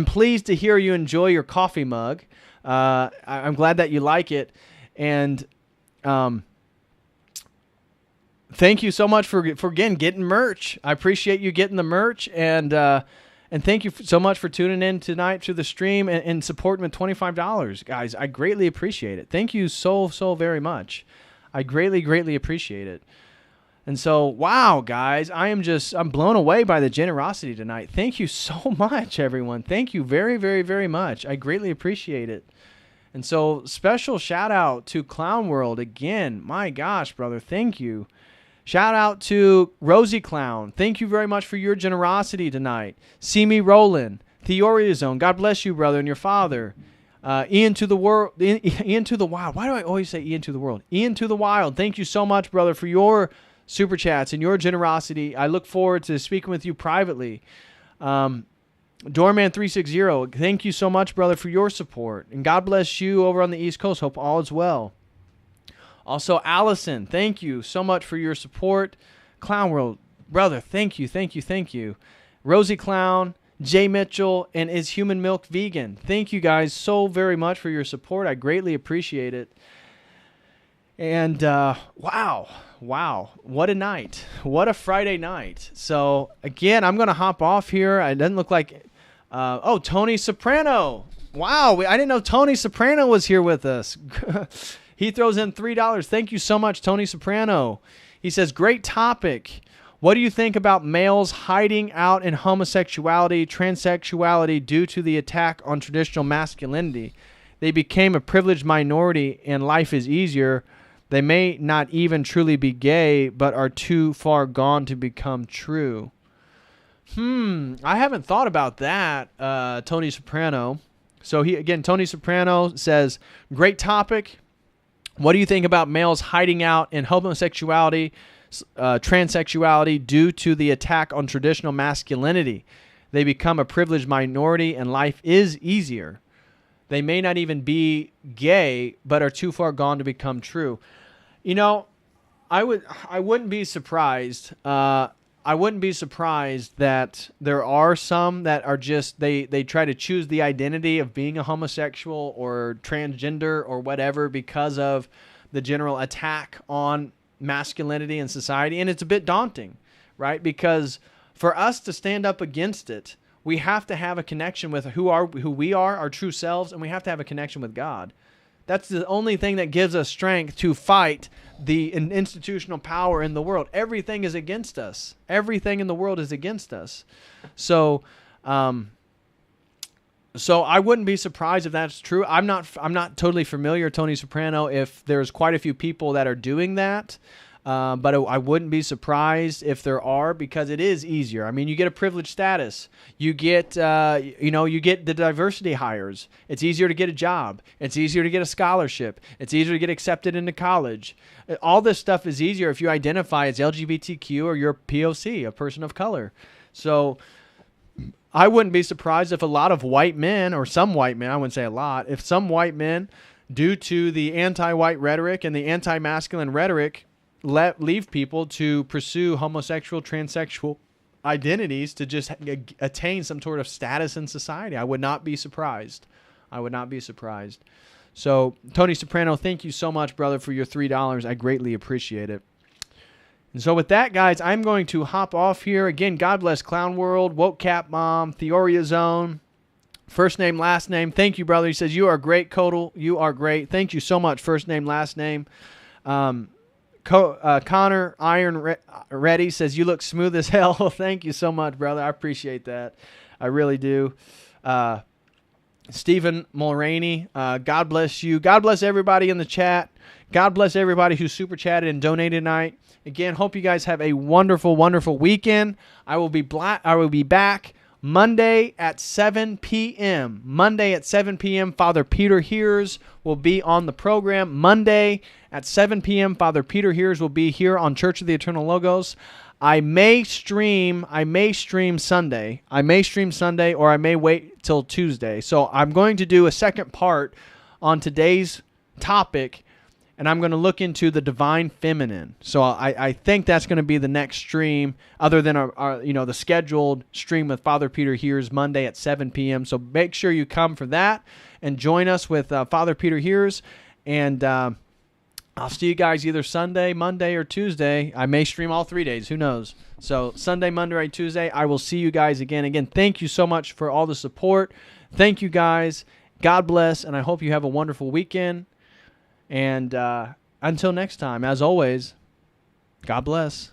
S1: pleased to hear you enjoy your coffee mug. I'm glad that you like it. And thank you so much for again getting merch. I appreciate you getting the merch, and thank you so much for tuning in tonight to the stream and supporting with $25, guys. I greatly appreciate it. Thank you so very much. I greatly appreciate it. And so, wow, guys, I'm blown away by the generosity tonight. Thank you so much, everyone. Thank you very much. I greatly appreciate it. And so, special shout out to Clown World again. My gosh, brother, thank you. Shout out to Rosie Clown. Thank you very much for your generosity tonight. See Me Rollin', Theology Zone. God bless you, brother, and your father. Ian to the Wild. Why do I always say Ian to the World? Ian to the Wild. Thank you so much, brother, for your super chats and your generosity. I look forward to speaking with you privately. Doorman360, thank you so much, brother, for your support. And God bless you over on the East Coast. Hope all is well. Also, Allison, thank you so much for your support. Clown World, brother, thank you. Rosie Clown, Jay Mitchell, and Is Human Milk Vegan. Thank you guys so very much for your support. I greatly appreciate it. And wow, what a night. What a Friday night. So, again, I'm going to hop off here. It doesn't look like... Tony Soprano. Wow, I didn't know Tony Soprano was here with us. He throws in $3. Thank you so much, Tony Soprano. He says, great topic. What do you think about males hiding out in homosexuality, transsexuality due to the attack on traditional masculinity? They became a privileged minority and life is easier. They may not even truly be gay, but are too far gone to become true. I haven't thought about that, Tony Soprano. So Tony Soprano says, great topic. What do you think about males hiding out in homosexuality, transsexuality due to the attack on traditional masculinity? They become a privileged minority and life is easier. They may not even be gay, but are too far gone to become true. You know, I wouldn't be surprised. I wouldn't be surprised that there are some that are just, they try to choose the identity of being a homosexual or transgender or whatever because of the general attack on masculinity in society. And it's a bit daunting, right? Because for us to stand up against it, we have to have a connection with who we are, our true selves, and we have to have a connection with God. That's the only thing that gives us strength to fight the institutional power in the world. Everything is against us. Everything in the world is against us. So I wouldn't be surprised if that's true. I'm not totally familiar, Tony Soprano, if there's quite a few people that are doing that. But I wouldn't be surprised if there are, because it is easier. I mean, you get a privileged status. You get, you get the diversity hires. It's easier to get a job. It's easier to get a scholarship. It's easier to get accepted into college. All this stuff is easier if you identify as LGBTQ or you're POC, a person of color. So I wouldn't be surprised if a lot of white men, or some white men, I wouldn't say a lot, if some white men, due to the anti-white rhetoric and the anti-masculine rhetoric, leave people to pursue homosexual, transsexual identities to just attain some sort of status in society. I would not be surprised. So, Tony Soprano, thank you so much, brother, for your $3. I greatly appreciate it. And so with that, guys, I'm going to hop off here. Again, God bless Clown World, Woke Cap Mom, Theoria Zone, first name, last name. Thank you, brother. He says, you are great, COTEL. You are great. Thank you so much, first name, last name. Connor Iron Ready says, you look smooth as hell. Thank you so much, brother. I appreciate that. I really do. Stephen Mulroney, God bless you. God bless everybody in the chat. God bless everybody who super chatted and donated tonight. Again, hope you guys have a wonderful, wonderful weekend. I will be back Monday at 7 p.m. Monday at 7 p.m. Father Peter Hears will be on the program. Monday at 7 p.m. Father Peter Hears will be here on Church of the Eternal Logos. I may stream Sunday. I may stream Sunday, or I may wait till Tuesday. So I'm going to do a second part on today's topic, and I'm going to look into the divine feminine. So I think that's going to be the next stream, other than our the scheduled stream with Father Peter Hears Monday at 7 p.m. So make sure you come for that and join us with Father Peter Hears. And I'll see you guys either Sunday, Monday, or Tuesday. I may stream all 3 days. Who knows? So Sunday, Monday, or Tuesday, I will see you guys again. Again, thank you so much for all the support. Thank you, guys. God bless, and I hope you have a wonderful weekend. And until next time, as always, God bless.